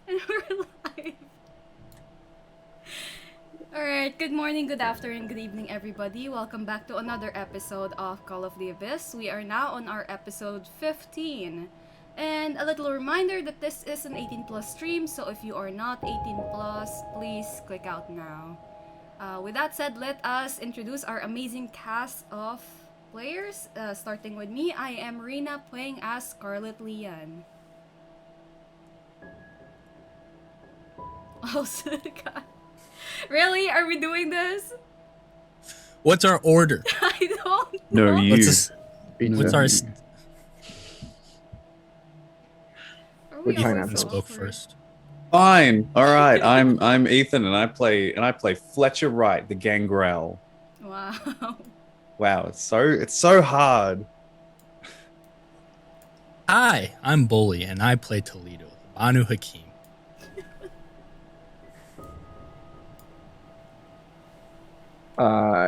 And we're live. Alright, good morning, good afternoon, good evening, everybody. Welcome back to another episode of Call of the Abyss. We are now on our episode 15. And a little reminder that this is an 18 plus stream, so if you are not 18 plus, please click out now. With that said, let us introduce our amazing cast of players. Starting with me, I am Rina playing as Scarlett Lian. Oh, God. Really? Are we doing this? What's our order? I don't know. No, you. What's our? Are we Which all pineapple? so Spoke awkward? first. Fine. All right. I'm Ethan, and I play Fletcher Wright, the gangrel. Wow. Wow, it's so hard. Hi, I'm Bully, and I play Toledo, the Banu Hakim.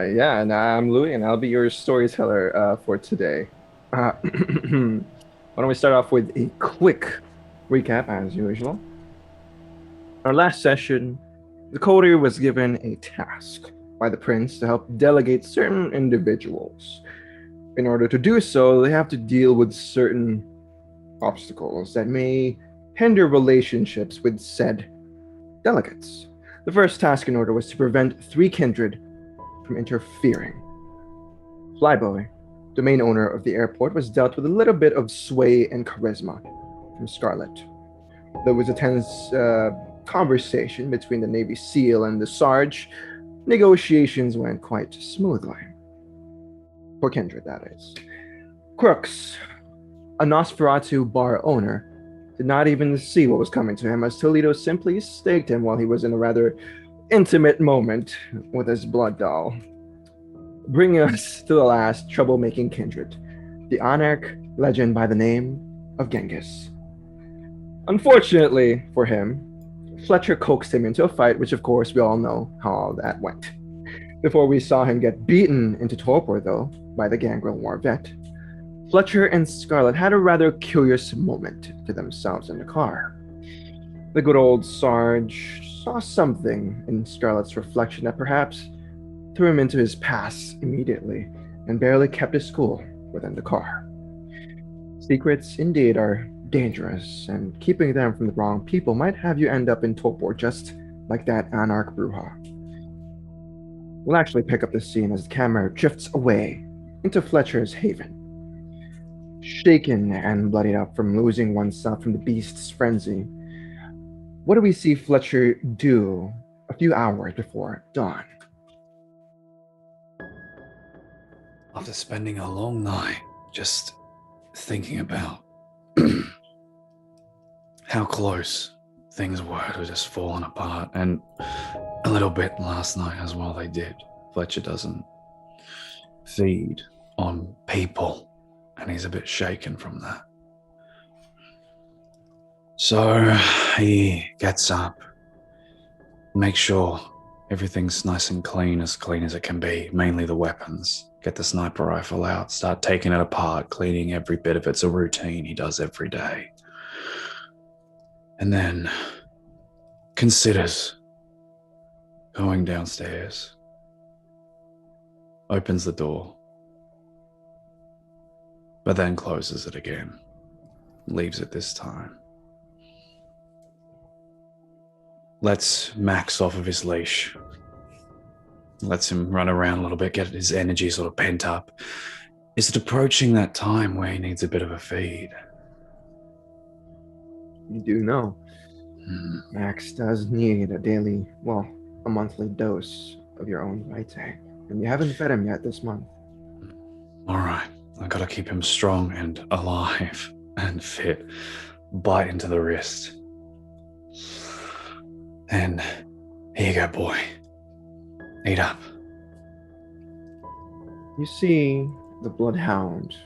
Yeah, and I'm Louis, and I'll be your storyteller for today. Why don't we start off with a quick recap, as usual. Our last session, the coterie was given a task by the prince to help delegate certain individuals. In order to do so, they have to deal with certain obstacles that may hinder relationships with said delegates. The first task in order was to prevent 3 Kindred from interfering. Flyboy, the main owner of the airport, was dealt with a little bit of sway and charisma from Scarlett. There was a tense conversation between the Navy SEAL and the Sarge. Negotiations went quite smoothly. For Kindred, that is. Crooks, a Nosferatu bar owner, did not even see what was coming to him as Toledo simply staked him while he was in a rather intimate moment with his blood doll. Bringing us to the last troublemaking Kindred, the Anarch legend by the name of Genghis. Unfortunately for him, Fletcher coaxed him into a fight, which of course we all know how all that went. Before we saw him get beaten into torpor, though, by the Gangrel War vet, Fletcher and Scarlett had a rather curious moment to themselves in the car. The good old Sarge saw something in Scarlett's reflection that perhaps threw him into his past immediately and barely kept his cool within the car. Secrets indeed are dangerous, and keeping them from the wrong people might have you end up in torpor just like that Anarch Bruja. We'll actually pick up the scene as the camera drifts away into Fletcher's haven. Shaken and bloodied up from losing oneself from the beast's frenzy, what do we see Fletcher do a few hours before dawn? After spending a long night just thinking about how close things were to just falling apart, and a little bit last night as well, they did. Fletcher doesn't feed on people, and he's a bit shaken from that. So he gets up, makes sure everything's nice and clean as it can be, mainly the weapons. Get the sniper rifle out, start taking it apart, cleaning every bit of it. It's a routine he does every day. And then considers going downstairs opens the door, but then closes it again, leaves it this time. Lets Max off of his leash, lets him run around a little bit, get his energy sort of pent up. Is it approaching that time where he needs a bit of a feed? You do know. Hmm. Max does need a monthly dose of your own vitae. And you haven't fed him yet this month. All right, I gotta keep him strong and alive and fit. Bite into the wrist. And here you go, boy. Eat up. You see the bloodhound,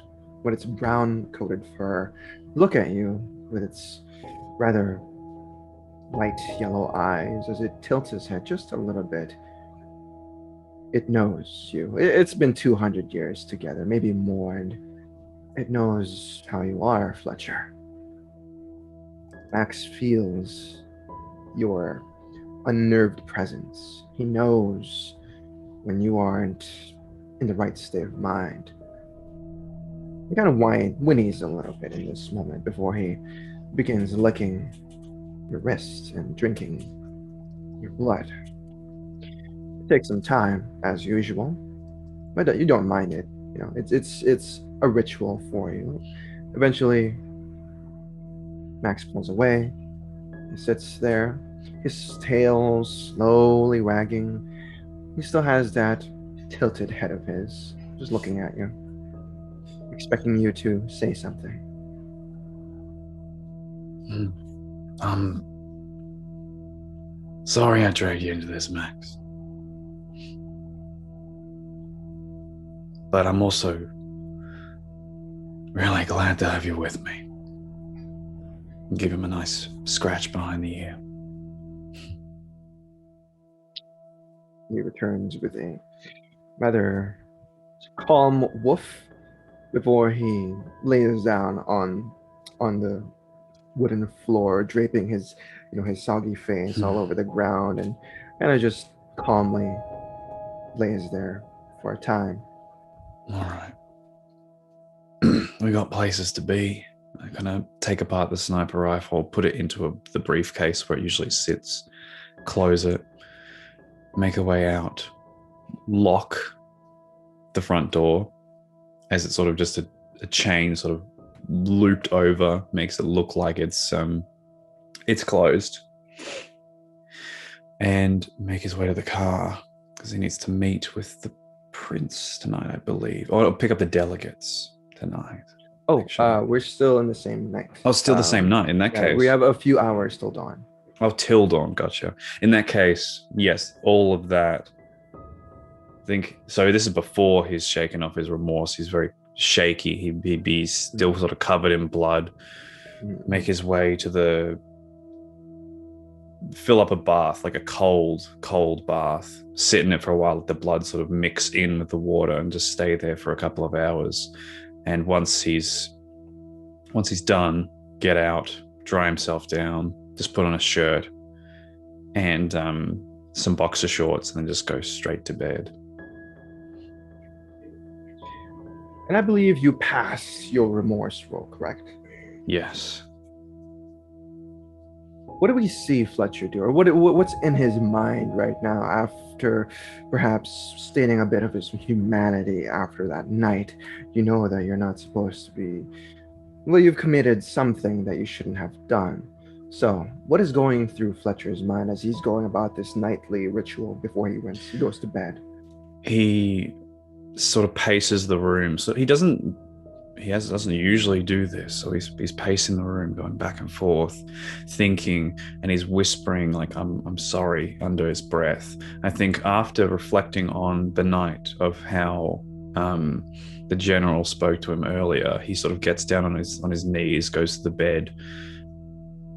with its brown-coated fur, look at you with its rather light yellow eyes as it tilts its head just a little bit. It knows you. It's been 200 years together, maybe more, and it knows how you are, Fletcher. Max feels your unnerved presence. He knows when you aren't in the right state of mind. He kind of whinnies a little bit in this moment before he begins licking your wrist and drinking your blood. It takes some time, as usual, but you don't mind it. You know, it's a ritual for you. Eventually, Max pulls away. He sits there, his tail slowly wagging. He still has that tilted head of his, just looking at you, expecting you to say something. Sorry I dragged you into this, Max. But I'm also really glad to have you with me. Give him a nice scratch behind the ear. He returns with a rather calm woof before he lays down on the wooden floor, draping his soggy face all over the ground, and kind of just calmly lays there for a time. All right. We got places to be. I'm gonna take apart the sniper rifle, put it into the briefcase where it usually sits, close it, make our way out, lock the front door as it's sort of just a chain sort of looped over, makes it look like it's closed, and make his way to the car because he needs to meet with the prince tonight, I believe, or pick up the delegates tonight. Oh, actually. we're still in the same night. Oh, still the same night in that case. We have a few hours till dawn. Oh, till dawn, gotcha. In that case, yes, all of that. I think so. This is before he's shaken off his remorse. He's very shaky. He'd be still sort of covered in blood. Make his way to fill up a bath, like a cold bath. Sit in it for a while, let the blood sort of mix in with the water, and just stay there for a couple of hours. And once he's done, get out, dry himself down, just put on a shirt and some boxer shorts, and then just go straight to bed. And I believe you pass your remorse roll, correct? Yes. What do we see Fletcher do, or what's in his mind right now after perhaps staining a bit of his humanity after that night? You know that you're not supposed to be... Well, you've committed something that you shouldn't have done. So, what is going through Fletcher's mind as he's going about this nightly ritual before he goes to bed? He sort of paces the room. So he doesn't usually do this. So he's pacing the room, going back and forth, thinking, and he's whispering like I'm sorry under his breath. I think after reflecting on the night of how the general spoke to him earlier, he sort of gets down on his knees, goes to the bed,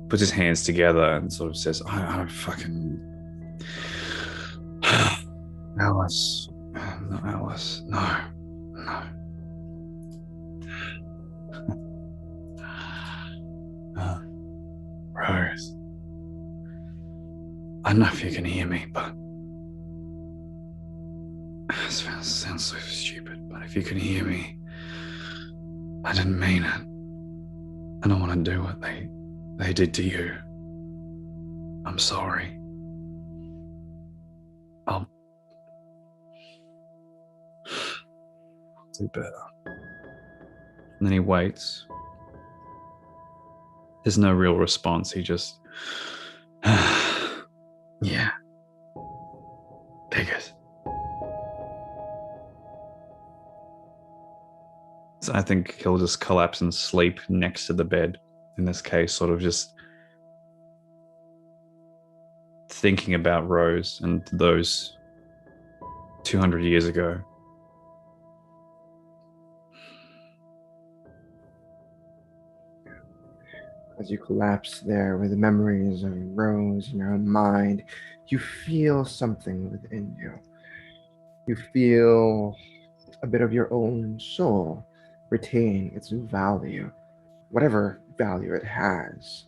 puts his hands together, and sort of says, I don't fucking... Alice, no. Rose, I don't know if you can hear me, but sounds so stupid, but if you can hear me, I didn't mean it. I don't want to do what they did to you. I'm sorry. I'll do better. And then he waits. There's no real response. He just, yeah, figures. So I think he'll just collapse and sleep next to the bed. In this case, sort of just thinking about Rose and those 200 years ago. As you collapse there with the memories of Rose in your own mind, you feel something within you. You feel a bit of your own soul retain its value, whatever value it has.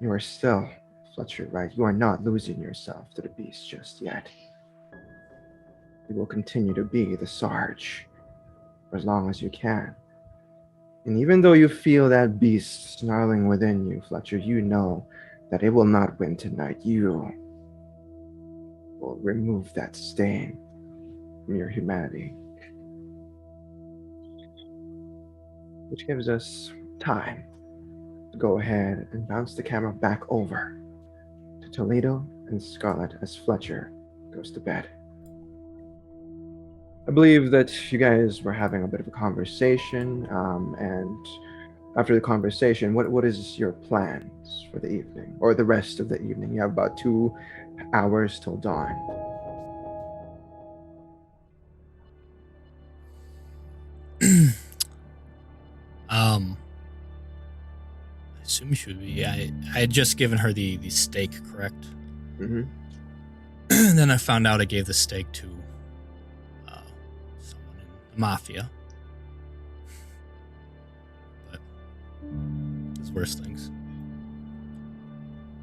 You are still, Fletcher, right? You are not losing yourself to the beast just yet. You will continue to be the Sarge for as long as you can. And even though you feel that beast snarling within you, Fletcher, you know that it will not win tonight. You will remove that stain from your humanity. Which gives us time to go ahead and bounce the camera back over to Toledo and Scarlett as Fletcher goes to bed. I believe that you guys were having a bit of a conversation, and after the conversation, what is your plans for the evening, or the rest of the evening? You have about 2 hours till dawn. I assume she would be. I had just given her the steak, correct? Mm-hmm. And then I found out I gave the steak to someone in the mafia. But there's worse things.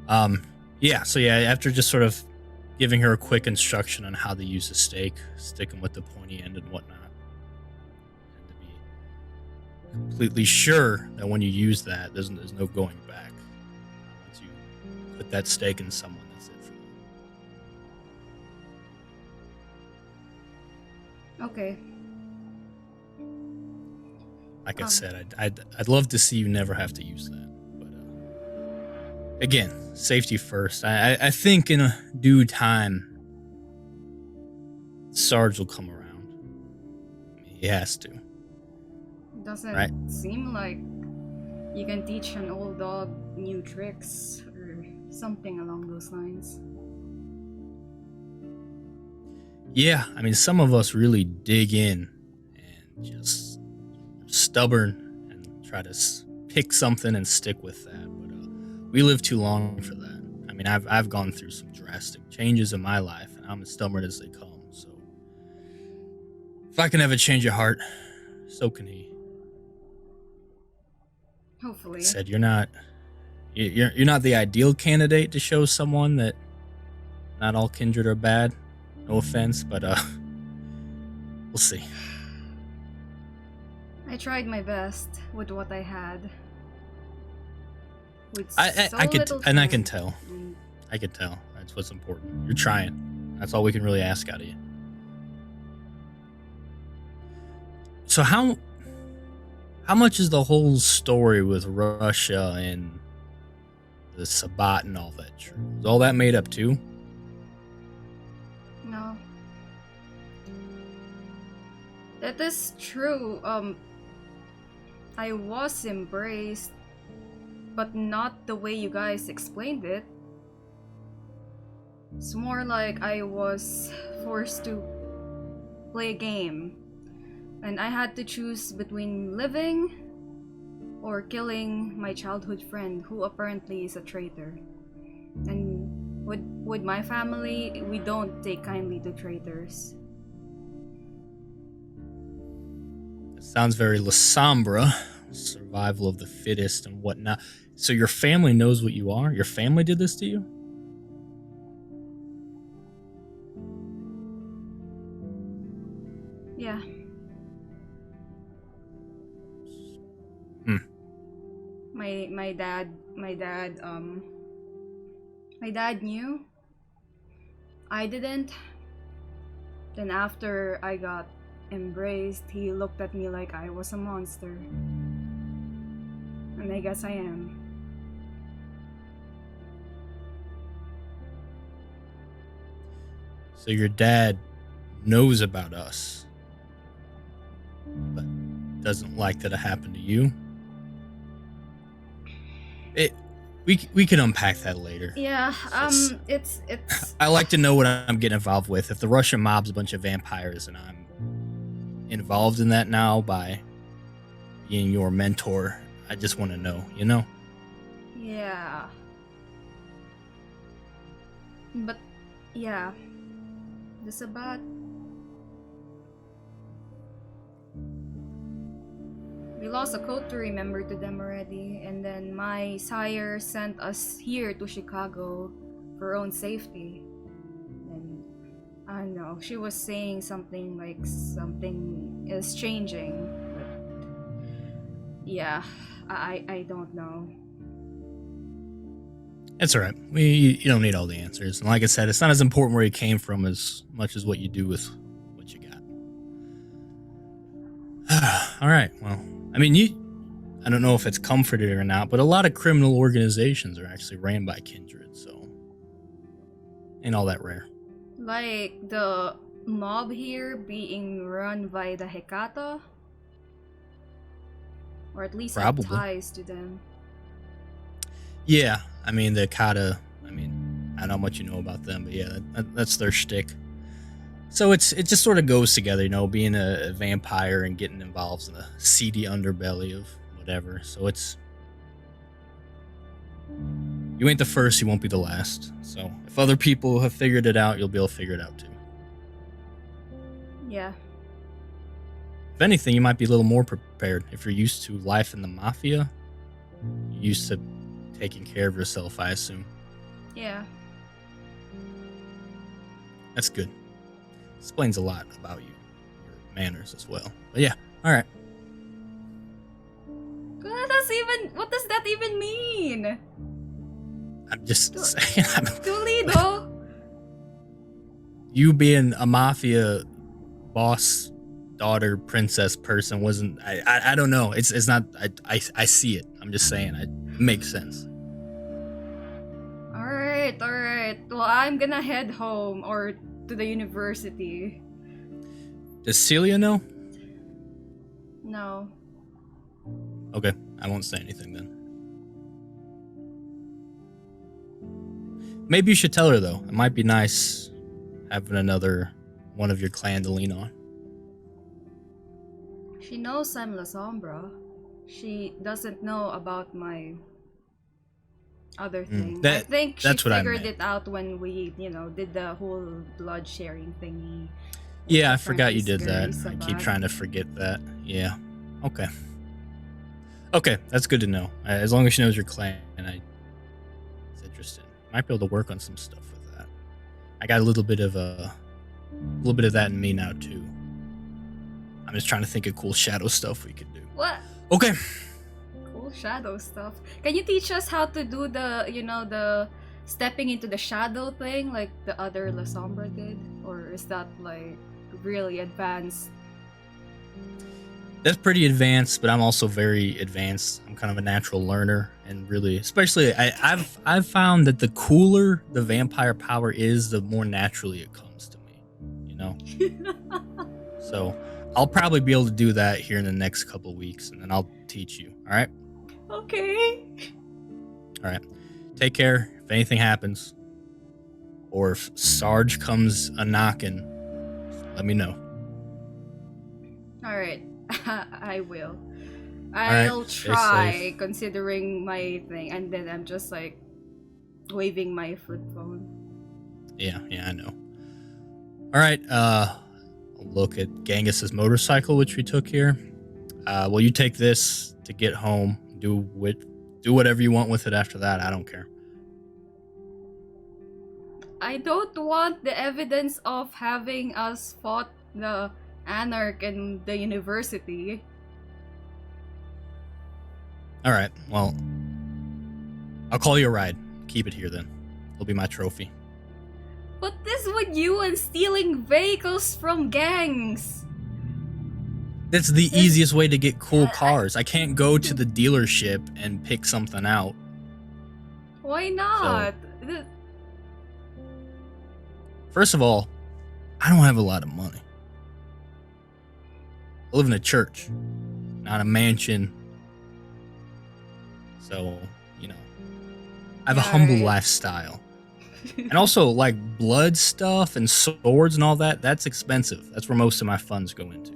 After just sort of giving her a quick instruction on how to use the steak, sticking with the pointy end and whatnot, and to be completely sure that when you use that, there's no going back. Once you put that steak in someone, that's it for them. Okay. Like I said, I'd love to see you never have to use that. But again, safety first. I think in a due time, Sarge will come around. I mean, he has to. Doesn't Right. seem like you can teach an old dog new tricks or something along those lines. Yeah, I mean, some of us really dig in and just stubborn and try to pick something and stick with that. But we live too long for that. I mean, I've gone through some drastic changes in my life, and I'm as stubborn as they come. So if I can have a change of heart, so can he. Hopefully. I said you're not the ideal candidate to show someone that not all kindred are bad. No offense, but we'll see. I tried my best with what I had. With I could, little and I time. can tell. I can tell. That's what's important. You're trying. That's all we can really ask out of you. So how much is the whole story with Russia and the Sabbat and all that true? Is all that made up too? No. That is true. I was embraced, but not the way you guys explained it. It's more like I was forced to play a game, and I had to choose between living or killing my childhood friend, who apparently is a traitor. And with my family, we don't take kindly to traitors. It sounds very La Sombra, survival of the fittest and whatnot. So your family knows what you are? Your family did this to you? Yeah. Hmm. My dad knew. I didn't. Then after I got embraced, he looked at me like I was a monster. And I guess I am. So your dad knows about us, but doesn't like that it happened to you. We can unpack that later. Yeah, It's- it's I like to know what I'm getting involved with. If the Russian mob's a bunch of vampires and I'm involved in that now by being your mentor, I just want to know, you know? yeah. But yeah. The Sabbat. We lost a coterie member to them already, and then my sire sent us here to Chicago for our own safety. And I don't know, she was saying something like something is changing. But yeah, I don't know. It's all right. You don't need all the answers. And like I said, it's not as important where you came from as much as what you do with what you got. All right. Well, I mean, I don't know if it's comforted or not, but a lot of criminal organizations are actually ran by Kindred, so ain't all that rare. Like the mob here being run by the Hecata? Or at least have Probably. ties to them. Yeah, I mean, the Kata, I don't know how much you know about them, but yeah, that's their shtick. So it just sort of goes together, you know, being a vampire and getting involved in the seedy underbelly of whatever. So you ain't the first, you won't be the last. So if other people have figured it out, you'll be able to figure it out too. Yeah. If anything, you might be a little more prepared. If you're used to life in the mafia, you're used to taking care of yourself, I assume. Yeah. That's good. Explains a lot about you, your manners as well. But yeah, all right. What does that even mean? I'm just saying, Toledo. you being a mafia boss, daughter, princess person wasn't. I don't know. It's not. I see it. I'm just saying. It makes sense. All right. Well, I'm gonna head home or to the university. Does Celia know? No. Okay, I won't say anything then. Maybe you should tell her though. It might be nice having another one of your clan to lean on. She knows I'm La Sombra. She doesn't know about my other thing. I think she figured it out when we, did the whole blood sharing thingy. Yeah, I forgot you did that. I keep trying to forget that. Yeah. Okay. Okay, that's good to know. As long as she knows your clan, it's interesting. Might be able to work on some stuff with that. I got a little bit of that in me now too. I'm just trying to think of cool shadow stuff we could do. What? Okay. Cool shadow stuff. Can you teach us how to do the stepping into the shadow thing like the other La Sombra did? Or is that like really advanced? That's pretty advanced, but I'm also very advanced. I'm kind of a natural learner, and really, especially, I've found that the cooler the vampire power is, the more naturally it comes to me. You know. So I'll probably be able to do that here in the next couple weeks, and then I'll teach you. All right. Okay. All right. Take care. If anything happens, or if Sarge comes a knocking, let me know. All right. I will. right, I'll stay try safe. considering my thing, and then I'm just like waving my flip phone. Yeah, I know. All right, I'll look at Genghis's motorcycle, which we took here. Well, you take this to get home. Do whatever you want with it after that. I don't care. I don't want the evidence of having us fought the anarch in the university. All right, well, I'll call you a ride. Keep it here then. It'll be my trophy. What is with you and stealing vehicles from gangs? That's the easiest way to get cool cars. I can't go to the dealership and pick something out. Why not? First of all, I don't have a lot of money. I live in a church, not a mansion. So, you know, I have a humble Right. lifestyle. And also, like, blood stuff and swords and all that, that's expensive. That's where most of my funds go into.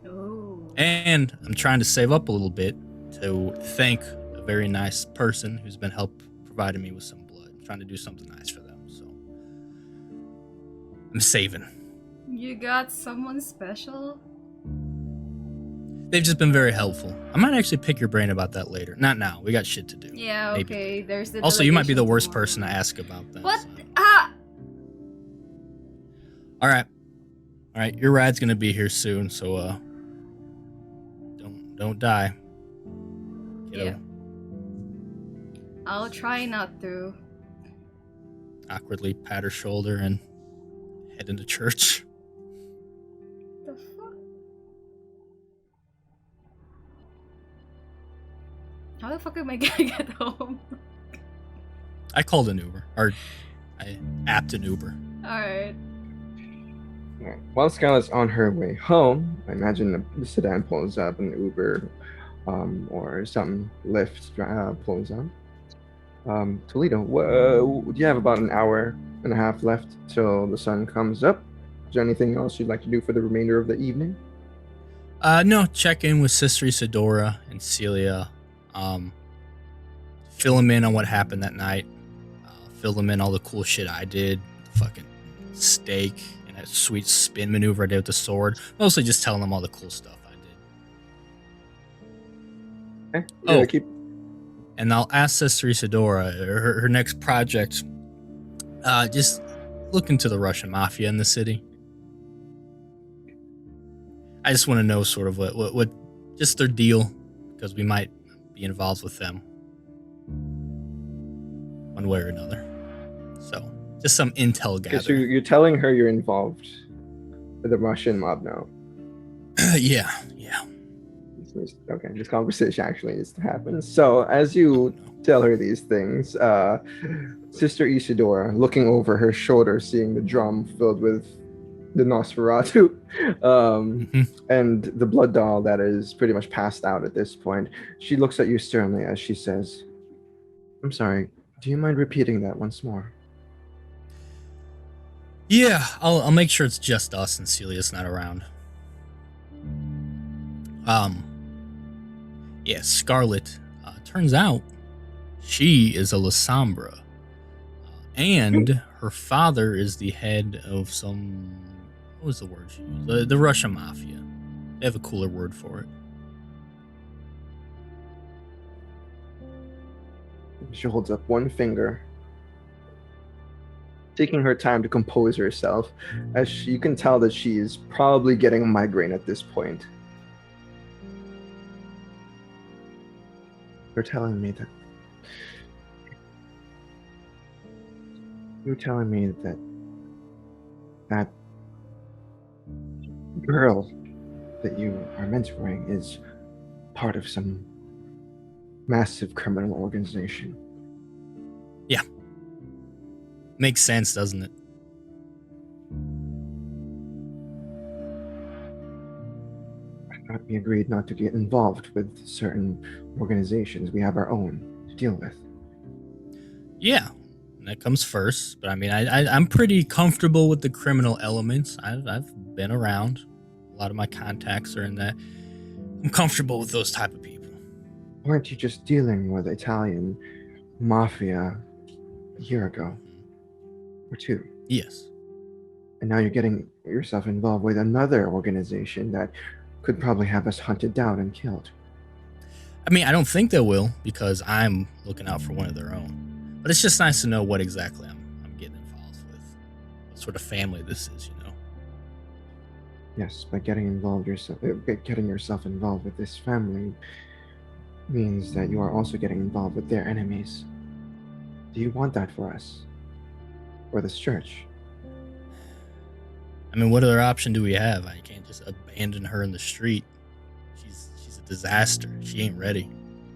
Oh. And I'm trying to save up a little bit to thank a very nice person who's been providing me with some blood. I'm trying to do something nice for them, so I'm saving. You got someone special? They've just been very helpful. I might actually pick your brain about that later. Not now. We got shit to do. Yeah, Maybe okay. later. There's the Also, you might be the delegation worst tomorrow. person to ask about that. What? so. Ah! All right. Your ride's gonna be here soon, so don't die. Kiddo. Yeah. I'll try not to. Awkwardly pat her shoulder and head into church. The fuck? How the fuck am I gonna get home? I called an Uber, or I apped an Uber. Alright. Alright. While Scarlett's on her way home, I imagine the sedan pulls up and the Uber or some Lyft pulls up. Toledo, do you have about an hour and a half left till the sun comes up? Is there anything else you'd like to do for the remainder of the evening? No, check in with Sister Isadora and Celia. Fill them in on what happened that night. Fill them in all the cool shit I did. The fucking steak and that sweet spin maneuver I did with the sword. Mostly just telling them all the cool stuff I did. Okay. Oh. Keep. And I'll ask Sister Isadora, her next project, just look into the Russian mafia in the city. I just want to know sort of what just their deal, because we might be involved with them one way or another. So just some intel Okay, so gathering. you're telling her you're involved with the Russian mob now. Yeah. Okay, this conversation actually needs to happen. So as you tell her these things, Sister Isadora, looking over her shoulder, seeing the drum filled with the Nosferatu, and the blood doll that is pretty much passed out at this point, she looks at you sternly as she says, "I'm sorry, do you mind repeating that once more?" Yeah, I'll make sure it's just us and Celia's not around. Yeah, Scarlett, turns out she is a Lasombra. And her father is the head of some, what was the word she used? The Russian mafia. They have a cooler word for it. She holds up one finger, taking her time to compose herself, as you can tell that she is probably getting a migraine at this point. You're telling me that that girl that you are mentoring is part of some massive criminal organization. Yeah. Makes sense, doesn't it? I thought we agreed not to get involved with certain organizations. We have our own to deal with. Yeah, that comes first. But I mean, I'm pretty comfortable with the criminal elements. I've been around. A lot of my contacts are in that. I'm comfortable with those type of people. Weren't you just dealing with Italian mafia a year ago or two? Yes. And now you're getting yourself involved with another organization that could probably have us hunted down and killed. I mean, I don't think they will, because I'm looking out for one of their own. But it's just nice to know what exactly I'm getting involved with. What sort of family this is, you know? Yes, but getting yourself involved with this family means that you are also getting involved with their enemies. Do you want that for us? For this church? I mean, what other option do we have? I can't just abandon her in the street. She's a disaster. She ain't ready.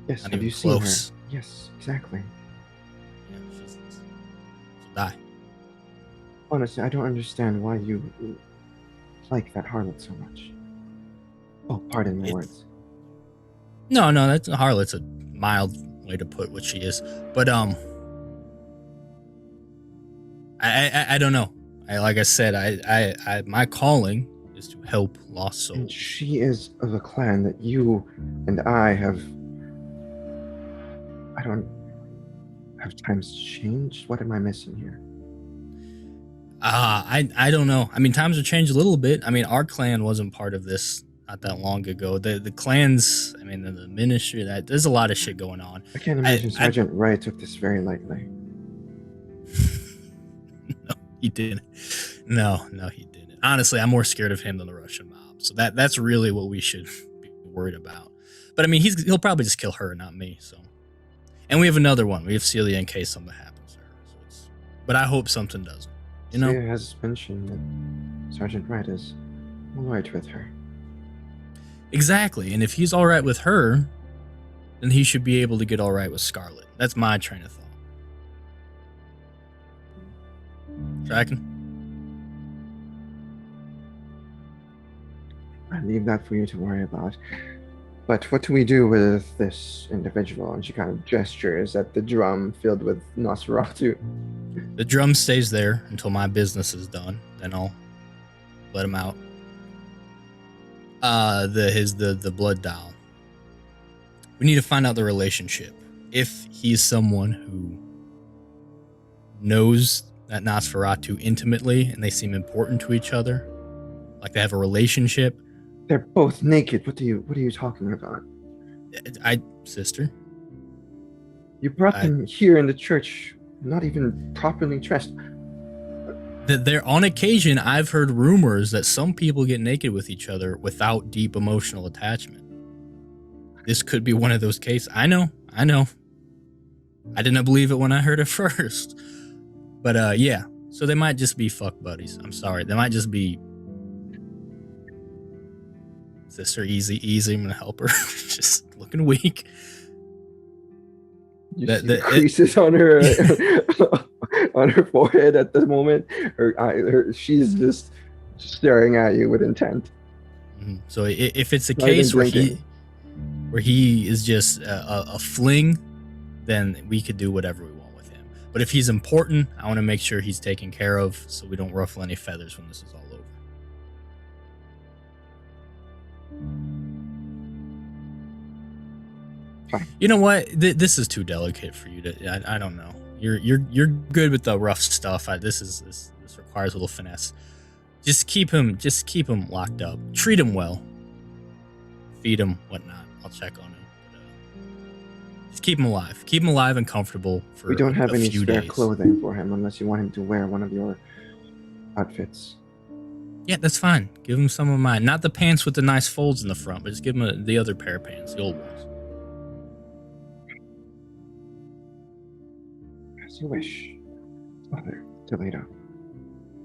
Yes, Not have even you seen her? close. Yes, exactly. Yeah, she'll die. Honestly, I don't understand why you like that harlot so much. Oh, pardon my words. No, that's a harlot's a mild way to put what she is. But I don't know. Like I said, I my calling is to help lost souls. And she is of a clan that you and I have. I don't. Have times changed? What am I missing here? I don't know. I mean, times have changed a little bit. I mean, our clan wasn't part of this not that long ago. The clans, I mean, the ministry, there's a lot of shit going on. I can't imagine Sergeant Wright took this very lightly. No, he didn't. No, he didn't. Honestly, I'm more scared of him than the Russian mob. So that's really what we should be worried about. But I mean, he'll probably just kill her, not me. So, and we have another one. We have Celia in case something happens to her. So but I hope something doesn't. You know, Celia has mentioned that Sergeant Wright is all right with her. Exactly, and if he's all right with her, then he should be able to get all right with Scarlett. That's my train of thought. Tracking? I leave that for you to worry about. But what do we do with this individual? And she kind of gestures at the drum filled with Nosferatu. The drum stays there until my business is done. Then I'll let him out. The blood dial. We need to find out the relationship. If he's someone who knows that Nosferatu intimately and they seem important to each other, like they have a relationship. They're both naked. What are you talking about? Sister. You brought them here in the church, not even properly dressed. There, on occasion, I've heard rumors that some people get naked with each other without deep emotional attachment. This could be one of those cases. I know. I didn't believe it when I heard it first. But yeah, so they might just be fuck buddies. I'm sorry. They might just be sister, easy. I'm gonna help her. Just looking weak. You see the creases on her on her forehead at the moment. She's just staring at you with intent. Mm-hmm. So if it's a case where he is just a fling, then we could do whatever we want with him. But if he's important, I want to make sure he's taken care of so we don't ruffle any feathers when this is all over. Fine. You know what? This is too delicate for you to. I don't know. You're good with the rough stuff. This requires a little finesse. Just keep him locked up. Treat him well. Feed him, whatnot. I'll check on him. But, just keep him alive. Keep him alive and comfortable for we don't have any spare days. clothing for him unless you want him to wear one of your outfits. Yeah, that's fine. Give him some of mine. Not the pants with the nice folds in the front, but just give him the other pair of pants, the old ones. As you wish, Mother Toledo.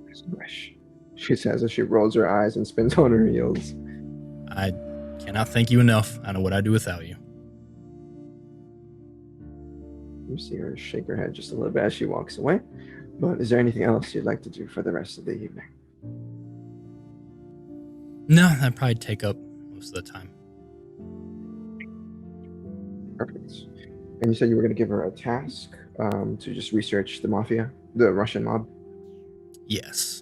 As you wish, she says as she rolls her eyes and spins on her heels. I cannot thank you enough. I know what I'd do without you. You see her shake her head just a little bit as she walks away. But is there anything else you'd like to do for the rest of the evening? No, that'd probably take up most of the time. Perfect. And you said you were going to give her a task to just research the mafia, the Russian mob? Yes.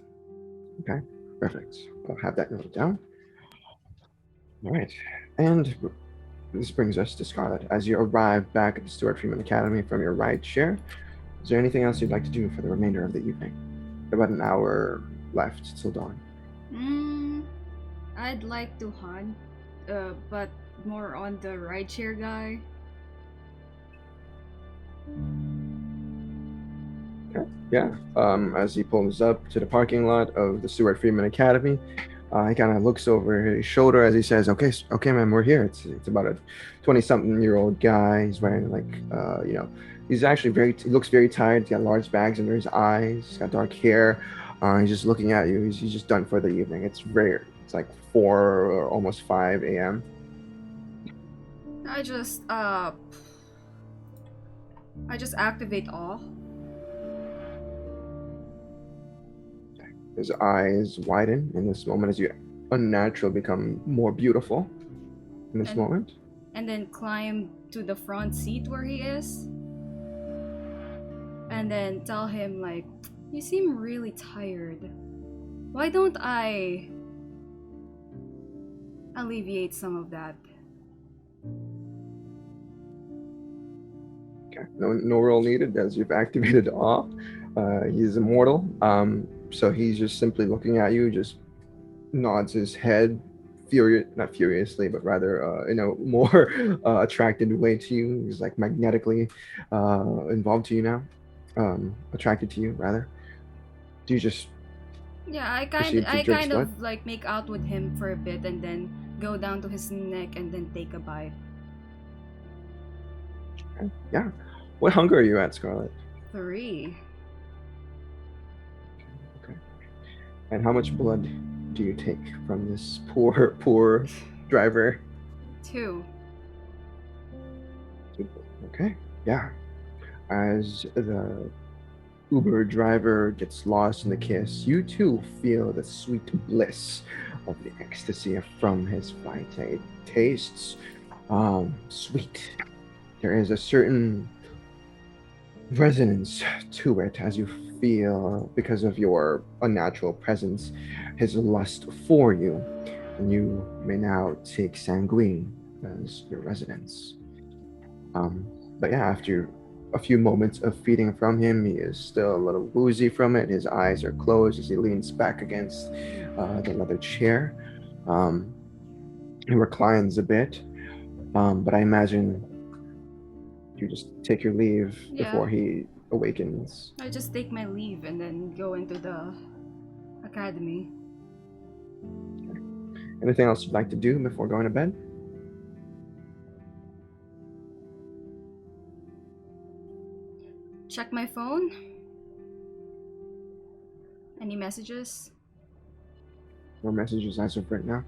Okay, perfect. I'll have that noted down. All right. And this brings us to Scarlett. As you arrive back at the Stuart Freeman Academy from your ride share, is there anything else you'd like to do for the remainder of the evening? About an hour left till dawn. I'd like to hunt, but more on the rideshare guy. Okay. Yeah. As he pulls up to the parking lot of the Stuart Freeman Academy, He kind of looks over his shoulder as he says, "Okay, man, we're here." It's about a 20-something-year-old guy. He's wearing he's actually he looks very tired. He's got large bags under his eyes. He's got dark hair. He's just looking at you. He's just done for the evening. It's like 4 or almost 5 a.m. I just activate awe. His eyes widen in this moment as you unnaturally become more beautiful in this moment. And then climb to the front seat where he is. And then tell him, like, you seem really tired. Why don't I alleviate some of that? Okay, no roll needed as you've activated awe. He's immortal. So he's just simply looking at you, just nods his head, not furiously, but rather in a more attracted way to you. He's like magnetically involved to you now, attracted to you rather. Do you just? Yeah, I kind of like make out with him for a bit and then go down to his neck and then take a bite. Okay. Yeah. What hunger are you at, Scarlett? 3. And how much blood do you take from this poor driver? 2. Okay, yeah. As the Uber driver gets lost in the kiss, you too feel the sweet bliss of the ecstasy from his flight. It tastes sweet. There is a certain resonance to it as you feel, because of your unnatural presence, his lust for you, and you may now take sanguine as your resonance. But yeah, after a few moments of feeding from him, he is still a little woozy from it. His eyes are closed as he leans back against the leather chair. He reclines a bit, but I imagine you just take your leave before he awakens. I just take my leave and then go into the academy. Okay. Anything else you'd like to do before going to bed? Check my phone. Any messages? No messages as of right now.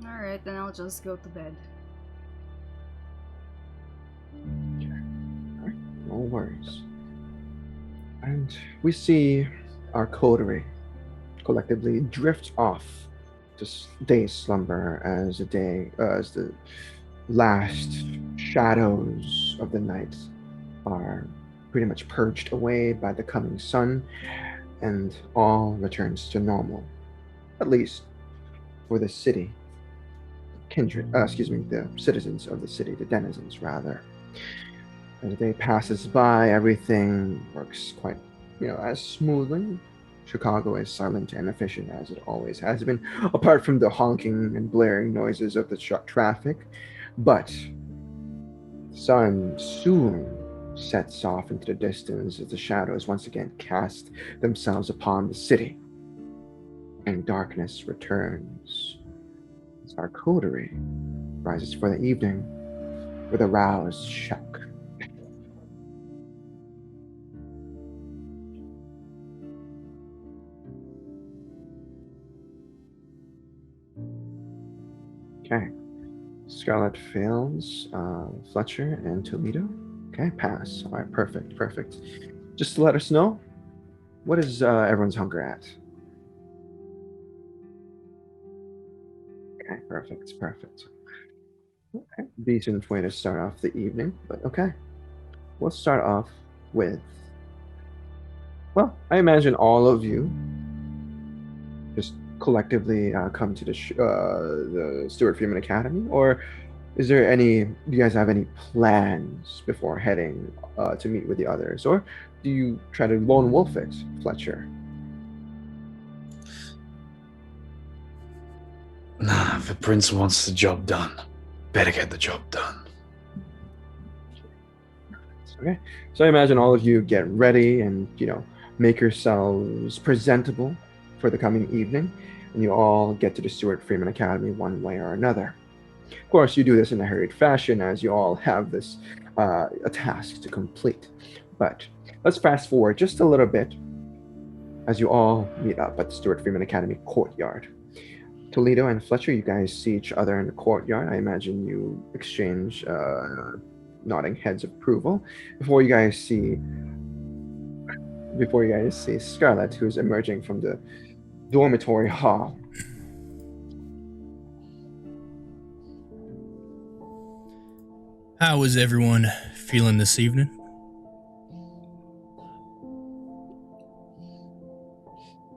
Alright, then I'll just go to bed. Okay. Alright, no worries. And we see our coterie collectively drift off to day slumber as the last shadows of the night are pretty much purged away by the coming sun, and all returns to normal, at least for the city. The citizens of the city, the denizens rather. As the day passes by, everything works quite, as smoothly. Chicago is silent and efficient as it always has been, apart from the honking and blaring noises of the traffic. But the sun soon sets off into the distance as the shadows once again cast themselves upon the city, and darkness returns as our coterie rises for the evening with a roused shock. Okay. Scarlett fails. Fletcher and Toledo. Okay, pass. All right, perfect. Just to let us know, what is everyone's hunger at? Okay, perfect. Okay, decent way to start off the evening, but okay. We'll start off with, well, I imagine all of you just collectively come to the Stuart Freeman Academy, or do you guys have any plans before heading to meet with the others, or do you try to lone wolf it, Fletcher? Nah, if the prince wants the job done, better get the job done. Okay, so I imagine all of you get ready and make yourselves presentable for the coming evening. and you all get to the Stuart Freeman Academy one way or another. Of course, you do this in a hurried fashion as you all have this a task to complete. But let's fast forward just a little bit as you all meet up at the Stuart Freeman Academy courtyard. Toledo and Fletcher, you guys see each other in the courtyard. I imagine you exchange nodding heads of approval before you guys see Scarlett, who's emerging from the dormitory hall. How is everyone feeling this evening?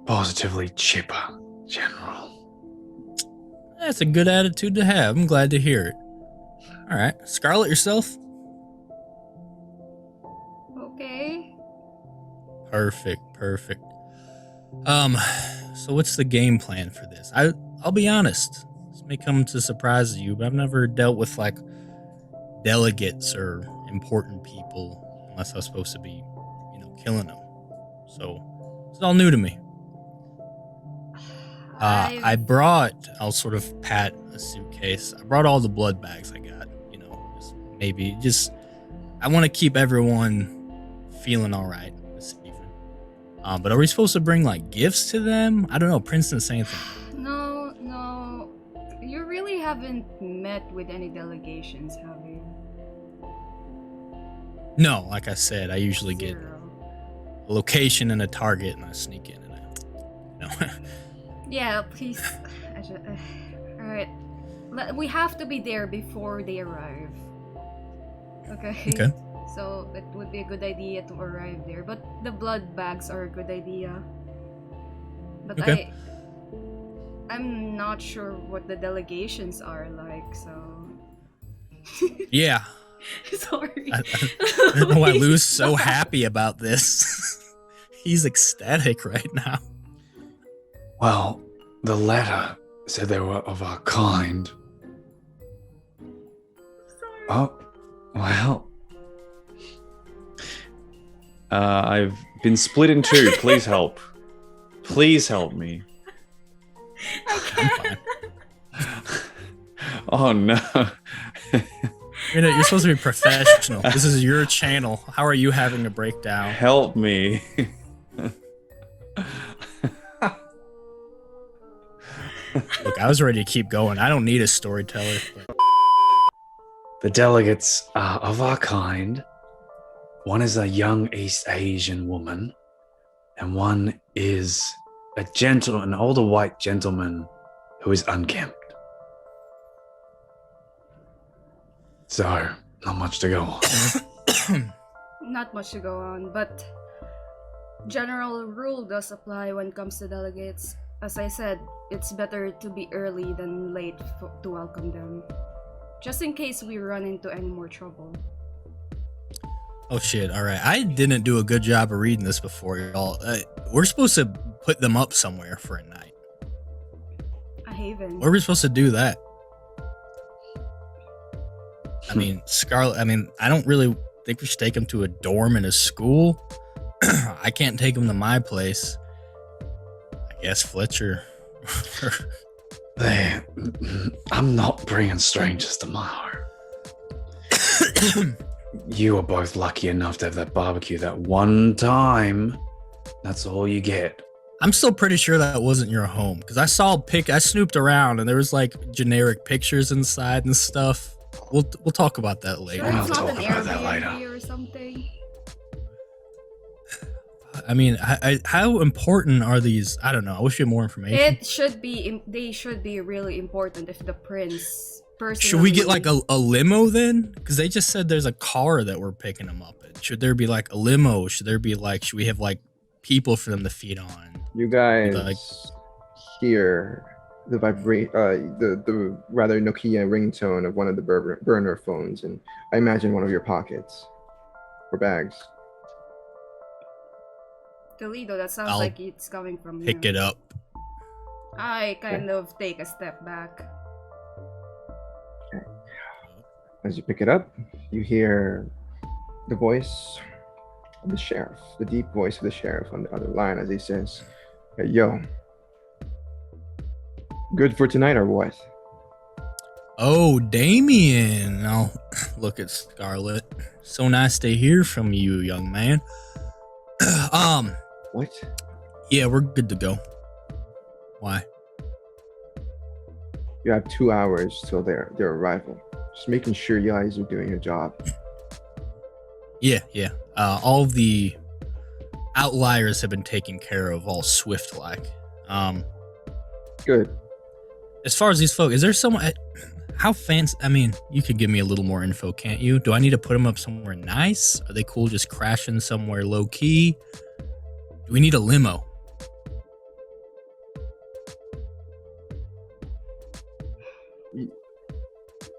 Positively chipper, General. That's a good attitude to have. I'm glad to hear it. All right, Scarlett, yourself? Okay. Perfect. So what's the game plan for this? I'll be honest. This may come to surprise you, but I've never dealt with like delegates or important people unless I was supposed to be, killing them. So it's all new to me. I'll sort of pat a suitcase. I brought all the blood bags I got, I want to keep everyone feeling all right this evening. But are we supposed to bring like gifts to them? I don't know. Prince didn't say anything. No. You really haven't met with any delegations, have you? No, like I said, I usually get Zero. a location and a target and I sneak in and Yeah, please. Alright. We have to be there before they arrive. Okay? Okay. So it would be a good idea to arrive there. But the blood bags are a good idea. But Okay. I'm not sure what the delegations are like, so... Yeah. Sorry. I don't know why Lou's so happy about this. He's ecstatic right now. Well, the letter said they were of our kind. Sorry. Oh, well. I've been split in two. Please help. Please help me. I can't. Oh, no. You're supposed to be professional. This is your channel. How are you having a breakdown? Help me. Look, I was ready to keep going. I don't need a storyteller. But... The delegates are of our kind. One is a young East Asian woman, and one is an older white gentleman who is unkempt. So, not much to go on. Not much to go on, but general rule does apply when it comes to delegates. As I said, it's better to be early than late to welcome them. Just in case we run into any more trouble. Oh shit, alright. I didn't do a good job of reading this before, y'all. We're supposed to put them up somewhere for a night. A haven. Where are we supposed to do that? I mean, Scarlett, I don't really think we should take them to a dorm in a school. I can't take them to my place. I guess Fletcher. I'm not bringing strangers to my home. You were both lucky enough to have that barbecue that one time. That's all you get. I'm still pretty sure that wasn't your home because I snooped around and there was like generic pictures inside and stuff. We'll talk about that later. Sure, it's We'll not talk an about that Airbnb later. or something. I mean, how important are these? I don't know. I wish we had more information. It should be. They should be really important if the prince personally. Should we get like a limo then? Because they just said there's a car that we're picking them up in. Should there be like a limo? Should we have like people for them to feed on? You guys Like- hear the the rather Nokia ringtone of one of the burner phones, and I imagine one of your pockets or bags. Toledo, that sounds I'll like it's coming from Pick you. it up. I kind of take a step back. As you pick it up, you hear the voice of the sheriff, the deep voice of the sheriff on the other line as he says, "Hey, yo, Good for tonight or what? Oh, Damien. Oh, look at Scarlett. So nice to hear from you, young man. What? Yeah, we're good to go. Why? You have 2 hours till their arrival. Just making sure you guys are doing your job. Yeah. All the outliers have been taken care of, all swift-like. Good. As far as these folk, is there someone... How fancy... I mean, you could give me a little more info, can't you? Do I need to put them up somewhere nice? Are they cool just crashing somewhere low-key? Do we need a limo?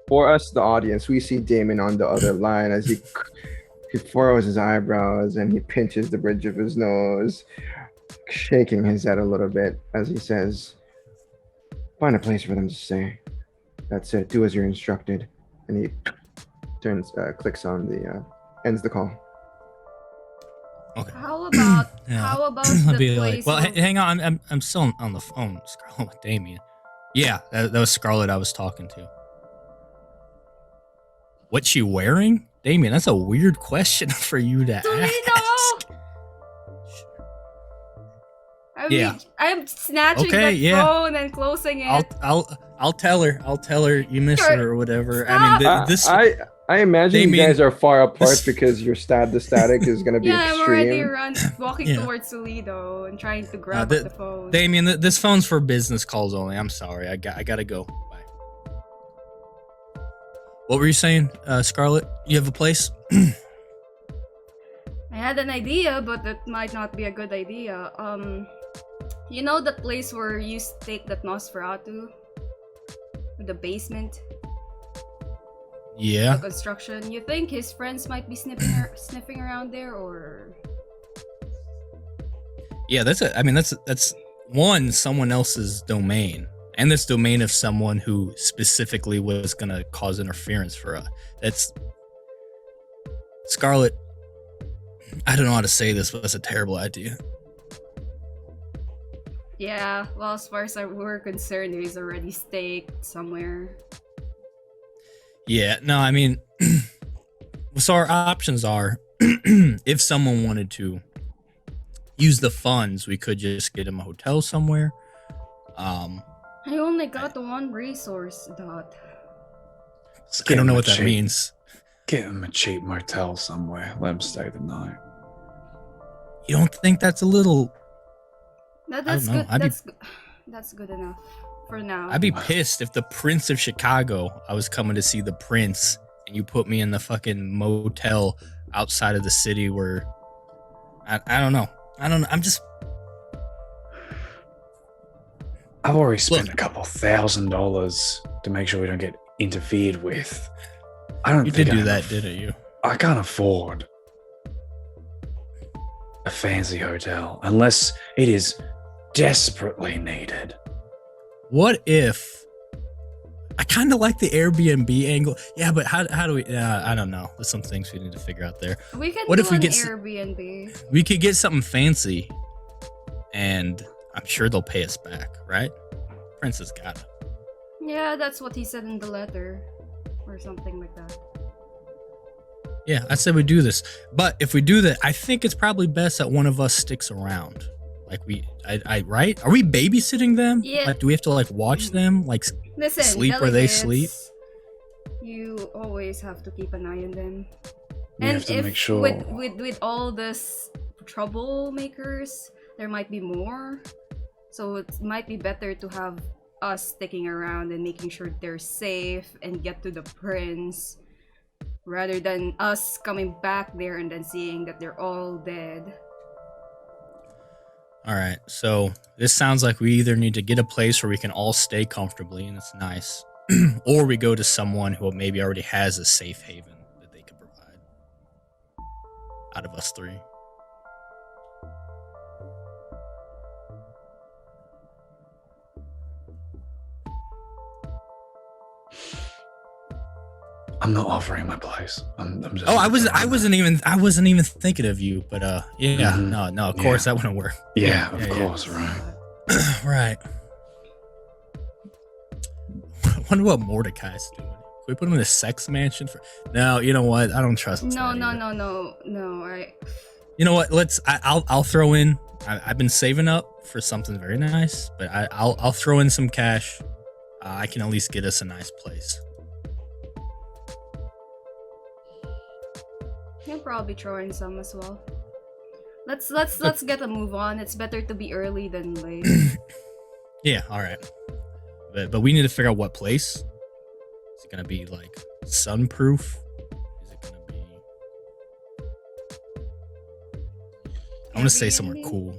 For us, the audience, we see Damon on the other line as he furrows his eyebrows and he pinches the bridge of his nose, shaking his head a little bit as he says, "Find a place for them to stay. That's it. Do as you're instructed." And he clicks on the, ends the call. Okay. How about Yeah. how about I'll the be place? like, well, of- hang on. I'm still on the phone, Scarlett, with Damien. Yeah, that was Scarlett I was talking to. What's she wearing? Damien, that's a weird question for you to Toledo! ask. I Yeah. mean, I'm snatching Okay, that yeah. phone and closing it. I'll tell her. I'll tell her you miss Sure. her or whatever. Stop. I mean, this. I imagine you Damien, guys are far apart this- because the static is going to be Yeah, I'm already extreme. walking Yeah. towards Toledo and trying to grab the- the phone. Damien, this phone's for business calls only. I'm sorry. I gotta go. Bye. What were you saying, Scarlett? You have a place? I had an idea, but that might not be a good idea. You know the place where you stake that Nosferatu? The basement? Yeah. The construction? You think his friends might be sniffing around there, or... Yeah, that's one, someone else's domain. And this domain of someone who specifically was gonna cause interference for us. That's Scarlett. I don't know how to say this, but that's a terrible idea. Yeah, well, as far as we're concerned, he's already staked somewhere. Yeah, no, I mean, so our options are, if someone wanted to use the funds, we could just get him a hotel somewhere. I only got the one resource, Dot. I don't know what that means. Get him a cheap motel somewhere. Let him stay the night. You don't think that's a little... That's don't know. good. That's good enough for now. I'd be pissed if the Prince of Chicago, I was coming to see the Prince, and you put me in the fucking motel outside of the city where... I don't know. I'm just... I've already spent Look. a couple $1,000 to make sure we don't get interfered with. I don't You think did do I that, can didn't you? I can't afford a fancy hotel unless it is desperately needed. What if... I kind of like the Airbnb angle. Yeah, but how do we... I don't know. There's some things we need to figure out there. We can What do if we an get Airbnb. We could get something fancy, and I'm sure they'll pay us back, right? Prince has got it. Yeah, that's what he said in the letter, or something like that. Yeah, I said we do this. But if we do that, I think it's probably best that one of us sticks around. Like right? Are we babysitting them? Yeah. Like, do we have to like watch them? Like, Listen, sleep where they delegates, sleep? You always have to keep an eye on them. We and have to if make sure. with all this troublemakers, there might be more. So it might be better to have us sticking around and making sure they're safe and get to the prince, rather than us coming back there and then seeing that they're all dead. all right. So this sounds like we either need to get a place where we can all stay comfortably and it's nice, or we go to someone who maybe already has a safe haven that they could provide. Out of us three. I'm not offering my place. I'm just. Oh, I wasn't even thinking of you, but yeah, Mhm. no, of course that wouldn't work. Yeah, of Yeah. course, right. Right. wonder what Mordecai's doing. Can we put him in a sex mansion for? No, you know what? I don't trust. No, that no, either. no. Right. You know what? I'll throw in. I've been saving up for something very nice, but I'll throw in some cash. I can at least get us a nice place. He'll probably throw in some as well. Let's get a move on. It's better to be early than late. Yeah, all right. But we need to figure out what place. Is it gonna be like sunproof? Is it gonna be? I want to say somewhere cool.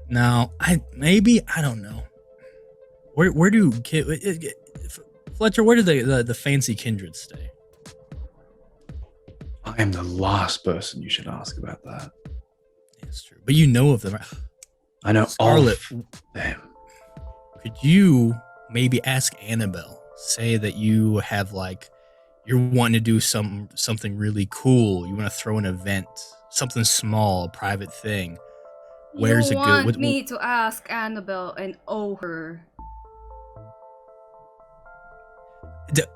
No, I don't know. Where do Fletcher? Where do the fancy Kindred stay? I am the last person you should ask about that. That's true, but you know of them. I know Scarlett. of them. Could you maybe ask Annabelle? Say that you have you're wanting to do something really cool. You want to throw an event, something small, a private thing. Where's you it good? want me to ask Annabelle and owe her?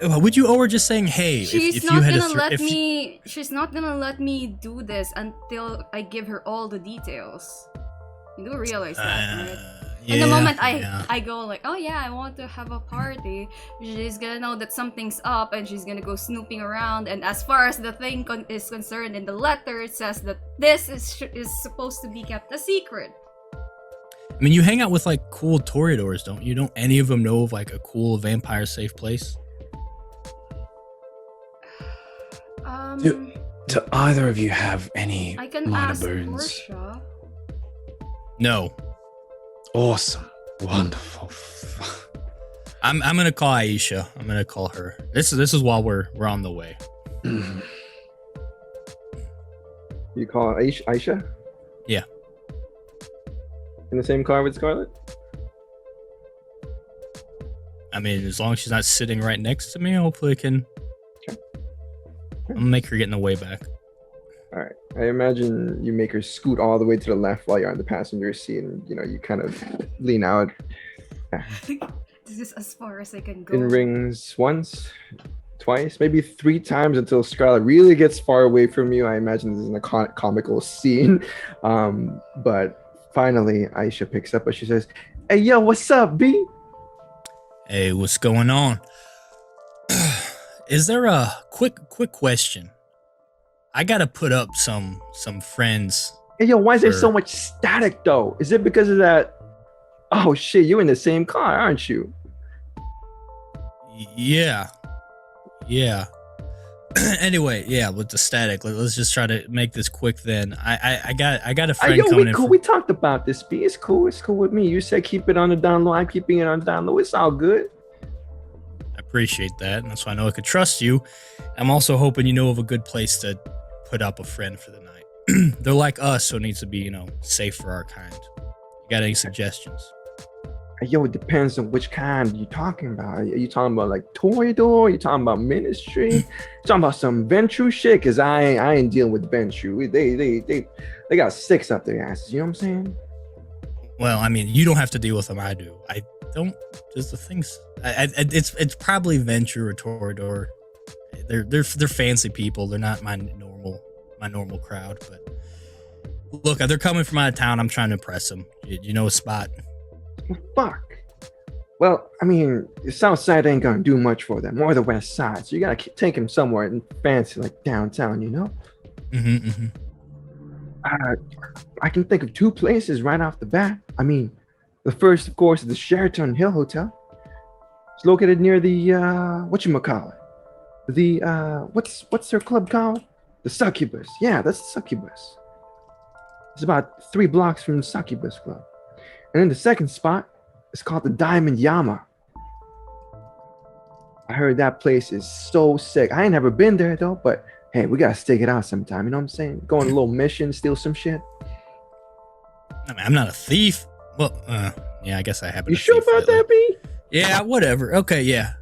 Would you owe her just saying, "Hey"? She's if not you had gonna let me. She's not gonna let me do this until I give her all the details. You do realize that, right? Yeah, And the moment yeah. I go like, oh yeah, I want to have a party, she's gonna know that something's up and she's gonna go snooping around. And as far as the thing is concerned, in the letter it says that this is supposed to be kept a secret. I mean, you hang out with cool toreadors, don't you? Don't any of them know of a cool vampire safe place? Do either of you have any I can minor ask boons? Portia. No. Awesome. Wonderful. I'm gonna call Aisha. I'm gonna call her. This is while we're on the way. You call her Aisha? Yeah. In the same car with Scarlett? I mean, as long as she's not sitting right next to me, hopefully I can. Okay. I'm gonna make her get in the way back. All right. I imagine you make her scoot all the way to the left while you're on the passenger seat, and you kind of lean out. This is as far as I can go. It rings once, twice, maybe 3 times until Scarlett really gets far away from you. I imagine this is a comical scene. But finally, Aisha picks up and she says, "Hey, yo, what's up, B?" Hey, what's going on? Is there a quick question? I gotta put up some friends. Hey, yo, why is there so much static though? Is it because of that? Oh shit, you're in the same car, aren't you? Yeah. Anyway, yeah, with the static, let's just try to make this quick. Then I got a friend coming in. Cool. We talked about this, B. It's cool. It's cool with me. You said keep it on the down low. I'm keeping it on the down low. It's all good. I appreciate that, and that's why I know I could trust you. I'm also hoping you know of a good place to put up a friend for the night. They're like us, so it needs to be, safe for our kind. You got any suggestions? Yo, it depends on which kind you're talking about. Are you talking about Toreador? Are you talking about Ministry? You talking about some Ventru shit? Cause I ain't dealing with Ventru. They got 6 up their asses. You know what I'm saying? Well, I mean, you don't have to deal with them. I do. I don't. Just the things. It's probably Venture or Toreador. They're fancy people. They're not my normal crowd. But look, they're coming from out of town. I'm trying to impress them. You know a spot. Fuck. Well, I mean, the south side ain't gonna do much for them, or the west side. So you gotta take them somewhere in fancy, like downtown, I can think of 2 places right off the bat. I mean, the first, of course, is the Sheraton Hill Hotel. It's located near the whatchamacallit. The what's their club called? The Succubus. Yeah, that's the Succubus. It's about 3 blocks from the Succubus Club. And then the second spot is called the Diamond Yama. I heard that place is so sick. I ain't never been there though, but hey, we gotta stick it out sometime. You know what I'm saying? Go on a little mission, steal some shit. I mean, I'm not a thief. Well, yeah, I guess I haven't. You sure about that, B? Yeah, whatever. Okay, yeah.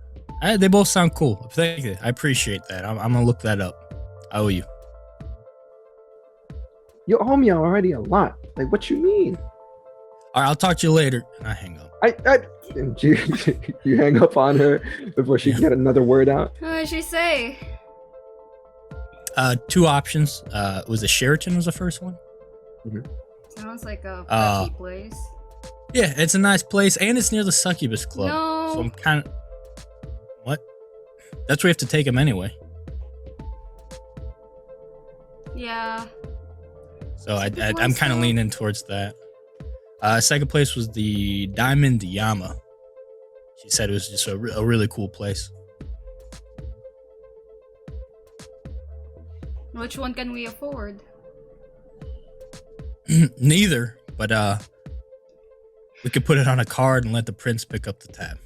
They both sound cool. Thank you. I appreciate that. I'm gonna look that up. I owe you. You owe me already a lot. Like, what you mean? All right, I'll talk to you later. And I hang up. And you hang up on her before she can get another word out. What did she say? Two options. Was the Sheraton was the first one? Sounds like a preppy place. Yeah, it's a nice place, and it's near the Succubus Club. No. So I'm kind of... What? That's where we have to take him anyway. Yeah. So I'm place, kind of though. leaning towards that. Second place was the Diamond Yama. She said it was just a really cool place. Which one can we afford? Neither, but we could put it on a card and let the prince pick up the tab.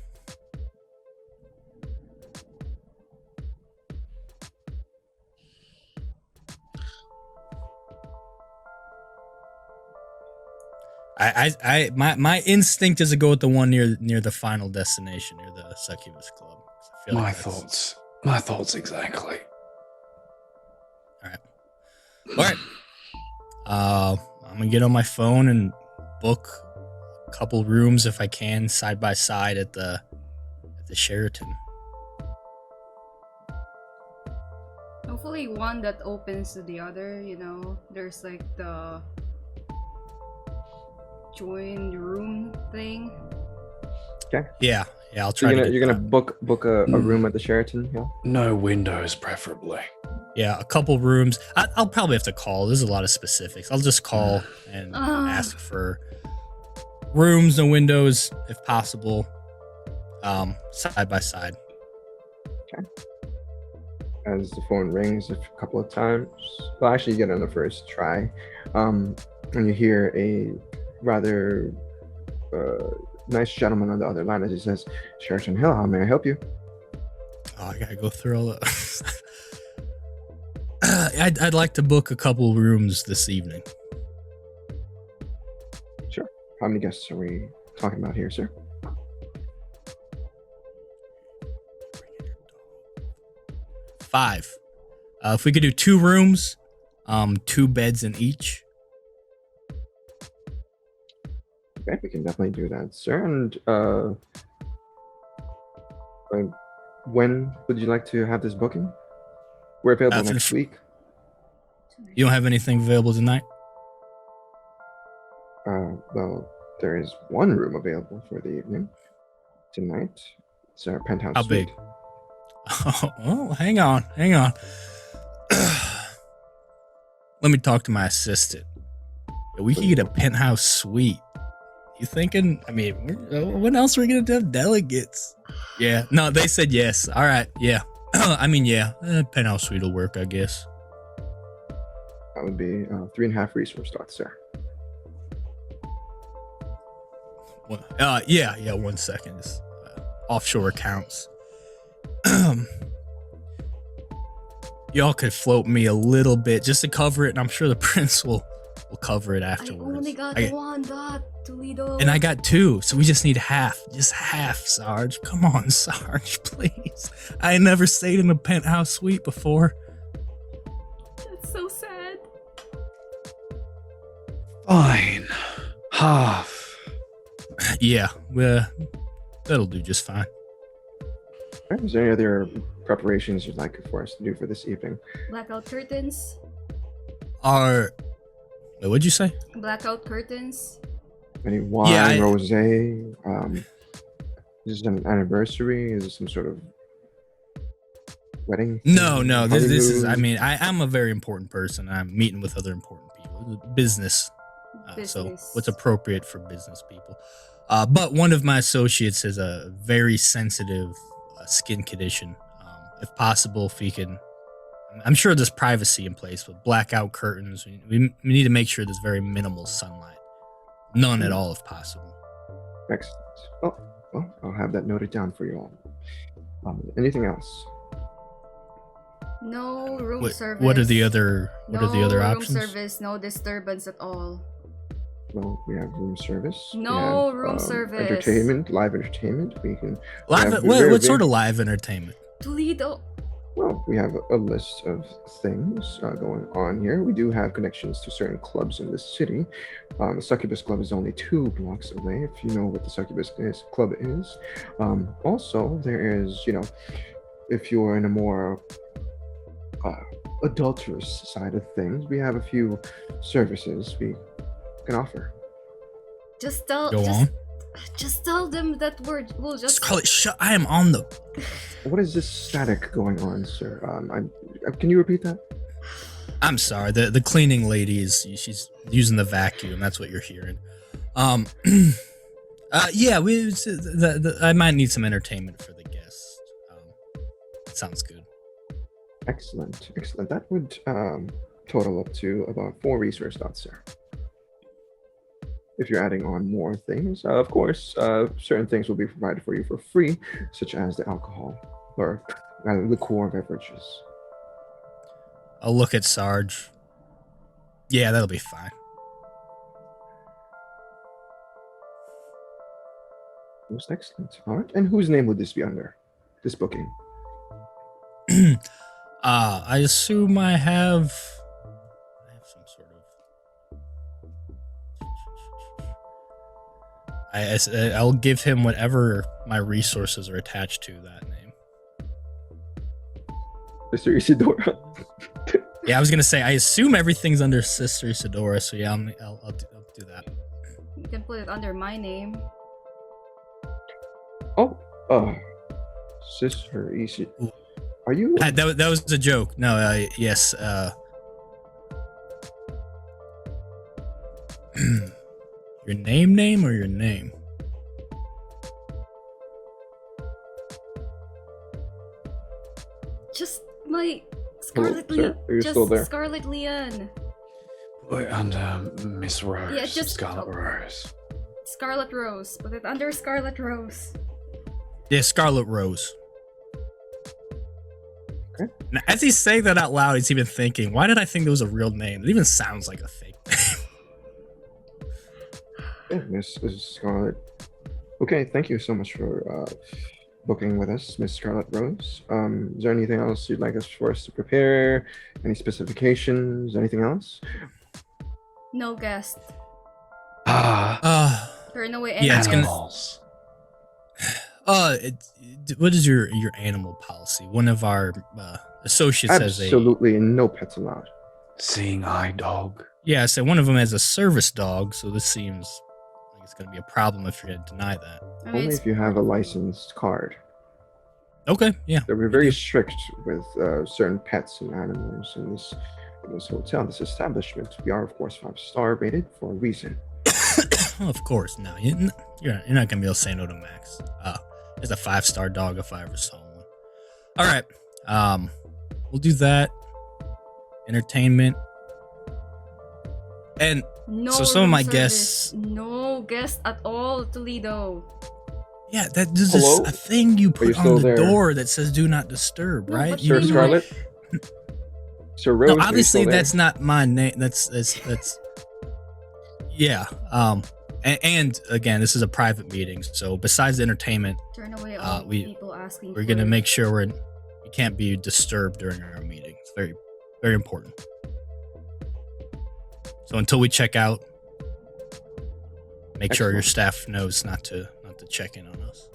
My instinct is to go with the one near the final destination, near the Succubus Club. I feel like My thoughts exactly. All right. I'm gonna get on my phone and book a couple rooms if I can, side by side at the Sheraton. Hopefully one that opens to the other, you know. There's like the join room thing. Yeah, I'll So try. you're gonna book a room at the Sheraton. Yeah. No windows, preferably. Yeah, a couple rooms. I'll probably have to call. There's a lot of specifics. I'll just call and ask for rooms and windows if possible, side by side. As the phone rings a couple of times, well, actually, you get it on the first try, and you hear a rather nice gentleman on the other line as he says, "Sheraton Hill, how may I help you?" Oh, I gotta go through all the. I'd like to book a couple rooms this evening. Sure. How many guests are we talking about here, sir? 5. If we could do 2 rooms, 2 beds in each. Okay, we can definitely do that, sir. And when would you like to have this booking? We're available For next week. You don't have anything available tonight? Well, there is one room available for the evening tonight. It's our penthouse How suite. big? Oh, hang on. Let me talk to my assistant. We could get a penthouse suite. You thinking? I mean, when else are we gonna have delegates? Yeah. No, they said yes. All right. Yeah. I mean, yeah. Penthouse suite will work, I guess. That would be 3.5 resource slots, sir. Yeah. 1 second. Just, offshore accounts. Y'all could float me a little bit just to cover it, and I'm sure the prince will cover it afterwards. I only got one dot, Toledo. And I got 2, so we just need half. Just half, Sarge. Come on, Sarge, please. I ain't never stayed in a penthouse suite before. That's so sad. Fine. Half. Yeah, that'll do just fine. All right, is there any other preparations you'd like for us to do for this evening? Blackout curtains. Wait, what'd you say? Blackout curtains. Any wine, Yeah, rosé? Is this an anniversary? Is this some sort of wedding? No. This is. I Honeymoon? mean, I'm a very important person. I'm meeting with other important people. Business. So Business. what's appropriate for business people? But one of my associates has a very sensitive skin condition. If possible, if we can, I'm sure there's privacy in place with blackout curtains. We need to make sure there's very minimal sunlight, none at all, if possible. Excellent. Oh, well, I'll have that noted down for you all. Anything else? No room service. What are the other room options? service, no disturbance at all. Well, we have room service. We No have, room service. Entertainment, live entertainment. We can. Live. have What very- sort of live entertainment? Toledo. Well, we have a list of things going on here. We do have connections to certain clubs in the city. The Succubus Club is only 2 blocks away, if you know what the Club is. Also, there is, if you're in a more adulterous side of things, we have a few services we can offer. Just tell. Go on. Just tell them that we'll just. Scarlett, shut. I am on the. What is this static going on, sir? Can you repeat that? I'm sorry. The cleaning lady she's using the vacuum. That's what you're hearing. Yeah, I might need some entertainment for the guests. Sounds good. Excellent. That would total up to about 4 resource dots, sir. If you're adding on more things, of course, certain things will be provided for you for free, such as the alcohol or liqueur beverages. I'll look at Sarge. Yeah, that'll be fine. Most excellent. All right. And whose name would this be under? This booking? I assume I have some sort of. I'll give him whatever my resources are attached to that name. Mr. Isidora. Yeah, I was gonna say I assume everything's under Sister Isidora, so yeah, I'll do that. You can put it under my name. Oh, Sister Isidora. Are you? That was a joke. No, yes. Your name or your name? Just my Hello, Scarlett sir. Are you just still there? Scarlett Leon. And Miss Rose, Yeah, just- Scarlet Rose. Scarlet Rose. Put it under Scarlet Rose. Yeah, Scarlet Rose. Okay. Now, as he's saying that out loud, he's even thinking, why did I think there was a real name? It even sounds like a fake name. Yeah, Miss Scarlett. Okay, thank you so much for booking with us, Miss Scarlet Rose. Is there anything else you'd like us to prepare? Any specifications? Anything else? No guest. Turn away Yeah, it's gonna- Animals. What is your animal policy? One of our associates has a. Absolutely no pets allowed. Seeing eye dog. Yeah, so one of them has a service dog, so this seems like it's going to be a problem if you're going to deny that. I mean, Only it's, if you have a licensed card. Okay, yeah. We're very strict with certain pets and animals in this hotel, this establishment. We are, of course, 5-star rated for a reason. Of course, no. You're not going to be able to say no to Max. It's a 5-star dog if I ever saw one. All right. We'll do that. Entertainment. And no so some of room my service. guests. No guest at all, Toledo. Yeah, there's Hello? a thing you you put still on the there? door that says "Do not disturb," No, right? but You Sir you- Scarlett? Sir Rose? No, are you obviously still there? that's not my name. That's yeah. And again, this is a private meeting, so besides the entertainment, Turn away all people asking. we're for gonna it. make sure we can't be disturbed during our meeting. It's very, very important. So until we check out, make sure your Excellent. staff knows not to check in on us.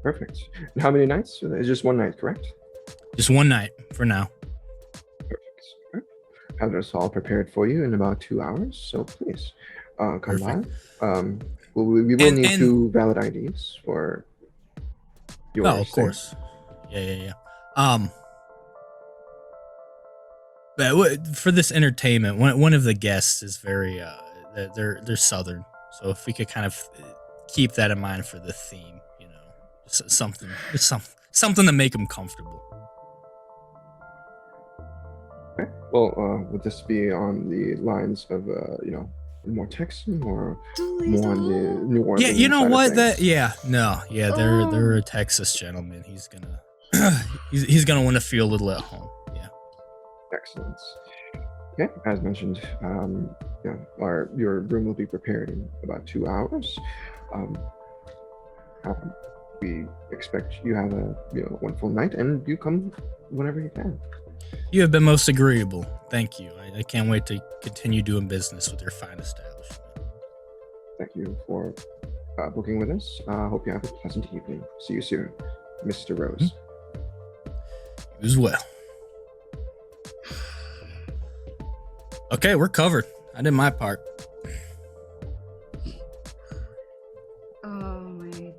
Perfect. And how many nights? It's just one night, correct? Just one night for now. Perfect. All right. Have this all prepared for you in about 2 hours. So please come Perfect. by. We will And- need and- 2 valid IDs for your Oh, of stay. course. Yeah. But for this entertainment, one of the guests is very they're southern, so if we could kind of keep that in mind for the theme, something to make them comfortable. Okay. Well, would this be on the lines of more Texan or more on the New Orleans? Yeah, you know side of what? things? They're a Texas gentleman. He's gonna he's gonna want to feel a little at home. Yeah. Excellent. Okay, as mentioned, your room will be prepared in about 2 hours. we expect you have a wonderful night, and you come whenever you can. You have been most agreeable. Thank you. I can't wait to continue doing business with your fine establishment. Thank you for booking with us. Hope you have a pleasant evening. See you soon, Mr. Rose. You as well. Okay, we're covered. I did my part. Oh my.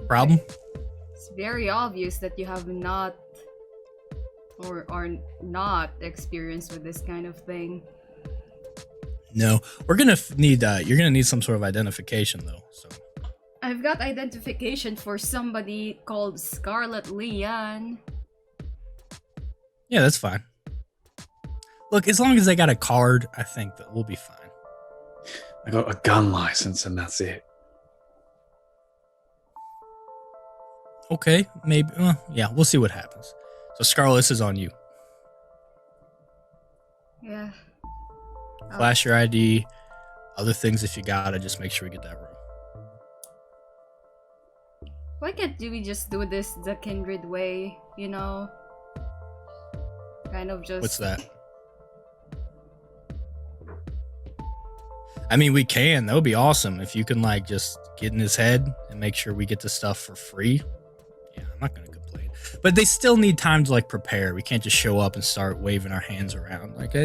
Problem? It's very obvious that you have not or are not experienced with this kind of thing. No, we're gonna need. You're gonna need some sort of identification, though. So I've got identification for somebody called Scarlett Leanne. yeah, that's fine. Look, as long as they got a card, I think that we'll be fine. I got a gun license and that's it. Okay, maybe. Yeah, we'll see what happens. So, Scarlett, this is on you. Yeah. Flash your ID. Other things, if you gotta, just make sure we get that room. Why can't we just do this the Kindred way, you know? Kind of just... What's that? I mean, we can. That would be awesome if you can, like, just get in his head and make sure we get the stuff for free. Yeah, I'm not gonna complain. But they still need time to, like, prepare. We can't just show up and start waving our hands around. Like,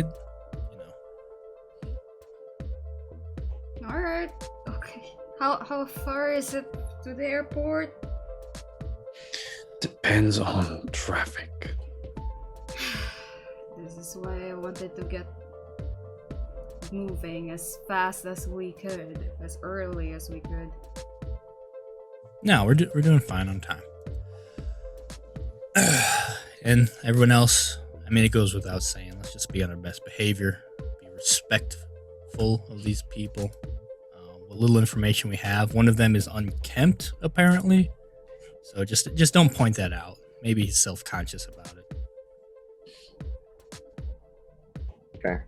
Alright. Okay. How far is it to the airport? Depends on traffic. This is why I wanted to get moving as fast as we could, as early as we could. No, we're doing fine on time. And everyone else, I mean, it goes without saying, let's just be on our best behavior, be respectful of these people. What little information we have, one of them is unkempt, apparently. So just don't point that out. Maybe he's self-conscious about it. Okay.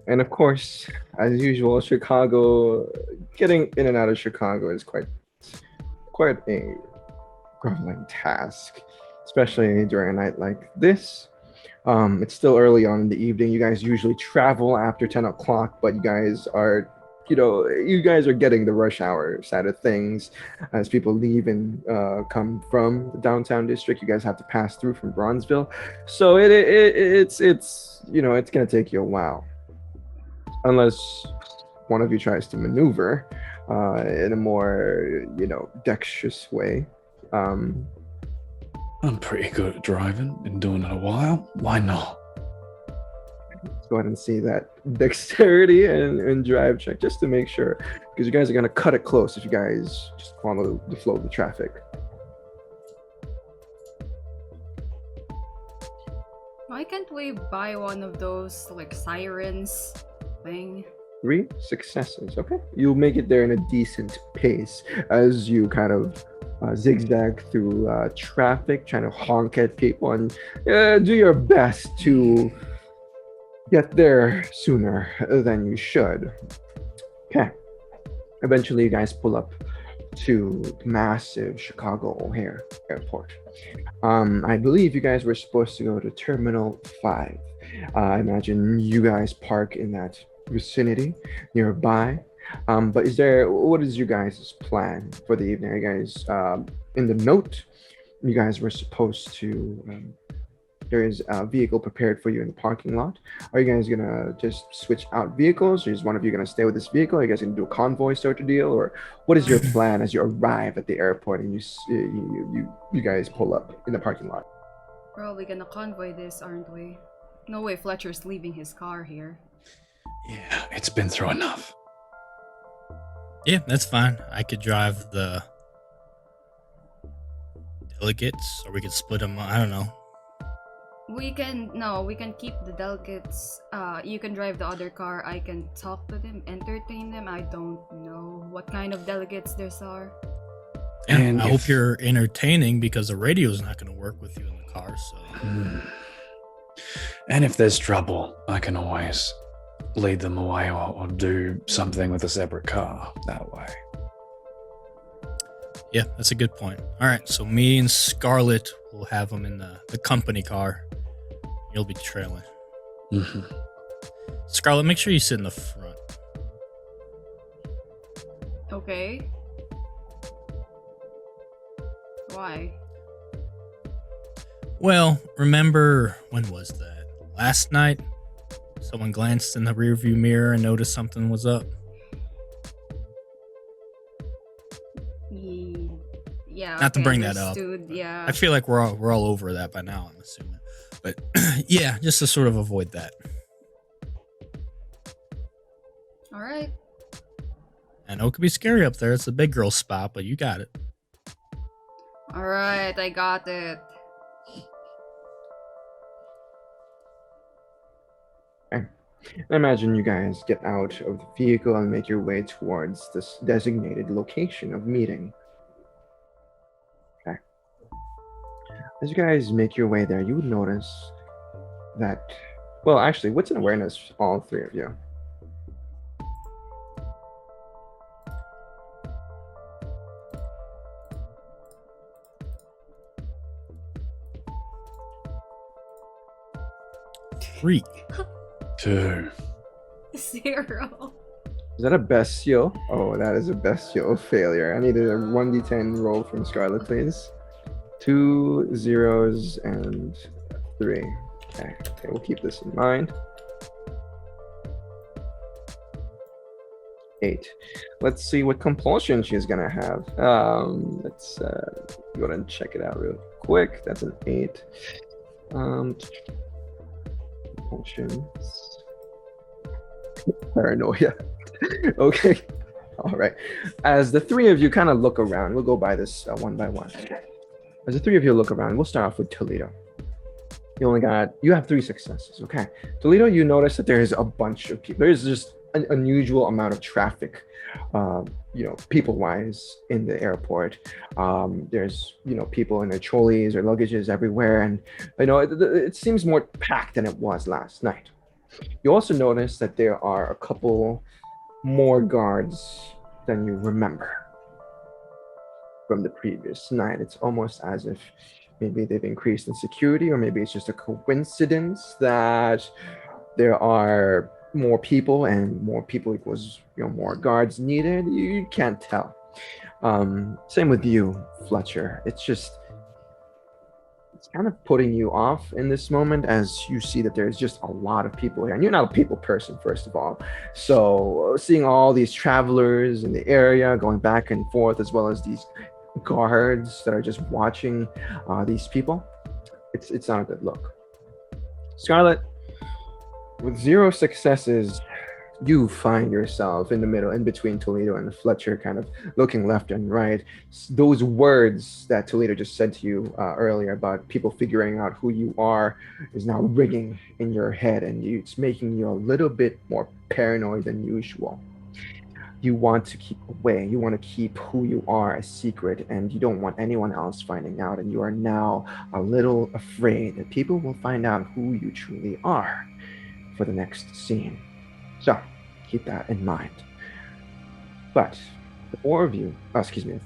And of course, as usual, Chicago, getting in and out of Chicago is quite a groveling task, especially during a night like this. It's still early on in the evening. You guys usually travel after 10 o'clock, but you guys are getting the rush hour side of things as people leave and come from the downtown district. You guys have to pass through from Bronzeville, so it's gonna take you a while, unless one of you tries to maneuver in a more dexterous way. I'm pretty good at driving. Been doing it a while. Why not? Let's go ahead and see that dexterity and drive check just to make sure, because you guys are going to cut it close if you guys just follow the flow of the traffic. Why can't we buy one of those, like, sirens thing? 3 successes. Okay, you'll make it there in a decent pace as you kind of zigzag through traffic, trying to honk at people and do your best to get there sooner than you should. Okay. Eventually, you guys pull up to the massive Chicago O'Hare Airport. I believe you guys were supposed to go to Terminal 5. I imagine you guys park in that vicinity nearby. But what is your guys' plan for the evening? Are you guys, in the note, you guys were supposed to, there is a vehicle prepared for you in the parking lot. Are you guys gonna just switch out vehicles? Or is one of you gonna stay with this vehicle? Are you guys gonna do a convoy sort of deal? Or what is your plan as you arrive at the airport and you guys pull up in the parking lot? Probably gonna convoy this, aren't we? No way Fletcher's leaving his car here. Yeah, it's been through enough. Yeah, that's fine. I could drive the delegates, or we could split them. I don't know. We can keep the delegates. You can drive the other car. I can talk to them, entertain them. I don't know what kind of delegates these are. Yeah, And I hope you're entertaining, because the radio's not going to work with you in the car. So And if there's trouble, I can always lead them away or do something with a separate car that way. Yeah, that's a good point. All right, so me and Scarlett will have them in the company car. You'll be trailing. Mhm. Scarlett, make sure you sit in the front. Okay. Why? Well, remember, when was that? Last night? Someone glanced in the rearview mirror and noticed something was up. Yeah. Not to okay, bring that up. understood, yeah. I feel like we're all over that by now, I'm assuming. But yeah, just to sort of avoid that. All right. I know it could be scary up there. It's a big girl spot, but you got it. All right, I got it. I imagine you guys get out of the vehicle and make your way towards this designated location of meeting. Okay. As you guys make your way there, you would notice that. Well, actually, what's an awareness, all three of you? Three. 2. 0. Is that a bestial? Oh, that is a bestial failure. I need a 1d10 roll from Scarlett, please. 2 zeros and 3. Okay, we'll keep this in mind. 8. Let's see what compulsion she's gonna have. Let's go ahead and check it out real quick. That's an 8. Compulsions. Paranoia. Okay. All right. As the three of you kind of look around, we'll go by this one by one. As the three of you look around, we'll start off with Toledo. You have 3 successes. Okay. Toledo, you notice that there is a bunch of people. There's just an unusual amount of traffic, people-wise in the airport. There's, people in their trolleys or luggages everywhere. And, it seems more packed than it was last night. You also notice that there are a couple more guards than you remember from the previous night. It's almost as if maybe they've increased in security, or maybe it's just a coincidence that there are more people, and more people equals more guards needed. You can't tell. Same with you, Fletcher. It's kind of putting you off in this moment, as you see that there's just a lot of people here, and you're not a people person, first of all. So seeing all these travelers in the area going back and forth, as well as these guards that are just watching these people, it's not a good look. Scarlett, with 0 successes, you find yourself in the middle, in between Toledo and Fletcher, kind of looking left and right. Those words that Toledo just said to you earlier about people figuring out who you are is now ringing in your head, and it's making you a little bit more paranoid than usual. You want to keep away. You want to keep who you are a secret, and you don't want anyone else finding out. And you are now a little afraid that people will find out who you truly are for the next scene. So keep that in mind. But the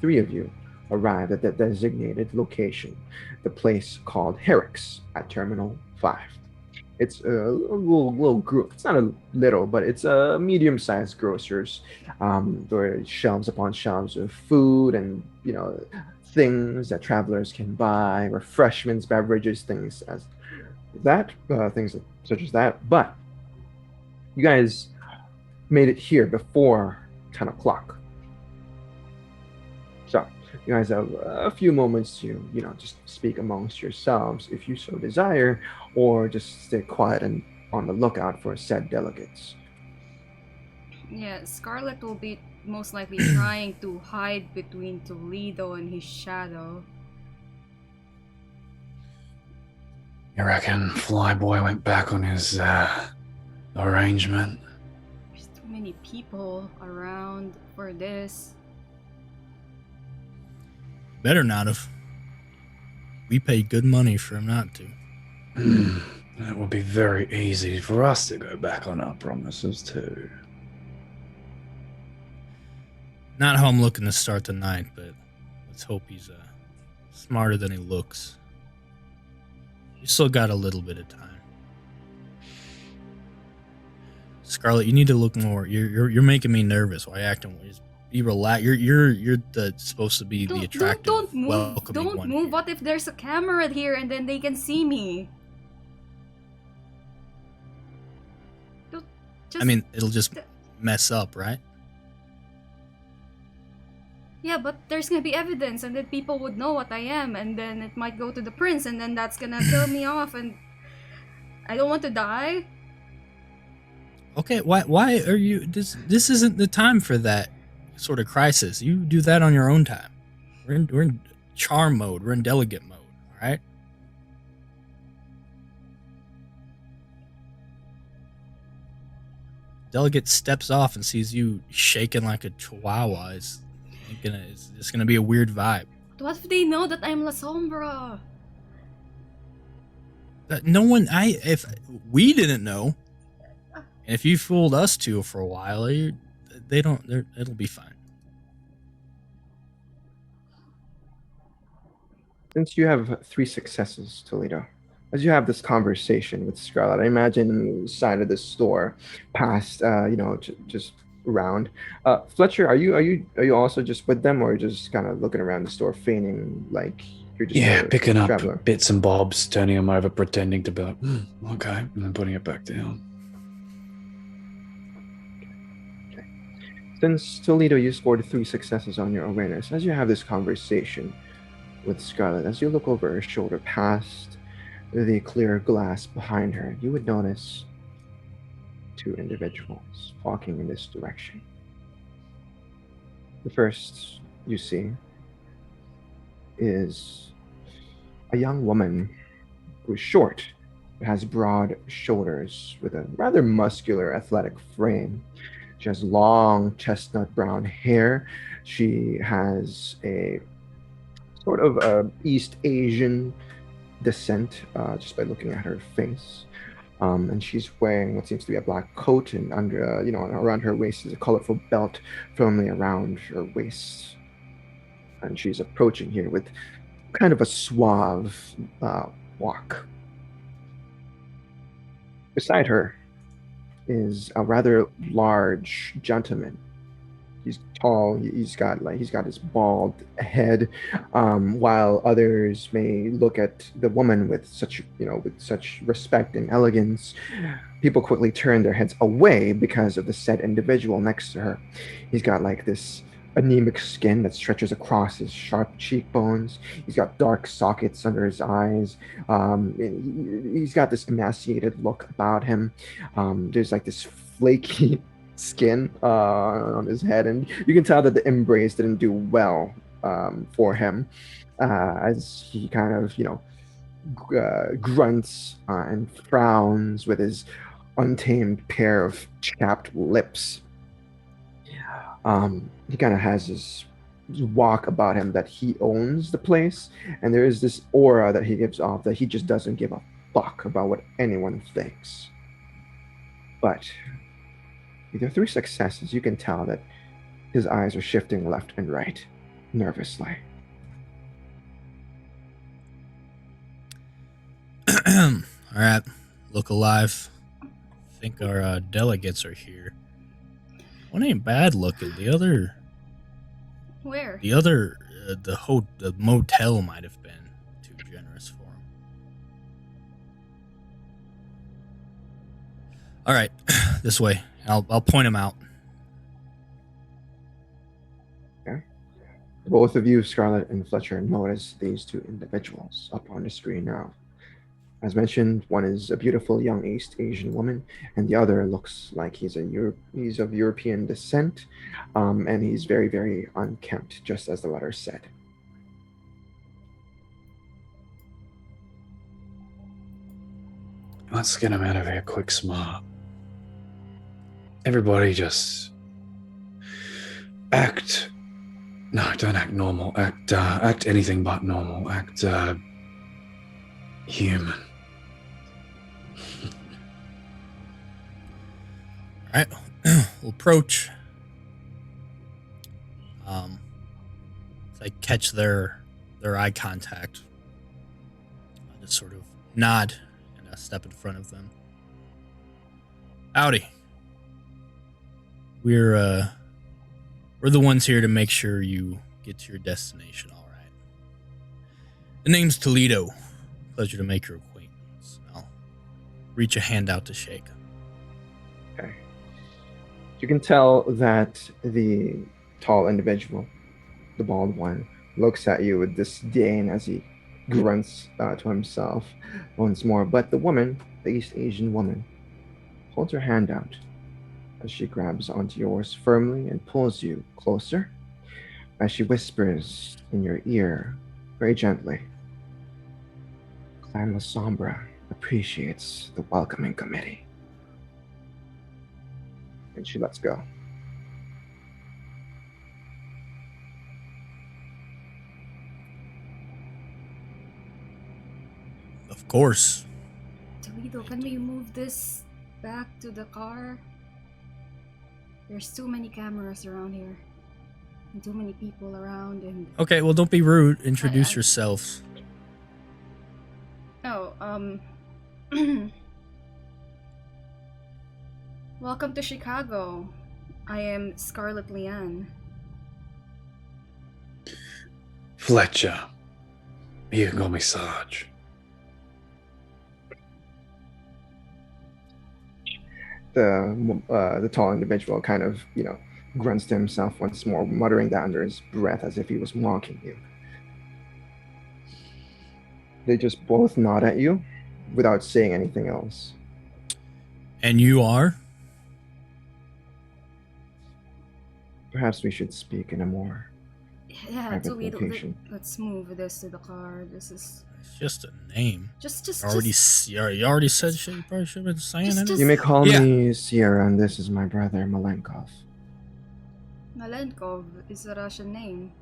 three of you arrive at the designated location, the place called Herrick's at Terminal 5. It's a little group. It's not a little, but it's a medium-sized grocers. There are shelves upon shelves of food and things that travelers can buy, refreshments, beverages, things as that, things such as that. But you guys made it here before 10 o'clock. So you guys have a few moments to, just speak amongst yourselves if you so desire, or just stay quiet and on the lookout for said delegates. Yeah, Scarlett will be most likely trying to hide between Toledo and his shadow. You reckon Flyboy went back on his arrangement? There's too many people around for this. Better not have. We paid good money for him not to. It would be very easy for us to go back on our promises too. Not how I'm looking to start the night, but let's Let's hope he's smarter than he looks. You still got a little bit of time. Scarlett, you need to look more. You're making me nervous. Why acting? Just be relaxed. You're supposed to be the attractive, don't move. welcoming Don't one. move. Here. What if there's a camera here and then they can see me? I mean, it'll just mess up, right? Yeah, but there's gonna be evidence, and then people would know what I am, and then it might go to the prince, and then that's gonna kill me off, and I don't want to die. Okay, why are you? This isn't the time for that sort of crisis. You do that on your own time. We're in charm mode. We're in delegate mode. All right. Delegate steps off and sees you shaking like a chihuahua. It's just gonna be a weird vibe. What if they know that I'm La Sombra? No one. If we didn't know, and if you fooled us two for a while, they don't. It'll be fine. Since you have 3 successes, Toledo, as you have this conversation with Scarlett, I imagine on the side of the store, past, just around. Fletcher, are you also just with them, or just kind of looking around the store, feigning like you're just picking up traveler? bits and bobs, turning them over, pretending to be like, okay, and then putting it back down. Okay. Since Toledo, you scored 3 successes on your awareness. As you have this conversation with Scarlett, as you look over her shoulder past the clear glass behind her, you would notice 2 individuals walking in this direction. The first you see is a young woman who is short, but has broad shoulders with a rather muscular, athletic frame. She has long chestnut brown hair. She has a sort of East Asian descent, just by looking at her face. And she's wearing what seems to be a black coat, and under, around her waist is a colorful belt firmly around her waist. And she's approaching here with kind of a suave walk. Beside her is a rather large gentleman. He's tall. He's got his bald head, while others may look at the woman with such respect and elegance. People quickly turn their heads away because of the said individual next to her. He's got like this anemic skin that stretches across his sharp cheekbones. He's got dark sockets under his eyes. He's got this emaciated look about him. There's like this flaky skin on his head, and you can tell that the embrace didn't do well for him, as he kind of grunts and frowns with his untamed pair of chapped lips. He kind of has this walk about him that he owns the place, and there is this aura that he gives off that he just doesn't give a fuck about what anyone thinks. But with your 3 successes, you can tell that his eyes are shifting left and right, nervously. All right, look alive. I think our delegates are here. One ain't bad looking. The other, Where? the motel might have been too generous for him. All right, this way. I'll point him out. Okay. Both of you, Scarlett and Fletcher, notice these 2 individuals up on the screen now. As mentioned, one is a beautiful young East Asian woman, and the other looks like he's of European descent, and he's very, very unkempt, just as the letter said. Let's get him out of here quick, smart. Everybody just act. No, don't act normal. Act anything but normal. Act human. All right, we'll approach. I catch their eye contact. I just sort of nod and step in front of them. Howdy. We're the ones here to make sure you get to your destination all right. The name's Toledo. Pleasure to make your acquaintance. I'll reach a hand out to shake. Okay. You can tell that the tall individual, the bald one, looks at you with disdain as he grunts to himself once more. But the woman, the East Asian woman, holds her hand out as she grabs onto yours firmly and pulls you closer as she whispers in your ear very gently. Clan La Sombra appreciates the welcoming committee. And she lets go. Of course. Toledo, can we move this back to the car? There's too many cameras around here. And too many people around and... Okay, well, don't be rude. Introduce I- yourselves. Oh, welcome to Chicago. I am Scarlett Leanne. Fletcher. You can call me Sarge. The tall individual kind of, grunts to himself once more, muttering that under his breath as if he was mocking you. They just both nod at you without saying anything else. And you are? Perhaps we should speak in a more Yeah, private Toledo, location. let's move this to the car. This is... It's just a name. Just You already said shit you probably should have been saying Just- it. just- You may call Yeah. me Sierra, and this is my brother, Malenkov. Malenkov is a Russian name.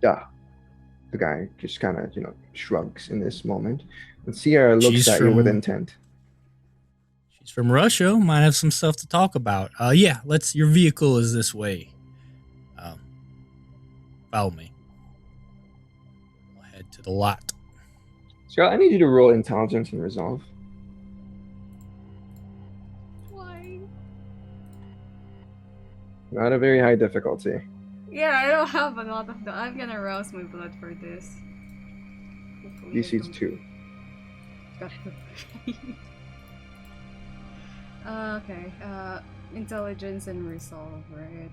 Yeah. The guy just kind of, shrugs in this moment. And Sierra looks She's at you with from- intent. She's from Russia. Might have some stuff to talk about. Yeah, your vehicle is this way. Follow me. We'll head to the lot. Scarlett, I need you to roll intelligence and resolve. Why? Not a very high difficulty. Yeah, I don't have a lot of the... I'm gonna rouse my blood for this. Hopefully I DC's don't- 2. Got it. Okay, intelligence and resolve, right?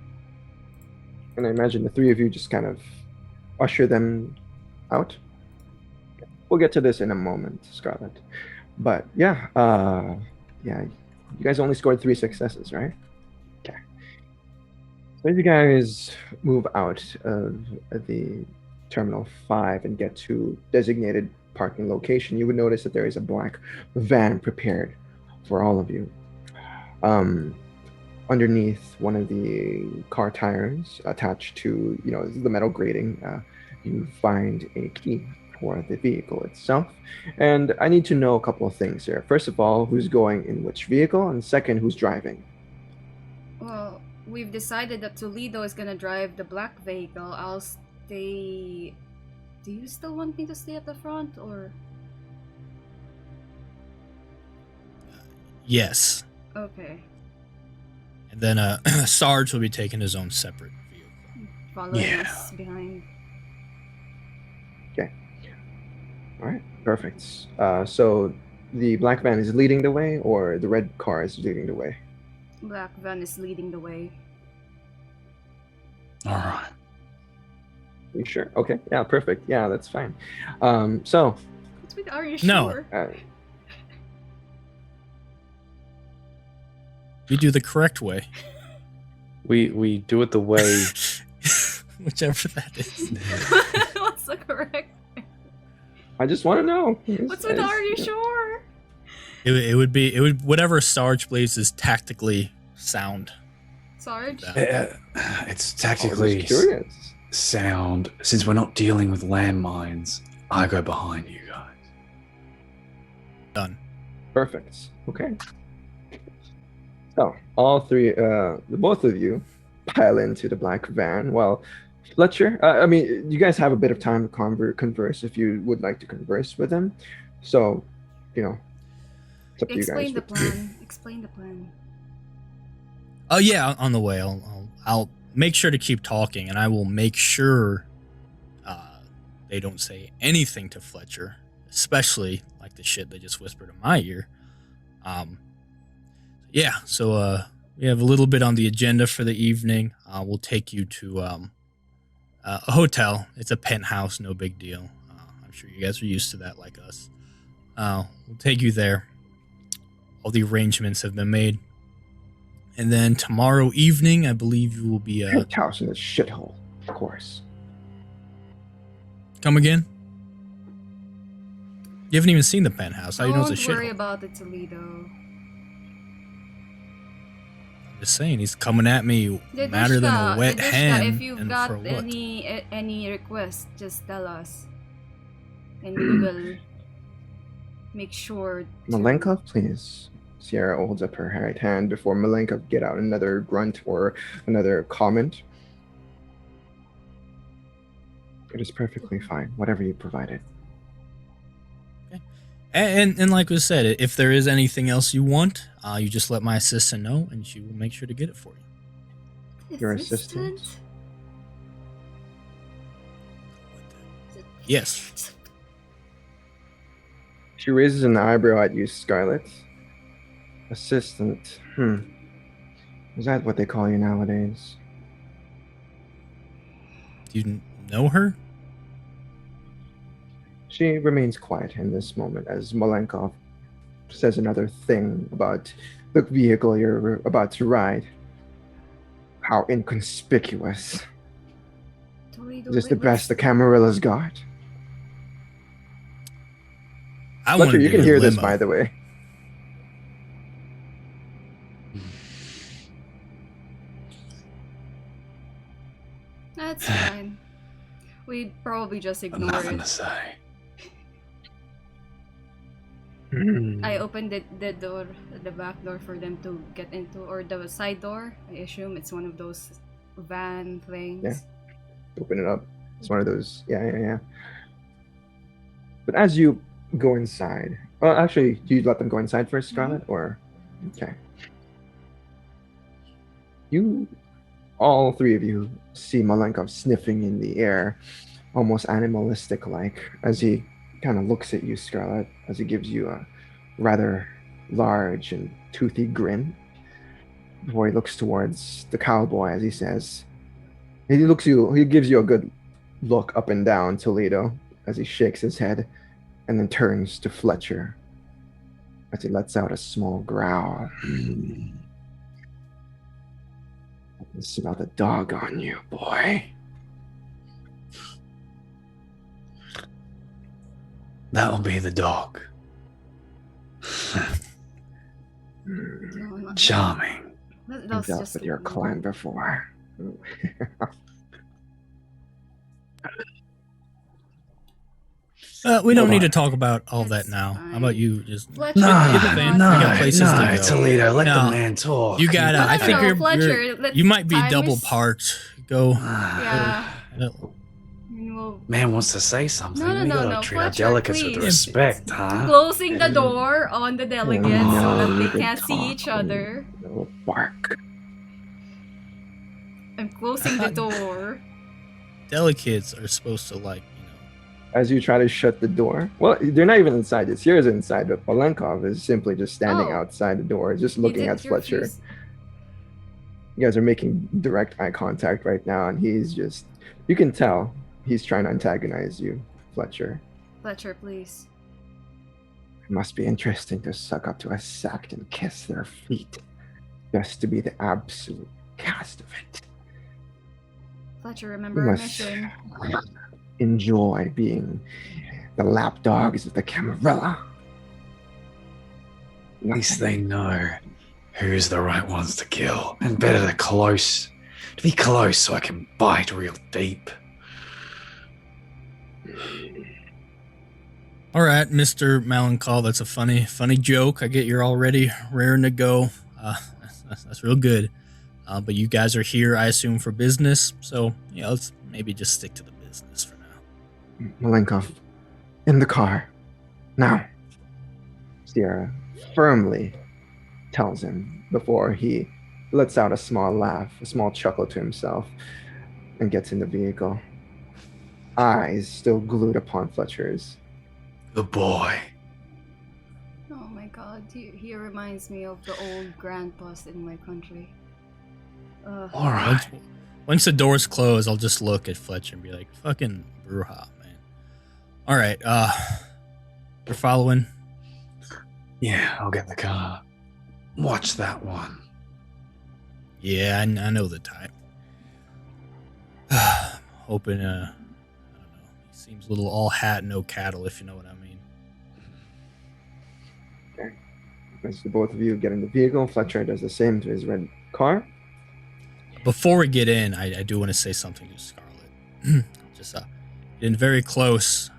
And I imagine the three of you just kind of usher them out. We'll get to this in a moment, Scarlett. But yeah, you guys only scored 3 successes, right? Okay. So as you guys move out of the Terminal 5 and get to designated parking location, you would notice that there is a black van prepared for all of you. Underneath one of the car tires, attached to the metal grating, you find a key for the vehicle itself. And I need to know a couple of things here. First of all, who's going in which vehicle, and second, who's driving. Well, we've decided that Toledo is gonna drive the black vehicle. I'll stay... Do you still want me to stay at the front, or...? Yes. Okay. And then Sarge will be taking his own separate vehicle. Following Yeah. us behind. All right, perfect. So the black van is leading the way, or the red car is leading the way? Black van is leading the way. All right. You sure? Okay, yeah, perfect. Yeah, that's fine. So What's with, are you No. sure? We do the correct way. We do it the way. Whichever that is. What's the correct? I just want to know. What's with are you sure? It would whatever Sarge believes is tactically sound. Sarge? Yeah. It's I was tactically just curious. sound. Since we're not dealing with landmines, I go behind you guys. Done. Perfect. Okay. So all three, the both of you pile into the black van. Well, Fletcher, I mean, you guys have a bit of time to converse if you would like to converse with him. So, you know, it's up to you guys. Explain the plan. Explain the plan. Oh yeah, on the way. I'll make sure to keep talking, and I will make sure they don't say anything to Fletcher, especially like the shit they just whispered in my ear. Yeah. So we have a little bit on the agenda for the evening. We'll take you to a hotel. It's a penthouse, no big deal. I'm sure you guys are used to that, like us. We'll take you there. All the arrangements have been made. And then tomorrow evening, I believe you will be... Penthouse in the shithole, of course. Come again? You haven't even seen the penthouse. How do you know it's a shithole? Don't worry about it, Toledo. I'm just saying, he's coming at me madder than a wet hen. If you've got any requests, just tell us. And we will make sure to... Malenkov, please. Sierra holds up her right hand before Malenkov get out another grunt or another comment. It is perfectly fine, whatever you provided. Okay. And like we said, if there is anything else you want, you just let my assistant know, and she will make sure to get it for you. Your assistant? Yes. She raises an eyebrow at you, Scarlett. Assistant. Is that what they call you nowadays? Do you know her? She remains quiet in this moment as Malenkov says another thing about the vehicle you're about to ride. How inconspicuous. Toledo, Is this the best the Camarilla's got? I want Fletcher, to you can hear this, by the way. That's fine. We'd probably just ignore Nothing to it. say. I opened the door, the back door for them to get into, or the side door. I assume it's one of those van things. Yeah. Open it up. It's one of those. Yeah. But as you go inside, well, actually, do you let them go inside first, Scarlett, or okay? All three of you see Malenkov sniffing in the air, almost animalistic-like, as he kind of looks at you, Scarlett, as he gives you a rather large and toothy grin before he looks towards the cowboy as he says, he gives you a good look up and down, Toledo, as he shakes his head and then turns to Fletcher as he lets out a small growl. I can smell the dog on you, boy. That'll be the dog. Charming. I've dealt with your clan before. We don't need to talk about all that now. How about you just Fletcher, No, get the van? We got places to go. Toledo, let No. the man talk. You gotta. No, I think no, Fletcher, you might be time double is- parked. Go. Yeah. No. We'll Man wants to say something. No, we no, gotta no, treat our Fletcher, delegates with please. respect, huh? closing the door on the delegates so that they good can't see talk, each other. Little bark. I'm closing the door. Delegates are supposed to As you try to shut the door. Well, they're not even inside. It's yours inside, but Malenkov is simply just standing Oh. outside the door, just You looking at didn't Fletcher. refuse- You guys are making direct eye contact right now, and he's just, you can tell he's trying to antagonize you, Fletcher. Fletcher, please. It must be interesting to suck up to a sect and kiss their feet, just to be the absolute cast of it. Fletcher, You remember our must mission. enjoy being the lapdogs of the Camarilla. At least they know who's the right ones to kill, and better to be close so I can bite real deep. All right, Mr. Malenkov, that's a funny joke. I get you're already raring to go. That's real good. But you guys are here, I assume, for business. So, let's maybe just stick to the business for now. Malenkov, in the car. Now. Sierra firmly tells him before he lets out a small laugh, a small chuckle to himself, and gets in the vehicle. Eyes still glued upon Fletcher's. Good boy. Oh my god, he reminds me of the old grandpas in my country. All right. Once the doors close, I'll just look at Fletcher and be like, fucking Bruja, man. All right, we're following. Yeah, I'll get in the car. Watch that one. Yeah, I know the type. Hoping, I don't know. He seems a little all hat, no cattle, if you know what I mean. Okay. As the both of you get in the vehicle, Fletcher does the same to his red car. Before we get in, I do want to say something to Scarlett. Just getting very close.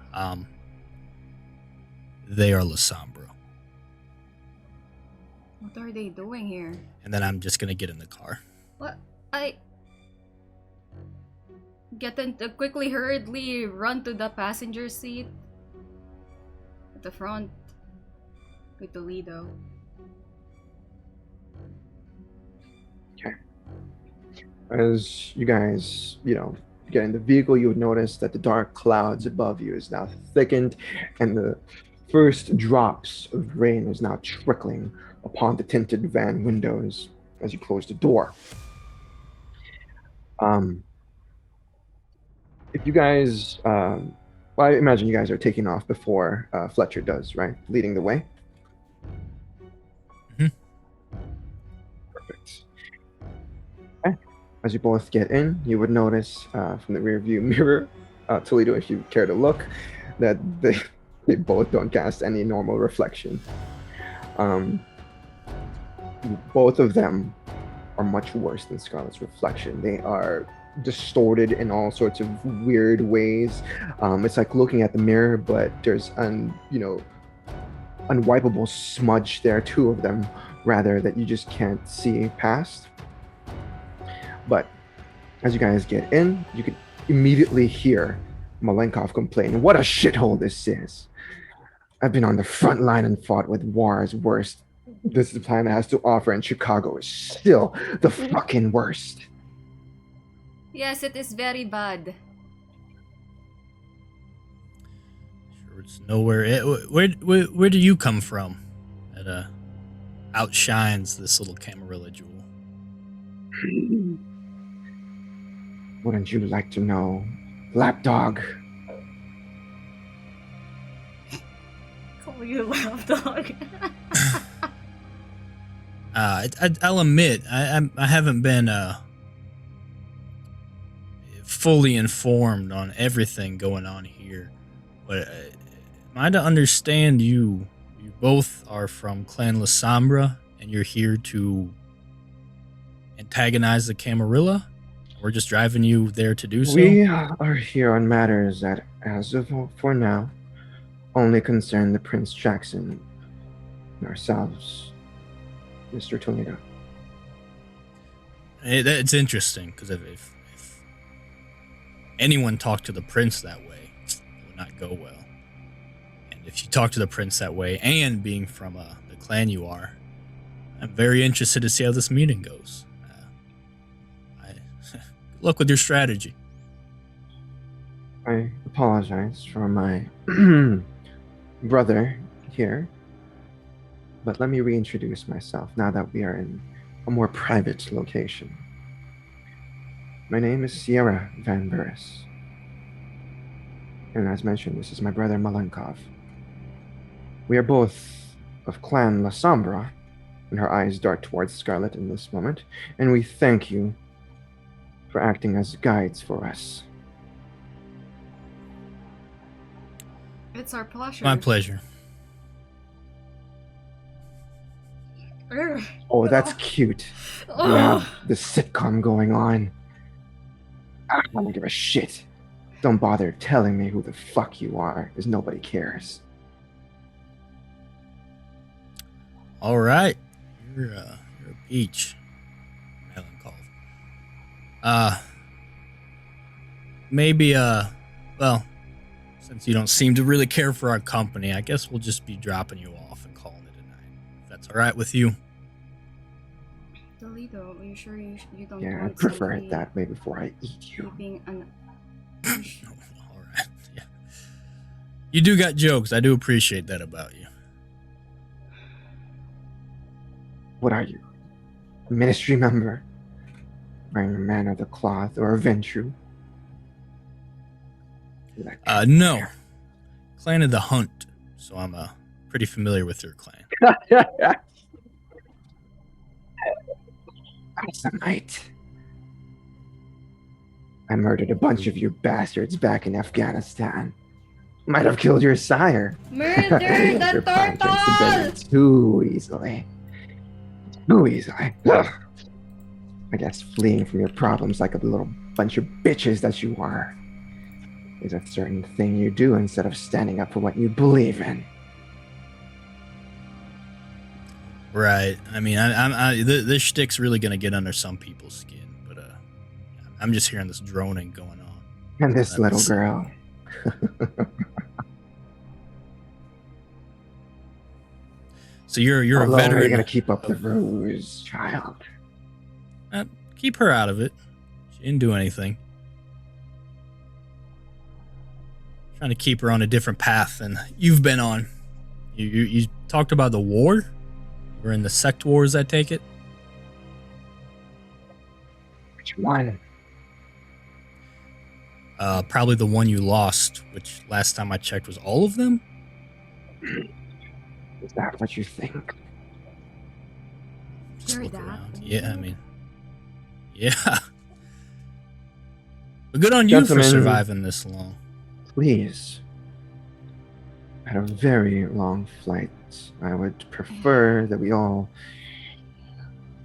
They are Lasombra. What are they doing here? And then I'm just gonna get in the car. What? I get in quickly, hurriedly run to the passenger seat at the front with Toledo. Okay. As you guys, get in the vehicle, you would notice that the dark clouds above you is now thickened, and the first drops of rain is now trickling upon the tinted van windows as you close the door. If you guys, I imagine you guys are taking off before Fletcher does, right? Leading the way. Mhm. Perfect. Okay. As you both get in, you would notice from the rear view mirror, Toledo, if you care to look, that they both don't cast any normal reflection. Both of them are much worse than Scarlett's reflection. They are distorted in all sorts of weird ways. It's like looking at the mirror, but there's unwipeable smudge there, two of them, rather, that you just can't see past. But as you guys get in, you can immediately hear Malenkov complain, "What a shithole this is. I've been on the front line and fought with wars worse. This planet has to offer, and Chicago is still the fucking worst." Yes, it is very bad. Sure, it's nowhere. Where do you come from? That outshines this little Camarilla jewel. Wouldn't you like to know, lapdog? Call you lapdog. I'll admit, I haven't been fully informed on everything going on here, but am I to understand you both are from Clan Lasombra and you're here to antagonize the Camarilla? We're just driving you there to do so? We are here on matters that, as of for now, only concern the Prince Jackson and ourselves, Mr. Toledo. It's interesting, because if anyone talked to the prince that way, it would not go well. And if you talk to the prince that way, and being from the clan you are, I'm very interested to see how this meeting goes. Good luck with your strategy. I apologize for my brother here, but let me reintroduce myself now that we are in a more private location. My name is Sierra Van Burris, and as mentioned, this is my brother Malenkov. We are both of Clan Lasombra, and her eyes dart towards Scarlett in this moment, and we thank you for acting as guides for us. It's our pleasure. My pleasure. Oh, that's cute. You have the sitcom going on. I don't give a shit. Don't bother telling me who the fuck you are, because nobody cares. All right. You're a peach, Malenkov. Uh, maybe, well, since you don't seem to really care for our company, I guess we'll just be dropping you off and calling it a night. If that's all right with you. Toledo, are you sure you don't Yeah, I want prefer it somebody that way before I eat you. keeping an... All right. Yeah. You do got jokes. I do appreciate that about you. What are you? A ministry member? Wearing a man of the cloth or a Ventru? No. Clan of the Hunt. So I'm pretty familiar with your clan. Last night, I murdered a bunch of you bastards back in Afghanistan. Might have killed your sire. Murder the Your pride tends to turtle! bend too easily. Too easily. Ugh. I guess fleeing from your problems like a little bunch of bitches that you are is a certain thing you do instead of standing up for what you believe in. Right. I mean, this shtick's really gonna get under some people's skin, but I'm just hearing this droning going on. And this little That's- girl. So you're How a long are you veteran. gonna keep up the ruse, child? Keep her out of it. She didn't do anything. Trying to keep her on a different path than you've been on. You talked about the war. We're in the sect wars, I take it. Which one? Probably the one you lost, which last time I checked was all of them. Is that what you think? Just You're look that around. old? Yeah, I mean, yeah. But good on you for Gentlemen. surviving this long. Please. I had a very long flight. I would prefer that we all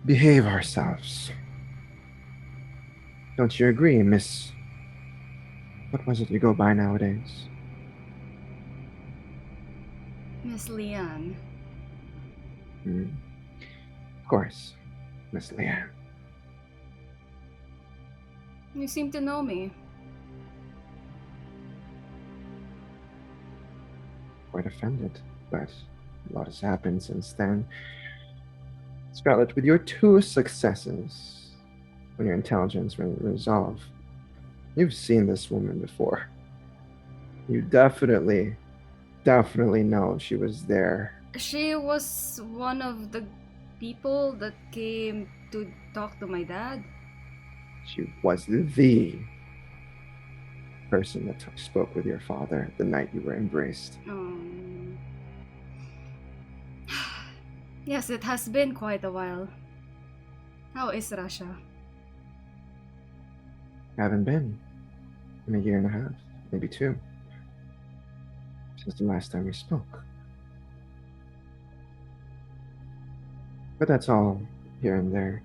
behave ourselves. Don't you agree, Miss? What was it you go by nowadays? Miss Leanne. Of course, Miss Leanne. You seem to know me. Quite offended, but a lot has happened since then. Scarlett, with your 2 successes on your intelligence and resolve, you've seen this woman before. You definitely know she was there. She was one of the people that came to talk to my dad. She was the person that spoke with your father the night you were embraced. Yes, it has been quite a while. How is Russia? Haven't been in a year and a half, maybe 2, since the last time we spoke. But that's all here and there.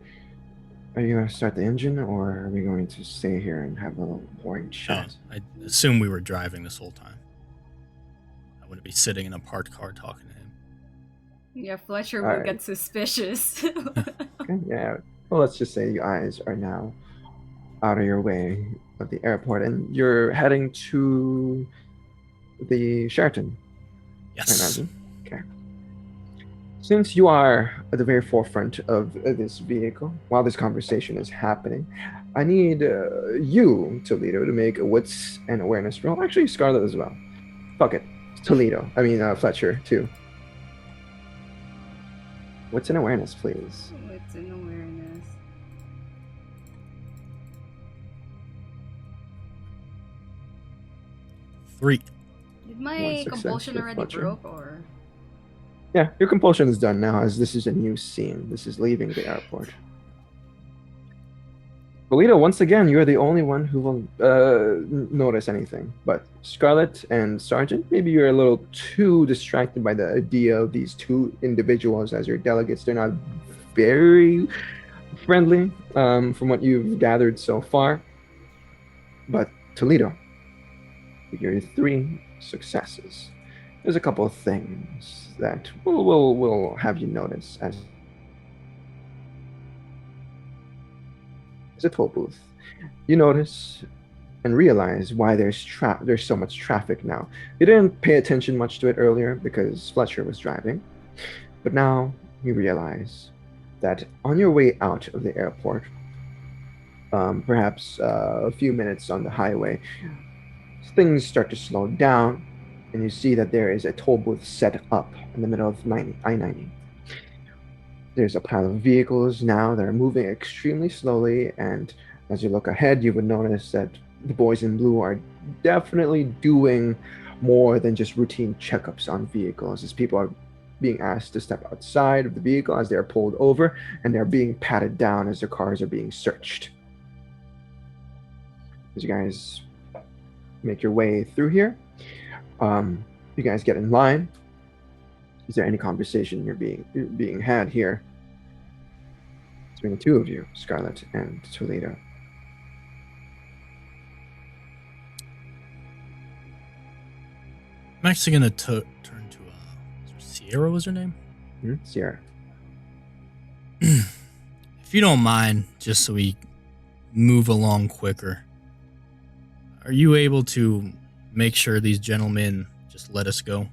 Are you going to start the engine, or are we going to stay here and have a little boring chat? I assume we were driving this whole time. I wouldn't be sitting in a parked car talking to him. Yeah, Fletcher will Alright. get suspicious. Okay, yeah. Well, let's just say you guys are now out of your way of the airport, and you're heading to the Sheraton. I Yes. imagine. Okay. Since you are at the very forefront of this vehicle, while this conversation is happening, I need you, Toledo, to make a wits and awareness roll. Actually, Scarlett as well. Fuck it. Toledo. I mean, Fletcher, too. Wits and awareness, please. What's an awareness? Three. Did One my success compulsion with already Fletcher. broke or? Yeah, your compulsion is done now, as this is a new scene. This is leaving the airport. Toledo, once again, you're the only one who will notice anything. But Scarlett and Sergeant, maybe you're a little too distracted by the idea of these 2 individuals as your delegates. They're not very friendly, from what you've gathered so far. But Toledo, with your 3 successes, there's a couple of things that we'll have you notice as It's a toll booth. You notice and realize why there's so much traffic now. You didn't pay attention much to it earlier because Fletcher was driving, but now you realize that on your way out of the airport, perhaps a few minutes on the highway, things start to slow down, and you see that there is a toll booth set up in the middle of I-90. There's a pile of vehicles now that are moving extremely slowly, and as you look ahead, you would notice that the boys in blue are definitely doing more than just routine checkups on vehicles, as people are being asked to step outside of the vehicle as they are pulled over, and they're being patted down as their cars are being searched. As you guys make your way through here, you guys get in line. Is there any conversation you're being had here between the two of you, Scarlett and Toledo? I'm actually gonna turn to Sierra. Was her name? Sierra. If you don't mind, just so we move along quicker, are you able to make sure these gentlemen just let us go?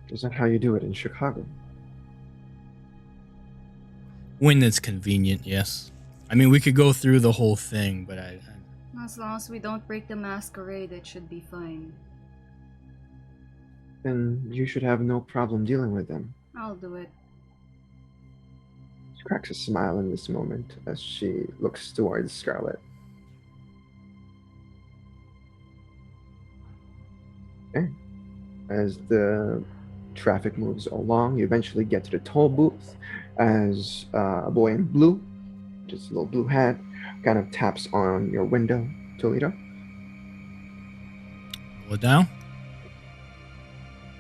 Is that how you do it in Chicago? When it's convenient, yes. I mean, we could go through the whole thing, but As long as we don't break the masquerade, it should be fine. Then you should have no problem dealing with them. I'll do it. She cracks a smile in this moment as she looks towards Scarlett. Okay. As the traffic moves along, you eventually get to the toll booth as a boy in blue, just a little blue hat, kind of taps on your window, Toledo. roll it down.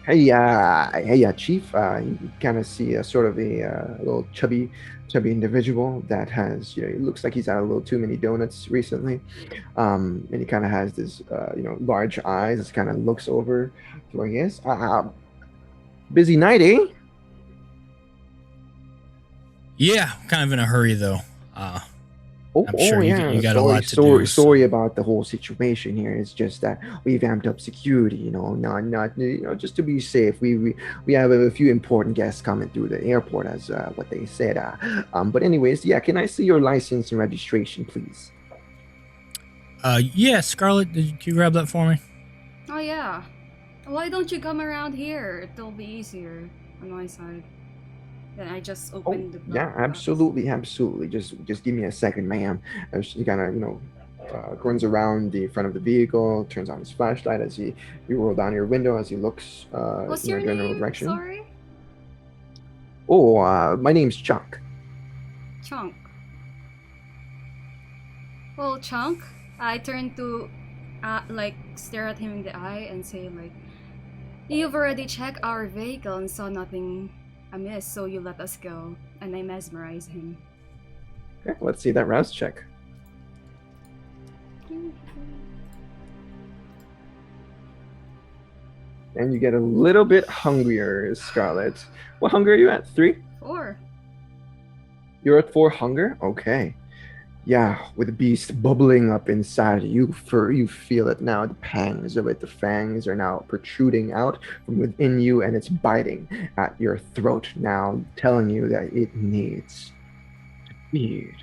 Hey, Chief. You kind of see a sort of a little chubby individual that has, it looks like he's had a little too many donuts recently, and he kind of has this, large eyes. As kind of looks over to where he is. Busy night, eh? Yeah, kind of in a hurry though. I'm sure you got a lot to sorry, do. Sorry about the whole situation here. It's just that we've amped up security, not just to be safe. We have a few important guests coming through the airport, as what they said. But anyways, yeah, can I see your license and registration, please? Yeah, Scarlett, can you grab that for me? Oh yeah. Why don't you come around here? It'll be easier on my side. Then I just opened the Yeah, box. absolutely. Just give me a second, ma'am. She kind of, runs around the front of the vehicle, turns on his flashlight as you roll down your window as he looks What's in your your general name? direction. Sorry? Oh, my name's Chuck. Chunk. Well, Chunk, I turn to, stare at him in the eye and say, you've already checked our vehicle and saw nothing amiss, so you let us go. And I mesmerize him. Okay, let's see that rouse check. And you get a little bit hungrier, Scarlett. What hunger are you at? 3? 4. You're at 4 hunger? Okay. Yeah, with the beast bubbling up inside you, you feel it now. The pangs of it, the fangs are now protruding out from within you, and it's biting at your throat now, telling you that it needs to feed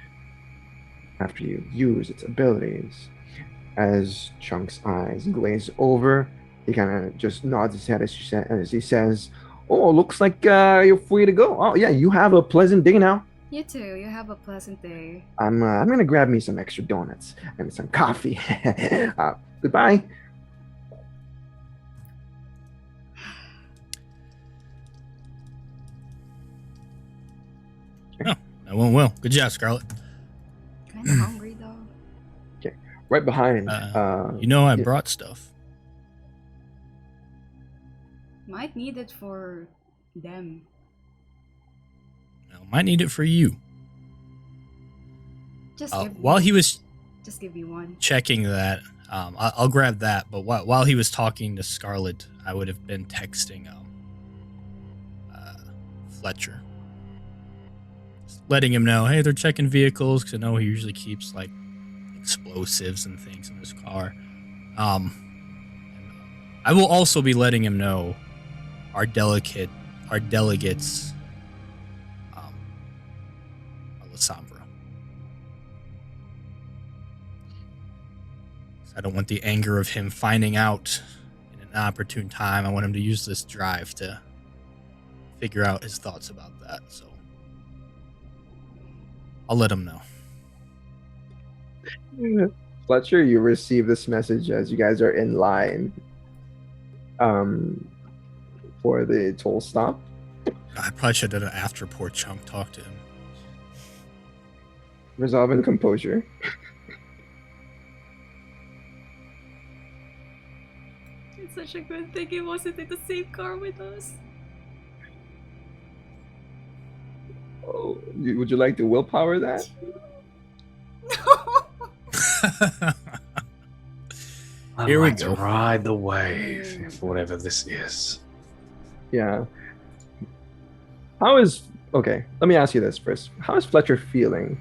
after you use its abilities. As Chunk's eyes glaze over, he kind of just nods his head as he says, "Oh, looks like you're free to go. Oh, yeah, you have a pleasant day now." You too. You have a pleasant day. I'm gonna grab me some extra donuts and some coffee. Goodbye. Oh, that went well. Good job, Scarlett. Kinda hungry though. Okay, right behind. I brought stuff. Might need it for them. I might need it for you. Just While he was just give me one. checking that, I'll grab that. But while he was talking to Scarlett, I would have been texting Fletcher. Just letting him know, hey, they're checking vehicles, because I know he usually keeps like explosives and things in his car. I will also be letting him know our delegates are La Sombra. I don't want the anger of him finding out in an opportune time. I want him to use this drive to figure out his thoughts about that. So I'll let him know. Fletcher, you receive this message as you guys are in line for the toll stop. I probably should have done it after poor Chunk talked to him. Resolve and composure. It's such a good thing he wasn't in the same car with us. Oh, would you like to willpower that? No. I'd Here we like to go. ride the wave, for whatever this is. Yeah. Okay, let me ask you this first. How is Fletcher feeling?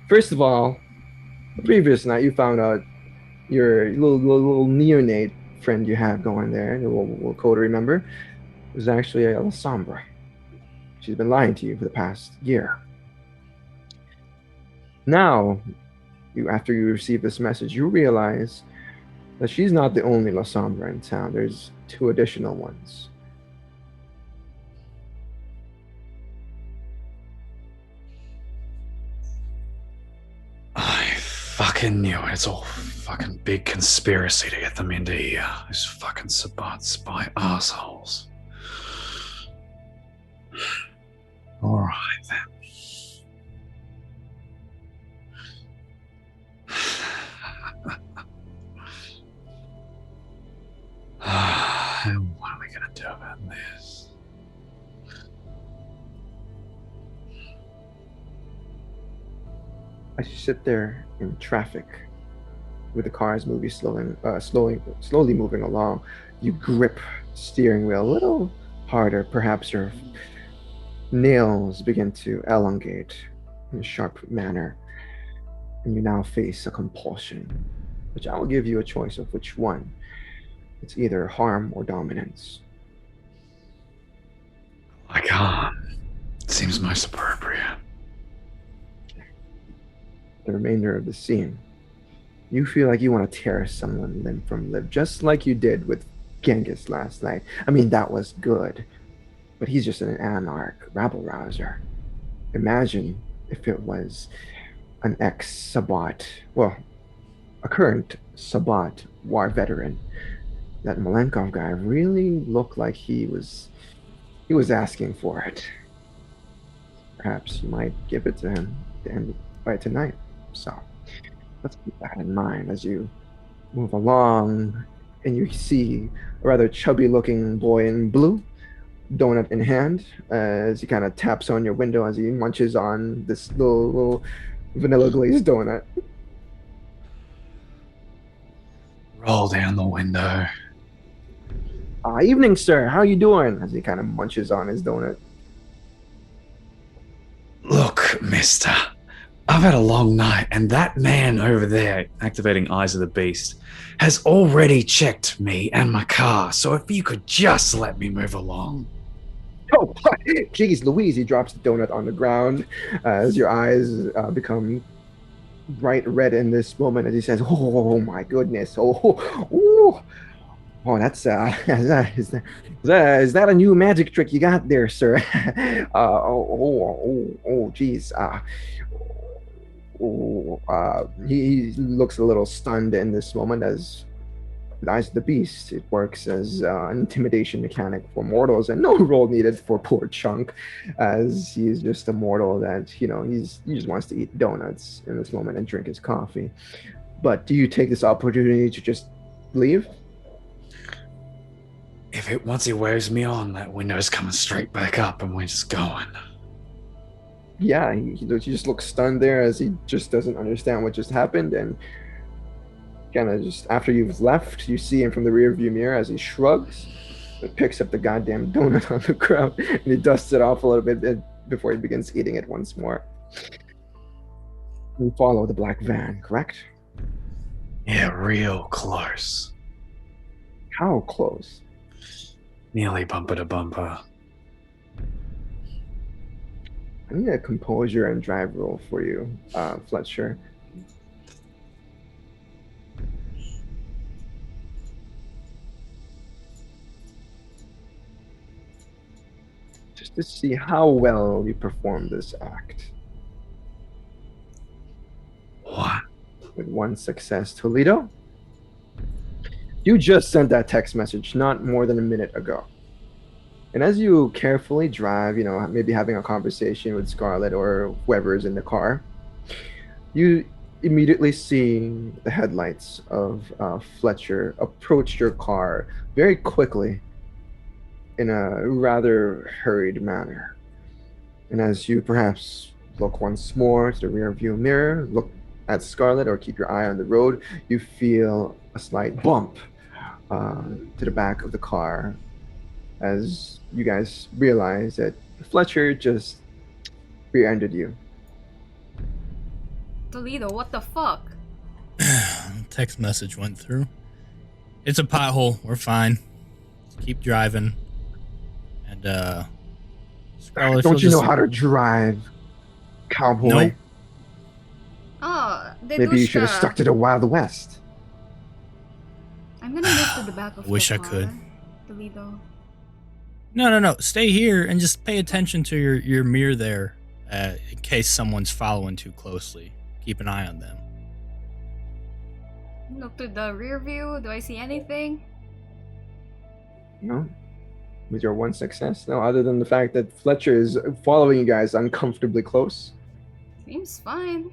First of all, the previous night you found out your little neonate friend you had going there, the little coterie member, was actually a La Sombra. She's been lying to you for the past year. Now, after you receive this message, you realize that she's not the only La Sombra in town. There's 2 additional ones. I fucking knew it. It's all fucking big conspiracy to get them into here. These fucking Sabbat spy assholes. Alright then. What are we gonna do about this? As you sit there in traffic, with the cars slowly moving along, you grip steering wheel a little harder. Perhaps your nails begin to elongate in a sharp manner, and you now face a compulsion, which I will give you a choice of which one. It's either harm or dominance. I can't. Seems most appropriate. The remainder of the scene, you feel like you want to tear someone limb from limb, just like you did with Genghis last night. I mean, that was good, but he's just an anarch, rabble rouser. Imagine if it was an ex-Sabbat, well, a current Sabbat war veteran. That Malenkov guy really looked like he was asking for it. Perhaps you might give it to him by tonight. So let's keep that in mind as you move along and you see a rather chubby looking boy in blue, donut in hand, as he kind of taps on your window as he munches on this little vanilla glazed donut. Roll down the window. Evening, sir. How you doing? As he kind of munches on his donut. Look, mister, I've had a long night, and that man over there, activating Eyes of the Beast, has already checked me and my car, so if you could just let me move along. Oh, jeez Louise, he drops the donut on the ground as your eyes become bright red in this moment as he says, oh my goodness, that's is that a new magic trick you got there, sir? Geez. He looks a little stunned in this moment as the Eyes of the Beast. It works as an intimidation mechanic for mortals, and no roll needed for poor Chunk, as he's just a mortal that, he just wants to eat donuts in this moment and drink his coffee. But do you take this opportunity to just leave? Once he waves me on, that window's coming straight back up and we're just going. Yeah, he just looks stunned there as he just doesn't understand what just happened, and kind of just after you've left, you see him from the rear view mirror as he shrugs and picks up the goddamn donut on the ground and he dusts it off a little bit before he begins eating it once more. You follow the black van, correct? Yeah, real close. How close? Nearly bumper to bumper. I need a composure and drive roll for you, Fletcher. Just to see how well you perform this act. What? With one success, Toledo. You just sent that text message not more than a minute ago. And as you carefully drive, maybe having a conversation with Scarlett or whoever is in the car, you immediately see the headlights of Fletcher approach your car very quickly in a rather hurried manner. And as you perhaps look once more to the rear view mirror, look at Scarlett or keep your eye on the road, you feel a slight bump to the back of the car as you guys realize that Fletcher just rear-ended you. Toledo, what the fuck? Text message went through. It's a pothole. We're fine. Just keep driving. And Scarlett, Don't you know how to drive, cowboy? Nope. Oh, Maybe you should have Dedushka. stuck to the Wild West. I'm gonna move to the back of Wish the I car. could. Toledo. No. Stay here and just pay attention to your mirror there in case someone's following too closely. Keep an eye on them. Look to the rear view. Do I see anything? No? With your one success? No, other than the fact that Fletcher is following you guys uncomfortably close. Seems fine.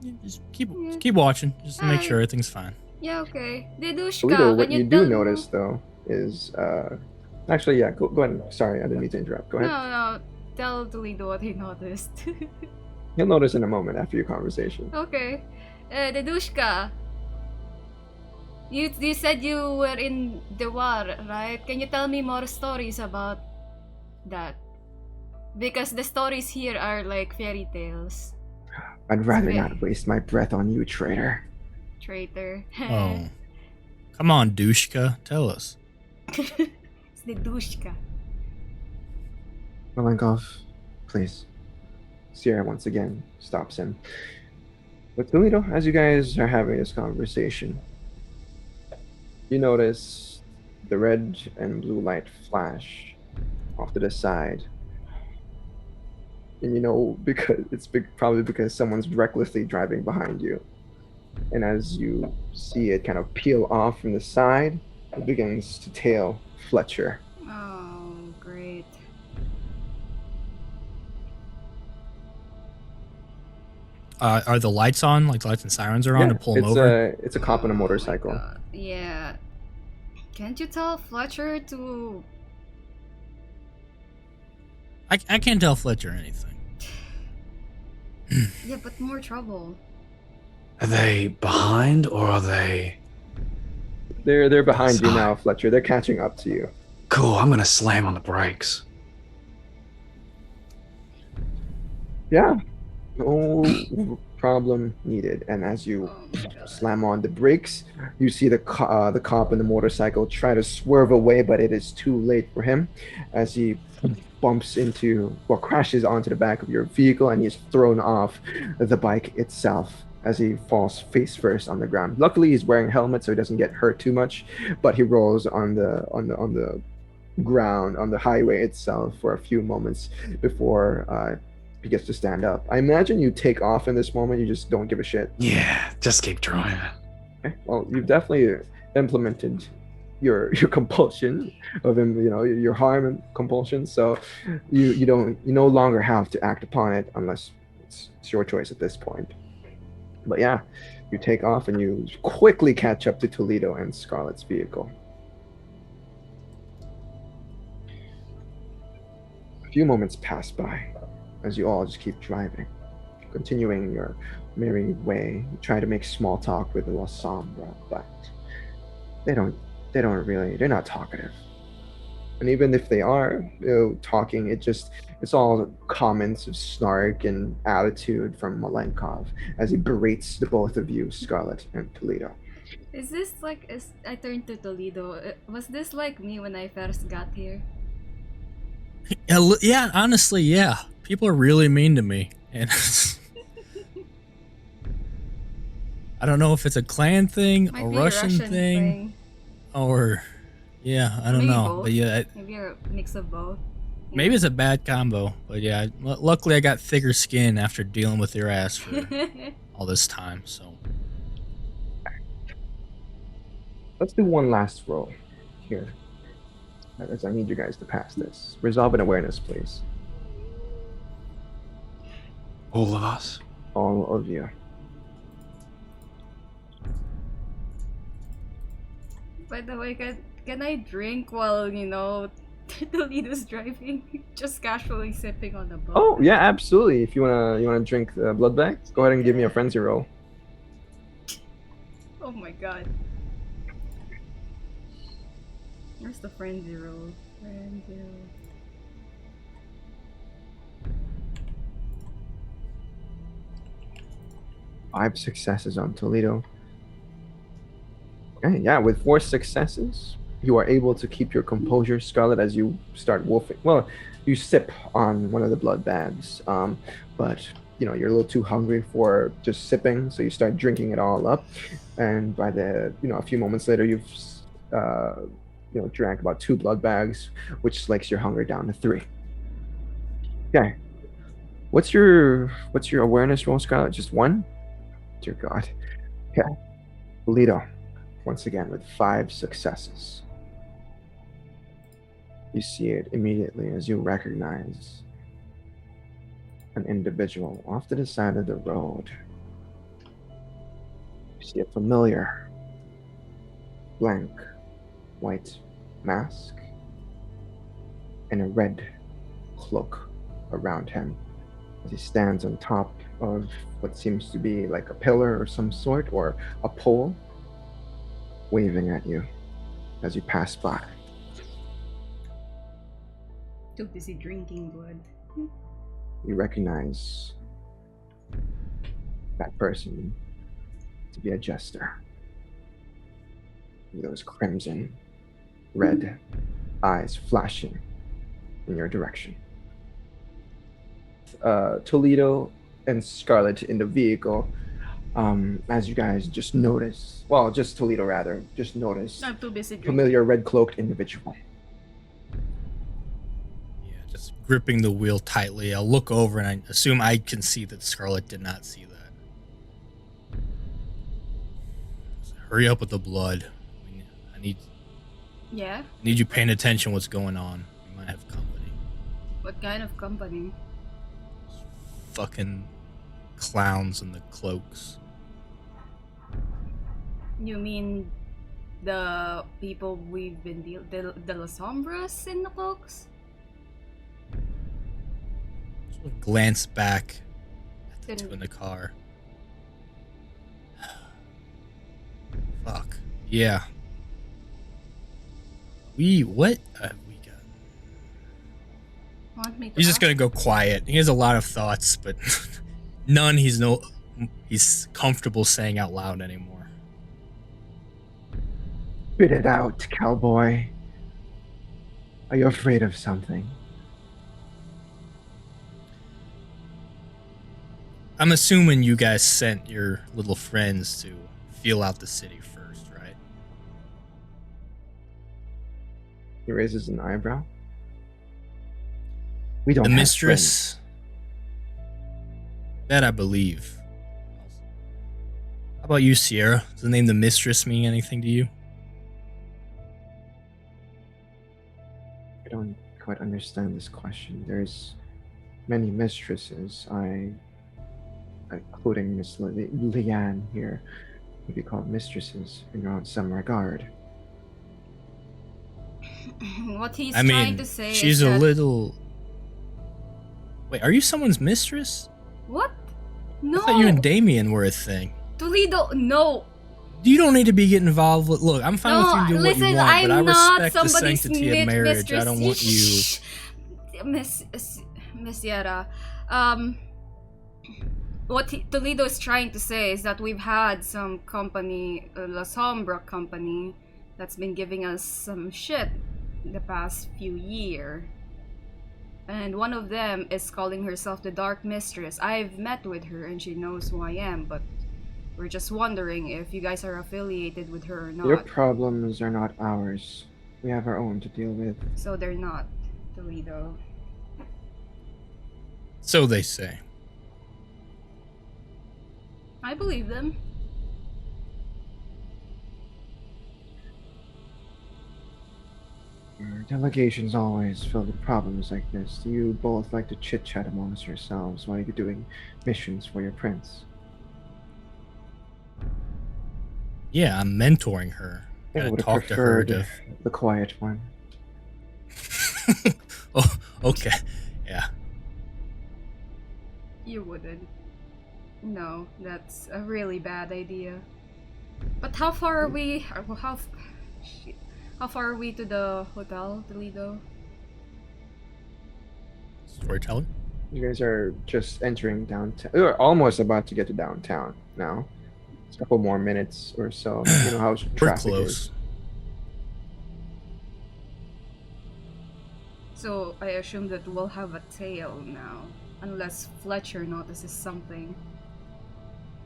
Yeah, just keep watching, just to make sure everything's fine. Yeah, okay. Dedushka, Toledo, what can you tell do notice, though, is... Actually, yeah, go ahead. Sorry, I didn't mean to interrupt. Go ahead. No. Tell Toledo what he noticed. You'll notice in a moment after your conversation. Okay. Dedushka. You said you were in the war, right? Can you tell me more stories about that? Because the stories here are like fairy tales. I'd rather Yeah. not waste my breath on you, traitor. Traitor. Oh, come on, Dushka, tell us. It's Dedushka. Malenkov, please. Sierra once again stops him. But Toledo, as you guys are having this conversation, you notice the red and blue light flash off to the side. And because probably because someone's recklessly driving behind you. And as you see it kind of peel off from the side, it begins to tail Fletcher. Oh, great. Are the lights on? Like the lights and sirens are on to pull him over? It's a cop on a motorcycle. God. Yeah. Can't you tell Fletcher to... I can't tell Fletcher anything. Yeah, but more trouble. Are they behind or are they... They're behind you Sorry. now, Fletcher. They're catching up to you. Cool, I'm gonna slam on the brakes. Yeah. No problem needed. And as you slam on the brakes, you see the cop in the motorcycle try to swerve away, but it is too late for him as he crashes onto the back of your vehicle, and he's thrown off the bike itself as he falls face first on the ground. Luckily, he's wearing a helmet, so he doesn't get hurt too much, but he rolls on the ground on the highway itself for a few moments before he gets to stand up. I imagine you take off in this moment. You just don't give a shit. Yeah, just keep driving. Okay. Well, you've definitely implemented your compulsion of him, your harm and compulsion. So you no longer have to act upon it unless it's your choice at this point. But yeah, you take off and you quickly catch up to Toledo and Scarlett's vehicle. A few moments pass by as you all just keep driving, continuing your merry way. You try to make small talk with La Sombra, but they're not talkative. And even if they are, talking, it's all comments of snark and attitude from Malenkov as he berates the both of you, Scarlett and Toledo. Is this like, I turned to Toledo, was this like me when I first got here? Yeah, honestly, yeah. People are really mean to me. And I don't know if it's a clan thing, Might a be Russian thing, or yeah, I don't Maybe know. both. But yeah, Maybe a mix of both. maybe it's a bad combo. But yeah, luckily I got thicker skin after dealing with your ass for all this time. So Let's do one last roll here. As I need you guys to pass this. Resolve and awareness, please. All of us. All of you. By the way, can I drink while, Toledo's driving? Just casually sipping on the boat. Oh yeah, absolutely. If you wanna drink the blood bag, go ahead and give me a frenzy roll. Oh my god. Where's the frenzy roll? Frenzy roll. Five successes on Toledo. Okay, yeah, with 4 successes, you are able to keep your composure, Scarlett, as you start wolfing. Well, you sip on one of the blood bags, but you're a little too hungry for just sipping, so you start drinking it all up. And by the a few moments later, you've drank about 2 blood bags, which slakes your hunger down to 3. Okay, what's your awareness roll, Scarlett? Just 1? Dear God. Okay, Toledo, once again with 5 successes. You see it immediately as you recognize an individual off to the side of the road. You see a familiar blank white mask and a red cloak around him as he stands on top of what seems to be like a pillar or some sort, or a pole, waving at you as you pass by. Too busy drinking blood. You recognize that person to be a jester. With those crimson red eyes flashing in your direction. Toledo and Scarlett in the vehicle, as you guys just notice, well, just Toledo rather, just notice I'm too busy drinking. familiar red cloaked individual. yeah, just gripping the wheel tightly. I'll look over and I assume I can see that Scarlett did not see that. Just hurry up with the blood. I need you paying attention what's going on. We might have company. What kind of company? Fucking clowns in the cloaks. You mean the people we've been the La Sombras in the cloaks? Sort of glance back at the Didn't- two in the car. Fuck. Yeah. What have we got? Want me to He's just ask? gonna go quiet. He has a lot of thoughts, but none he's comfortable saying out loud anymore. Spit it out, cowboy. Are you afraid of something? I'm assuming you guys sent your little friends to feel out the city first, right? He raises an eyebrow. We don't The have mistress. That I believe. How about you, Sierra? Does the name the mistress mean anything to you? I don't quite understand this question. There's many mistresses. Including Miss Leanne here, would be called mistresses in some regard. What he's I trying mean, to say she's is a that... little. Wait, are you someone's mistress? What? I No. thought you and Damien were a thing. Toledo, no. You don't need to be getting involved with. Look, I'm fine with you doing what listen, you want, but I I'm not respect the somebody's sanctity of marriage. mistress. I don't want you. Shh. Miss Yara. What Toledo is trying to say is that we've had some company, La Sombra company, that's been giving us some shit the past few years. And one of them is calling herself the Dark Mistress. I've met with her and she knows who I am, but we're just wondering if you guys are affiliated with her or not. Your problems are not ours. We have our own to deal with. So they're not, Toledo. So they say. I believe them. Our delegations always filled with problems like this. Do you both like to chit-chat amongst yourselves while you're doing missions for your prince? Yeah, I'm mentoring her. I Gotta would have talk to her. preferred the quiet one. Oh, okay. Yeah. You wouldn't. No, that's a really bad idea. But how far are we? How far are we to the hotel, Toledo? Storyteller? You guys are just entering downtown. You're almost about to get to downtown now. It's a couple more minutes or so. You know how We're traffic close. is. So I assume that we'll have a tail now, unless Fletcher notices something.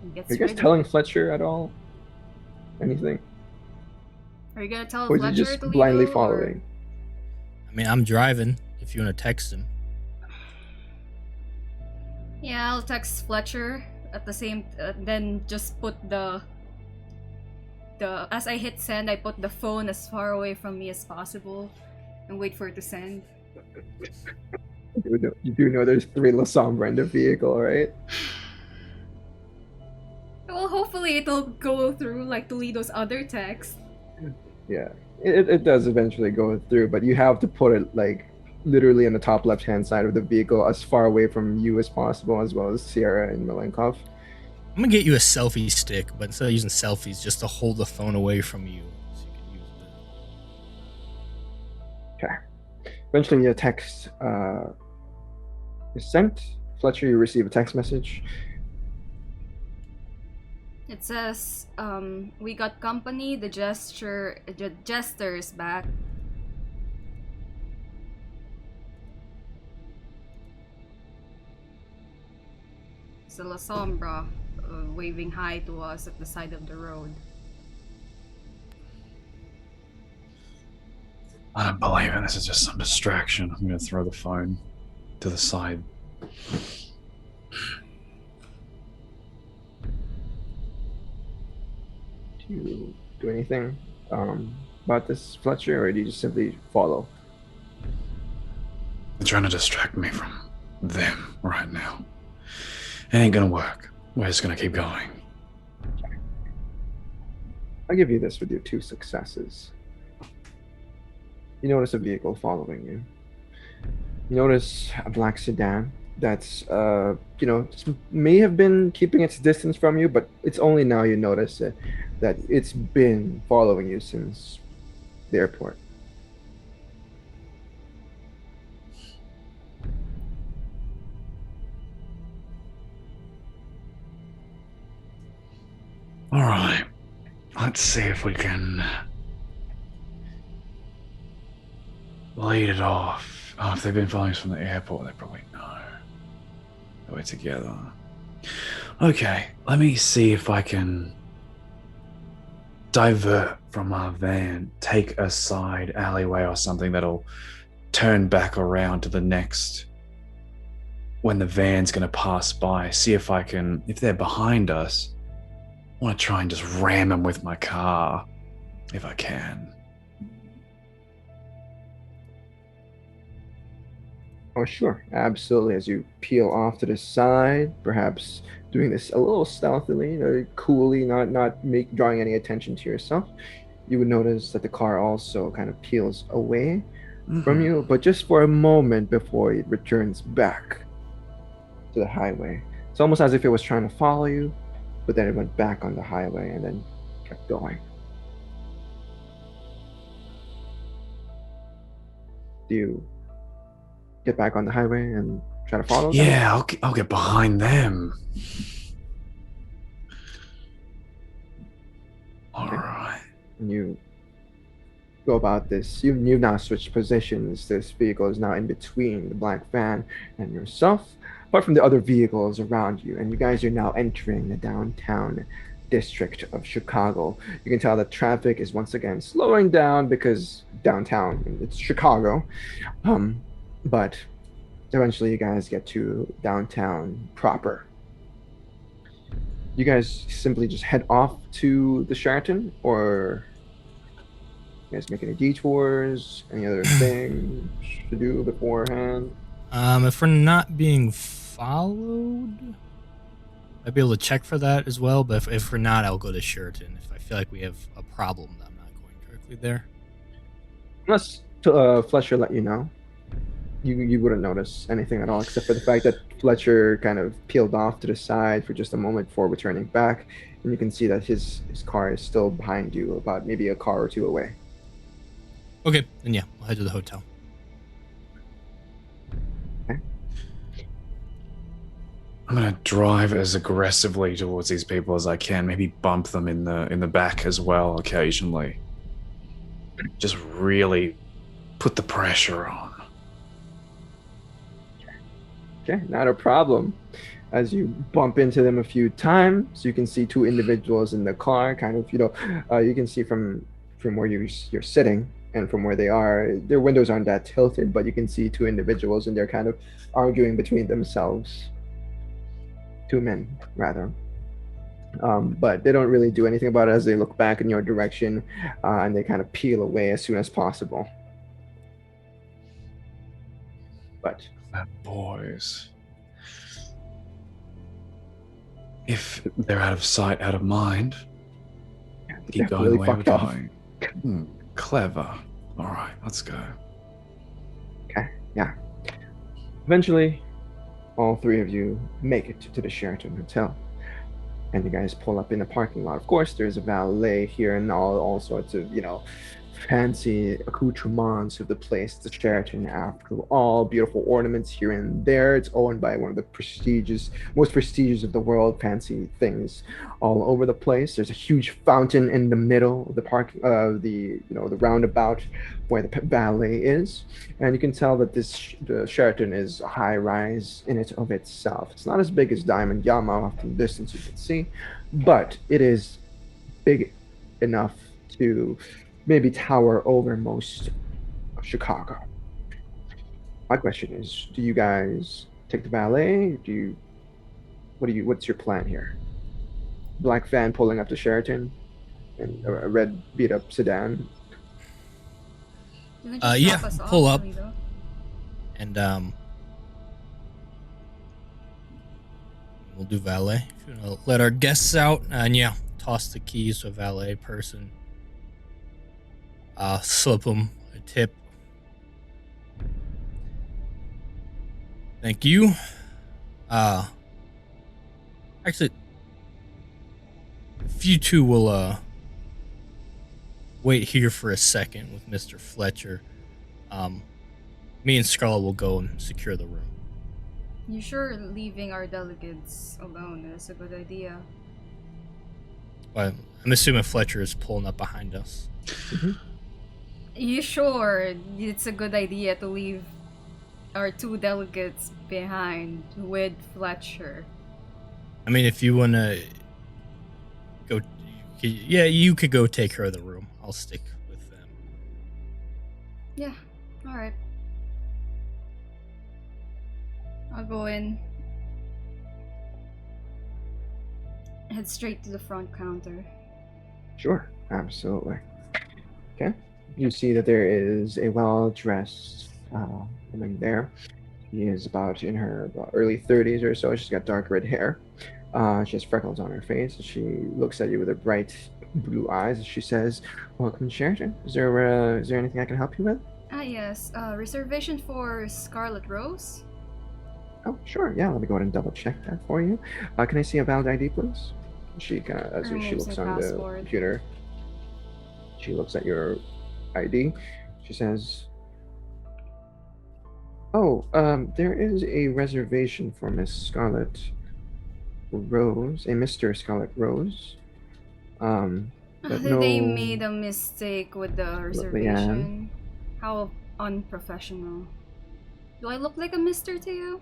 And gets Are you guys rid of telling Fletcher at all? Anything? Are you gonna tell Or is Fletcher, he just Toledo, blindly or- following? I mean, I'm driving. If you want to text him. Yeah, I'll text Fletcher at the same. Then just put the. As I hit send, I put the phone as far away from me as possible, and wait for it to send. You do know there's 3 La Sombra in the vehicle, right? Well, hopefully it'll go through like Toledo's other text. Yeah, it does eventually go through, but you have to put it like literally on the top left-hand side of the vehicle, as far away from you as possible, as well as Sierra and Malenkov. I'm gonna get you a selfie stick, but instead of using selfies, just to hold the phone away from you, so you can use it. Okay. Eventually, your text is sent. Fletcher, you receive a text message. It says, we got company, the jester's back. It's a La Sombra waving hi to us at the side of the road. I don't believe it. This is just some distraction. I'm going to throw the phone to the side. Do you do anything about this, Fletcher, or do you just simply follow? They're trying to distract me from them right now. It ain't going to work. We're just going to keep going. I'll give you this with your 2 successes. You notice a vehicle following you. You notice a black sedan that's, may have been keeping its distance from you, but it's only now you notice it, that it's been following you since the airport. All right. Let's see if we can lead it off. Oh, if they've been following us from the airport, they probably know that we're together. Okay, let me see if I can divert from our van, take a side alleyway or something that'll turn back around to the next when the van's going to pass by. See if I can, if they're behind us, I want to try and just ram them with my car if I can. Oh, sure. Absolutely. As you peel off to the side, perhaps doing this a little stealthily, coolly, not drawing any attention to yourself, you would notice that the car also kind of peels away from you, but just for a moment before it returns back to the highway. It's almost as if it was trying to follow you, but then it went back on the highway and then kept going. Do you get back on the highway and try to follow them? Yeah, I'll get behind them. All Okay. right. And you go about this. You've now switched positions. This vehicle is now in between the black van and yourself, apart from the other vehicles around you. And you guys are now entering the downtown district of Chicago. You can tell that traffic is once again slowing down because downtown, it's Chicago. But eventually you guys get to downtown proper. You guys simply just head off to the Sheraton, or you guys make any detours, any other things to do beforehand? If we're not being followed, I'd be able to check for that as well. But if we're not, I'll go to Sheraton. If I feel like we have a problem, I'm not going directly there. Unless Fletcher let you know, you wouldn't notice anything at all, except for the fact that Fletcher kind of peeled off to the side for just a moment before returning back, and you can see that his car is still behind you, about maybe a car or two away. Okay, then yeah, we'll head to the hotel. Okay. I'm gonna drive as aggressively towards these people as I can. Maybe bump them in the back as well occasionally. Just really put the pressure on. Okay, not a problem. As you bump into them a few times, you can see two individuals in the car. Kind of, you can see from where you're sitting and from where they are. Their windows aren't that tilted, but you can see two individuals, and they're kind of arguing between themselves. Two men, rather. But they don't really do anything about it as they look back in your direction, and they kind of peel away as soon as possible. But Bad boys. If they're out of sight, out of mind, keep going the way we're going. Clever. All right, let's go. Okay, yeah. Eventually, all three of you make it to the Sheraton Hotel. And you guys pull up in the parking lot. Of course, there's a valet here and all sorts of, fancy accoutrements of the place. The Sheraton, after all, beautiful ornaments here and there. It's owned by one of the most prestigious of the world. Fancy things all over the place. There's a huge fountain in the middle of the the roundabout where the valet is, and you can tell that the Sheraton is a high rise in it of itself. It's not as big as Diamond Yama from the distance you can see, but it is big enough to maybe tower over most of Chicago. My question is, do you guys take the valet? What's your plan here? Black van pulling up to Sheraton and a red beat up sedan. You can just Yeah, drop us off, pull up. Toledo. And we'll do valet. If you want to let our guests out, and yeah, toss the keys to a valet person. Slip them a tip. Thank you. Actually, if you two will wait here for a second with Mr. Fletcher, me and Scarlett will go and secure the room. You sure leaving our delegates alone is a good idea? Well, I'm assuming Fletcher is pulling up behind us. Mm-hmm. You sure it's a good idea to leave our two delegates behind with Fletcher? I mean, if you want to go, yeah, you could go take care of the room. I'll stick with them. Yeah, alright. I'll go in. Head straight to the front counter. Sure, absolutely. Okay. You see that there is a well-dressed woman there. She is about in her early 30s or so. She's got dark red hair. She has freckles on her face. She looks at you with her bright blue eyes, and she says, "Welcome to Sheraton. Is there anything I can help you with?" Yes. Reservation for Scarlett Rose? Oh, sure. Yeah, let me go ahead and double check that for you. Can I see a valid ID, please? She kind of, as she Removes looks my on the passport. computer, she looks at your ID. She says, "Oh, there is a reservation for Miss Scarlett Rose, a Mr. Scarlett Rose. But no, They made a mistake with the Leanne. reservation. How unprofessional. Do I look like a mister to you?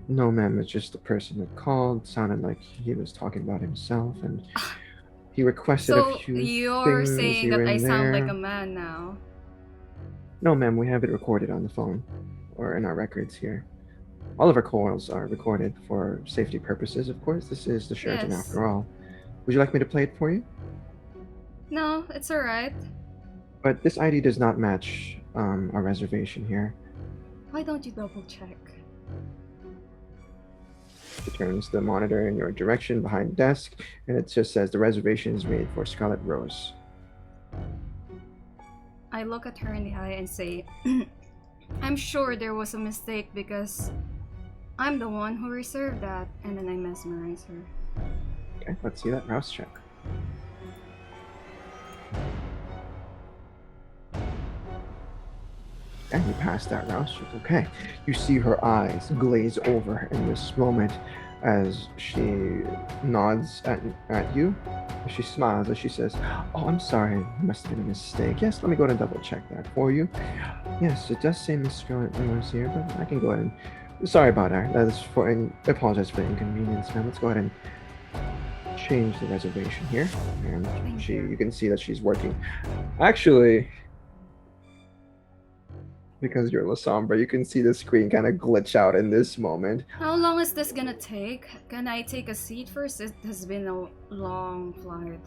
No, ma'am. It's just the person that called. Sounded like he was talking about himself, and he requested a So few you're things saying here that I and sound like there. a man now? No, ma'am. We have it recorded on the phone, or in our records here. All of our calls are recorded for safety purposes, of course. This is the Sheraton Yes. after all. Would you like me to play it for you? No, it's alright. But this ID does not match our reservation here. Why don't you double check? She turns the monitor in your direction behind the desk, and it just says the reservation is made for Scarlett Rose. I look at her in the eye and say, I'm sure there was a mistake because I'm the one who reserved that, and then I mesmerize her. Okay, let's see that rouse check. And you pass that rouse check. Okay. You see her eyes glaze over in this moment as she nods at you. She smiles as she says, "Oh, I'm sorry. It must have been a mistake. Yes, let me go ahead and double check that for you. Yes, it does say Miss Scarlett Rose here, but I can go ahead and... Sorry about that. That is for... And I apologize for the inconvenience, man. Let's go ahead and change the reservation here. And Thank you. you can see that she's working. Actually... Because you're La Sombra, you can see the screen kind of glitch out in this moment. How long is this gonna take? Can I take a seat first? It has been a long flight.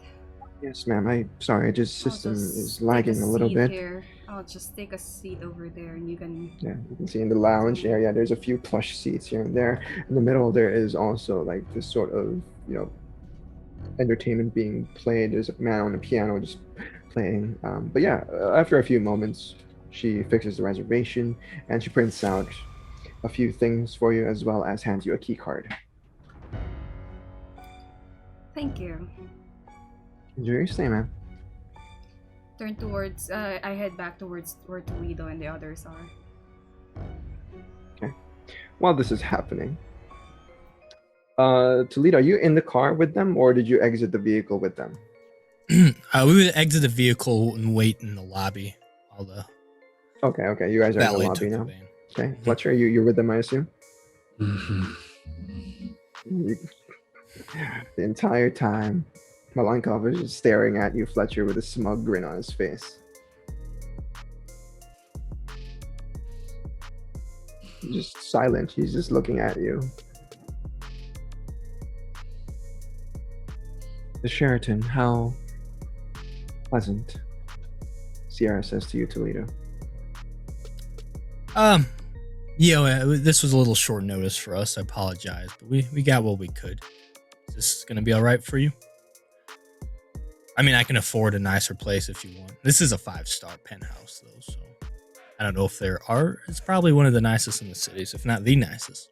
Yes, ma'am. Sorry, just I'll system just is take lagging a little seat bit. Here. I'll just take a seat over there and you can... Yeah, you can see in the lounge area, there's a few plush seats here and there. In the middle, there is also like this sort of, entertainment being played. There's a man on the piano just playing. But yeah, after a few moments, she fixes the reservation and she prints out a few things for you as well as hands you a key card. Thank you. Enjoy your stay, ma'am. Turn towards... I head back towards where Toledo and the others are. While this is happening, Toledo, are you in the car with them or did you exit the vehicle with them? We would exit the vehicle and wait in the lobby while the Okay. You guys are in the valet lobby took the now. van. Okay, Fletcher, you're with them, I assume. The entire time, Malenkov is just staring at you, Fletcher, with a smug grin on his face. Just silent. He's just looking at you. The Sheraton, how pleasant. Sierra says to you, Toledo. This was a little short notice for us. I apologize, but we got what we could. Is this gonna be all right for you? I mean, I can afford a nicer place if you want. This is a 5-star penthouse, though, so I don't know if there are. It's probably one of the nicest in the cities, if not the nicest.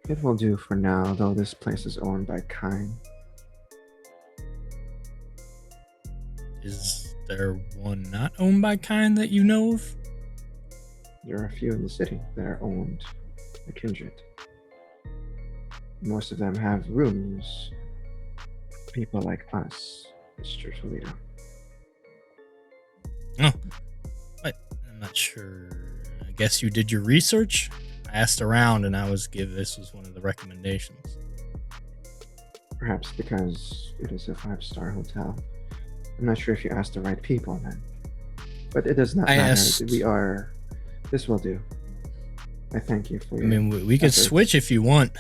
It will do for now, though this place is owned by Kind. Is there one not owned by Kind that you know of? There are a few in the city that are owned by Kindred. Most of them have rooms for people like us, Mr. Toledo. Oh, I'm not sure. I guess you did your research. I asked around, and this was one of the recommendations. Perhaps because it is a 5-star hotel. I'm not sure if you asked the right people then. But it does not matter. This will do. I thank you for your... I mean, we could efforts. switch if you want.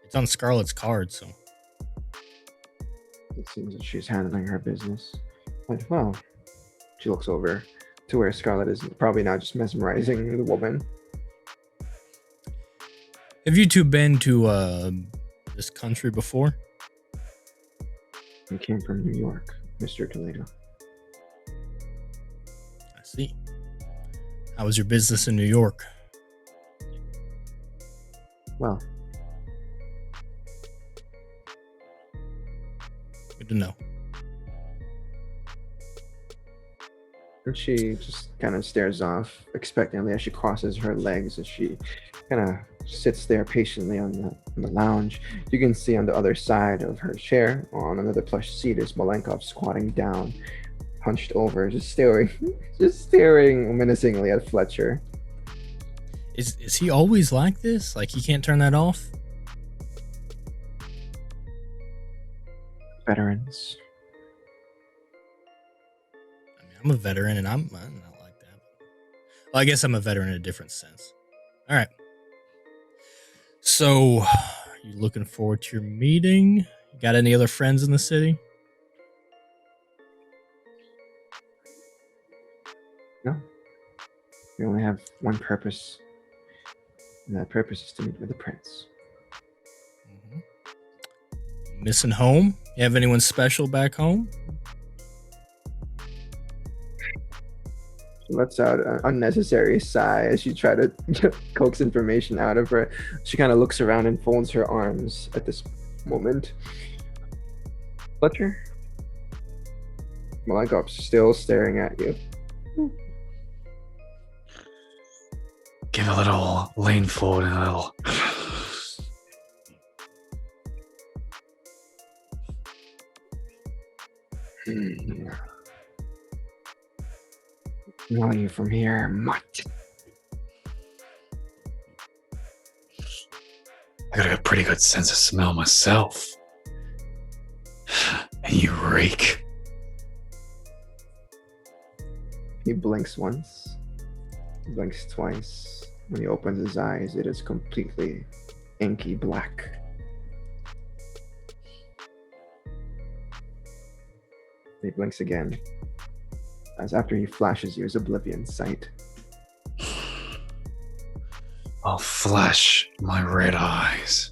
It's on Scarlett's card, so... It seems that she's handling her business quite well. She looks over to where Scarlett is probably now just mesmerizing the woman. Have you two been to this country before? We came from New York, Mr. Toledo. I see. How was your business in New York? Well, Good to know. And she just kind of stares off expectantly as she crosses her legs as she kind of sits there patiently on the lounge. You can see on the other side of her chair, on another plush seat, is Malenkov squatting down, hunched over, just staring menacingly at Fletcher. Is he always like this? Like he can't turn that off? Veterans. I mean, I'm a veteran and I'm not like that. Well, I guess I'm a veteran in a different sense. All right. So, you looking forward to your meeting? You got any other friends in the city? No. We only have one purpose. And that purpose is to meet with the prince. Missing home? You have anyone special back home? She lets out an unnecessary sigh as she tries to coax information out of her. She kind of looks around and folds her arms at this moment. Fletcher? Malenkov's still staring at you. Give a little lean forward and a little. Know you from here, mutt. I got a pretty good sense of smell myself. And you reek. He blinks once, blinks twice. When he opens his eyes, it is completely inky black. He blinks again, as after he flashes you his oblivion sight. I'll flash my red eyes.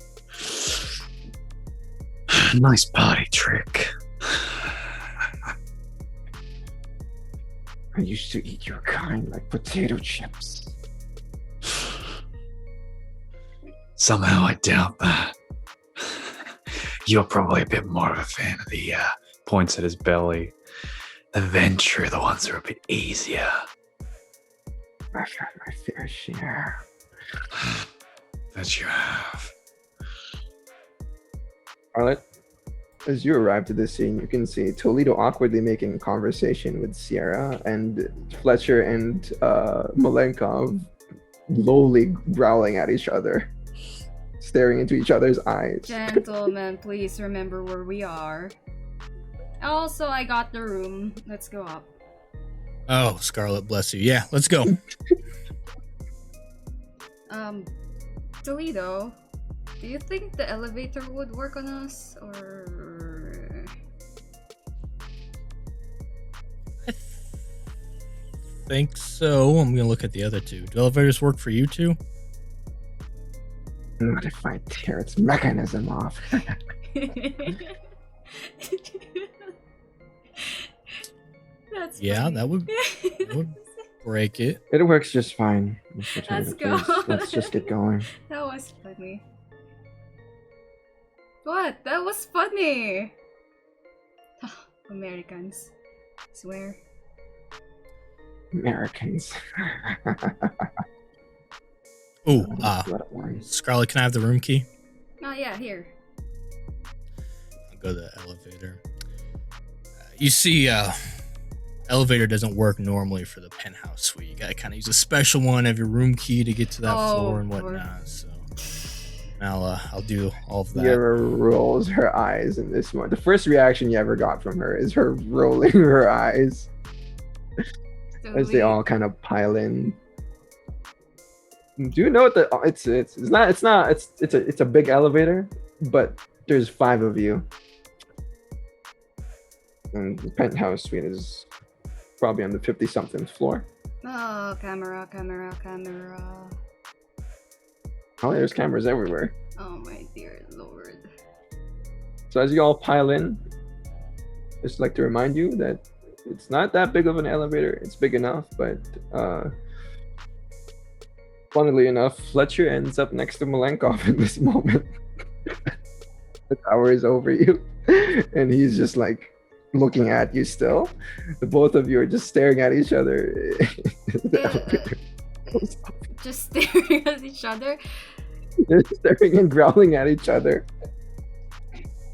Nice party trick. I used to eat your kind like potato chips. Somehow I doubt that. You're probably a bit more of a fan of the points at his belly. The Venture, the ones that are a bit easier. I've had my fair share. That you have. Scarlett, as you arrive to this scene, you can see Toledo awkwardly making conversation with Sierra, and Fletcher and Malenkov lowly growling at each other, staring into each other's eyes. Gentlemen, please remember where we are. Also, I got the room. Let's go up. Oh, Scarlett, bless you. Yeah, let's go. Toledo, do you think the elevator would work on us, or... I think so. I'm gonna look at the other two. Do elevators work for you two? Not if I tear its mechanism off. That's Yeah, funny. that would break it. It works just fine. Let's go. Let's just get going. That was funny. What? That was funny! Americans. Swear. Americans. Ooh, Bloodlines. Scarlett, can I have the room key? Oh yeah, here. I'll go to the elevator. You see, elevator doesn't work normally for the penthouse suite. You gotta kind of use a special one, have your room key to get to that floor and whatnot. So I'll do all of that. Sierra rolls her eyes in this one. The first reaction you ever got from her is her rolling her eyes as they all kind of pile in. Do you know what it's a big elevator, but there's 5 of you. And the penthouse suite is probably on the 50-something floor. Oh, camera. Oh, there's cameras everywhere. Oh my dear lord. So as you all pile in, just like to remind you that it's not that big of an elevator. It's big enough, but funnily enough, Fletcher ends up next to Malenkov in this moment. The tower is over you. and he's just like looking at you still. The both of you are just staring at each other. The elevator goes up. Just staring at each other. They're staring and growling at each other.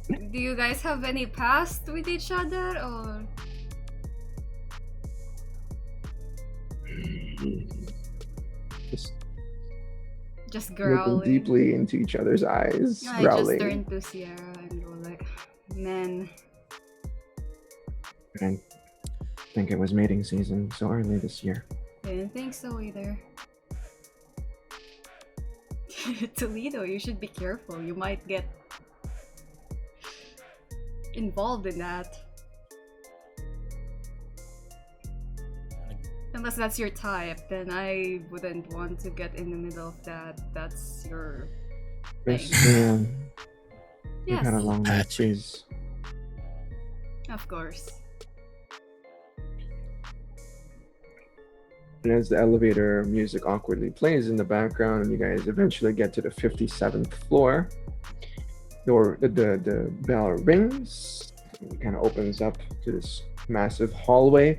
Do you guys have any past with each other, or Just just looking growling? deeply into each other's eyes, I just growling. turn to Sierra and go like, "Man, I didn't think it was mating season so early this year. I didn't think so either." Toledo, you should be careful. You might get involved in that. Unless that's your type, then I wouldn't want to get in the middle of that. That's your Miss thing. We've Yes, had a long night, Patchy. please. of course. And as the elevator music awkwardly plays in the background, and you guys eventually get to the 57th floor, the bell rings. It kind of opens up to this massive hallway.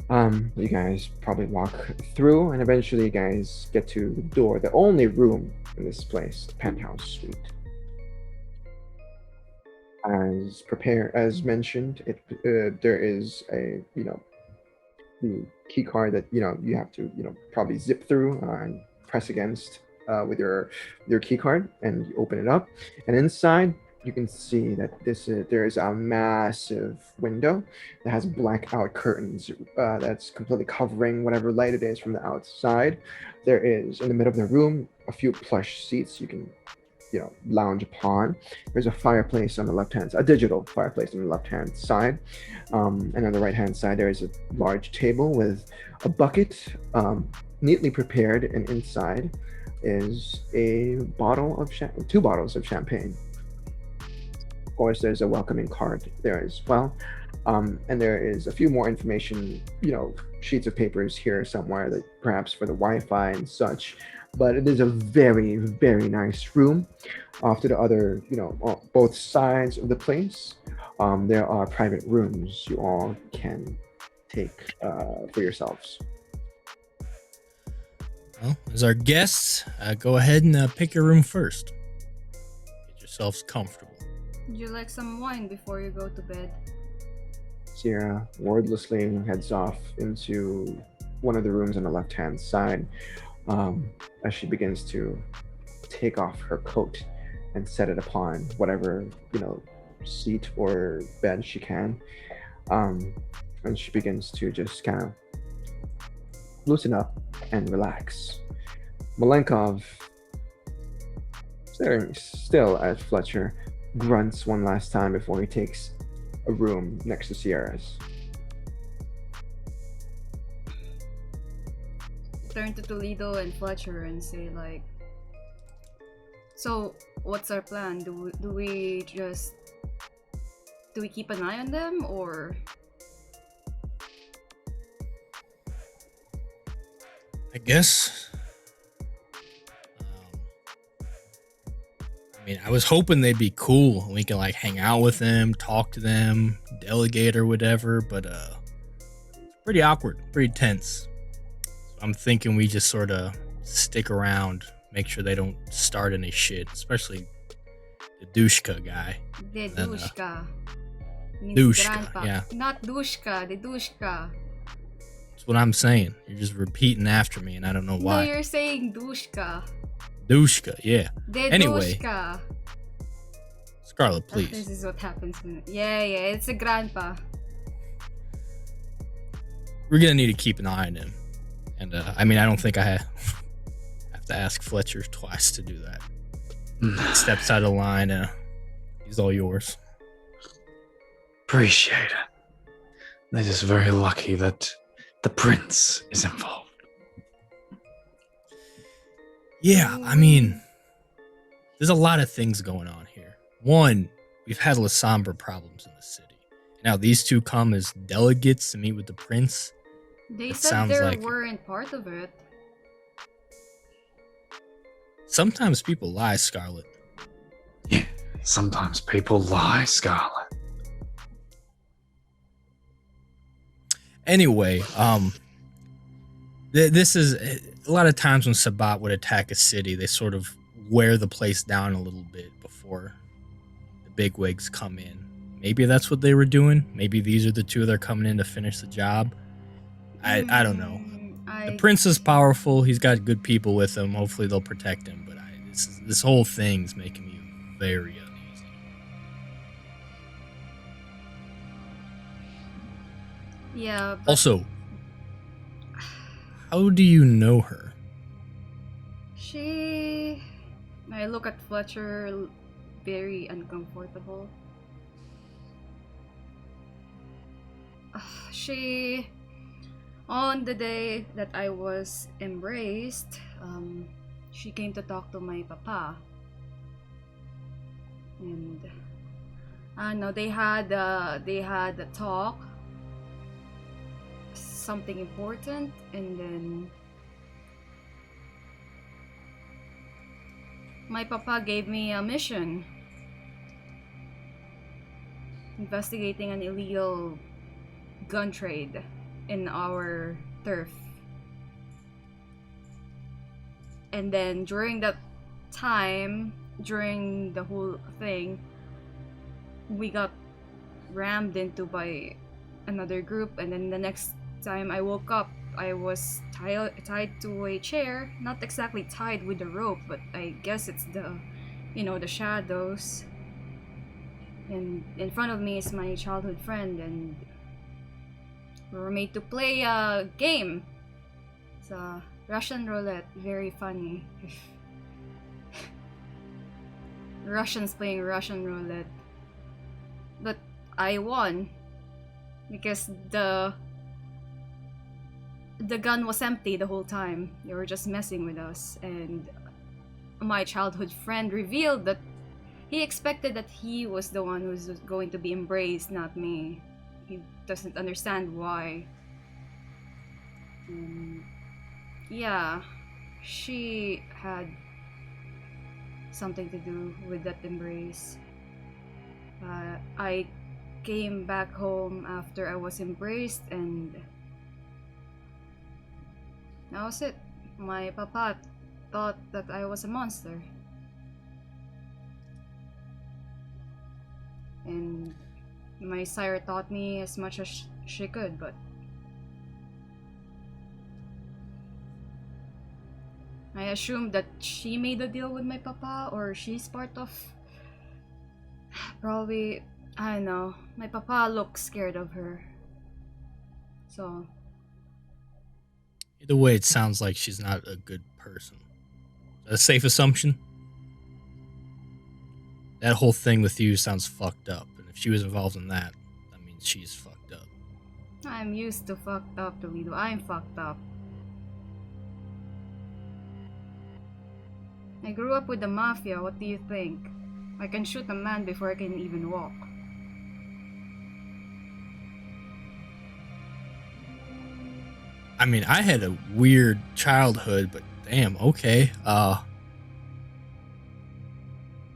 You guys probably walk through, and eventually you guys get to the door, the only room in this place, the penthouse suite. As mentioned, there is a the key card that you have to probably zip through and press against with your key card, and you open it up, and inside you can see that there is a massive window that has blackout curtains that's completely covering whatever light it is from the outside. There is in the middle of the room a few plush seats you can lounge upon. There's a fireplace on the left hand side, a digital fireplace on the left hand side, and on the right hand side there is a large table with a bucket neatly prepared, and inside is two bottles of champagne. Of course, there's a welcoming card there as well, and there is a few more information, sheets of papers here somewhere, that perhaps for the Wi-Fi and such. But it is a very, very nice room. Off to the other, on both sides of the place, there are private rooms you all can take for yourselves. Well, as our guests, go ahead and pick your room first. Get yourselves comfortable. Would you like some wine before you go to bed? Sierra wordlessly heads off into one of the rooms on the left-hand side, as she begins to take off her coat and set it upon whatever seat or bed she can, and she begins to just kind of loosen up and relax. Malenkov, staring still at Fletcher, grunts one last time before he takes a room next to Sierra's. Turn to Toledo and Fletcher and say like, so what's our plan? Do we keep an eye on them, or I guess. I was hoping they'd be cool and we can like hang out with them, talk to them, delegate or whatever, but it's pretty awkward, pretty tense. So I'm thinking we just sort of stick around, make sure they don't start any shit, especially the Dushka guy. the Then, Dushka? Means Dushka, grandpa. yeah. Not Dushka, the Dushka. That's what I'm saying. You're just repeating after me and I don't know No, why. you're saying Dushka. Dushka, yeah. The Anyway, Dushka. Scarlett, This please. is what happens when... Yeah, it's a grandpa. We're gonna need to keep an eye on him. And I don't think I have to ask Fletcher twice to do that. He steps out of line. He's all yours. Appreciate it. They're just very lucky that the prince is involved. Yeah, there's a lot of things going on here. One, we've had Lasombra problems in the city. Now these two come as delegates to meet with the prince. They That said sounds they like- weren't part of it. Sometimes people lie, Scarlett. Sometimes people lie, Scarlett. Anyway, this is a lot of times when Sabbat would attack a city, they sort of wear the place down a little bit before the bigwigs come in. Maybe that's what they were doing. Maybe these are the two they're coming in to finish the job. I don't know. The prince is powerful. He's got good people with him. Hopefully they'll protect him. But this whole thing's making me very uneasy. Yeah. Also, how do you know her? I look at Fletcher, very uncomfortable. She, on the day that I was embraced, she came to talk to my papa. And I know they had a talk, something important, and then my papa gave me a mission, investigating an illegal gun trade in our turf. And then during that time, during the whole thing, we got rammed into by another group, and then the next time I woke up, I was tied to a chair. Not exactly tied with a rope, but I guess it's the shadows. And in front of me is my childhood friend, and we were made to play a game. It's a Russian roulette, very funny. Russians playing Russian roulette. But I won because the gun was empty the whole time. They were just messing with us, and my childhood friend revealed that he expected that he was the one who was going to be embraced, not me. He doesn't understand why. Yeah, she had something to do with that embrace. I came back home after I was embraced, and that was it. My papa thought that I was a monster. And my sire taught me as much as she could, but I assumed that she made a deal with my papa, or she's part of... Probably, I don't know. My papa looks scared of her. So... Either way, it sounds like she's not a good person. Is that a safe assumption? That whole thing with you sounds fucked up, and if she was involved in that, that means she's fucked up. I'm used to fucked up, Toledo. I'm fucked up. I grew up with the mafia. What do you think? I can shoot a man before I can even walk. I mean, I had a weird childhood, but damn, okay.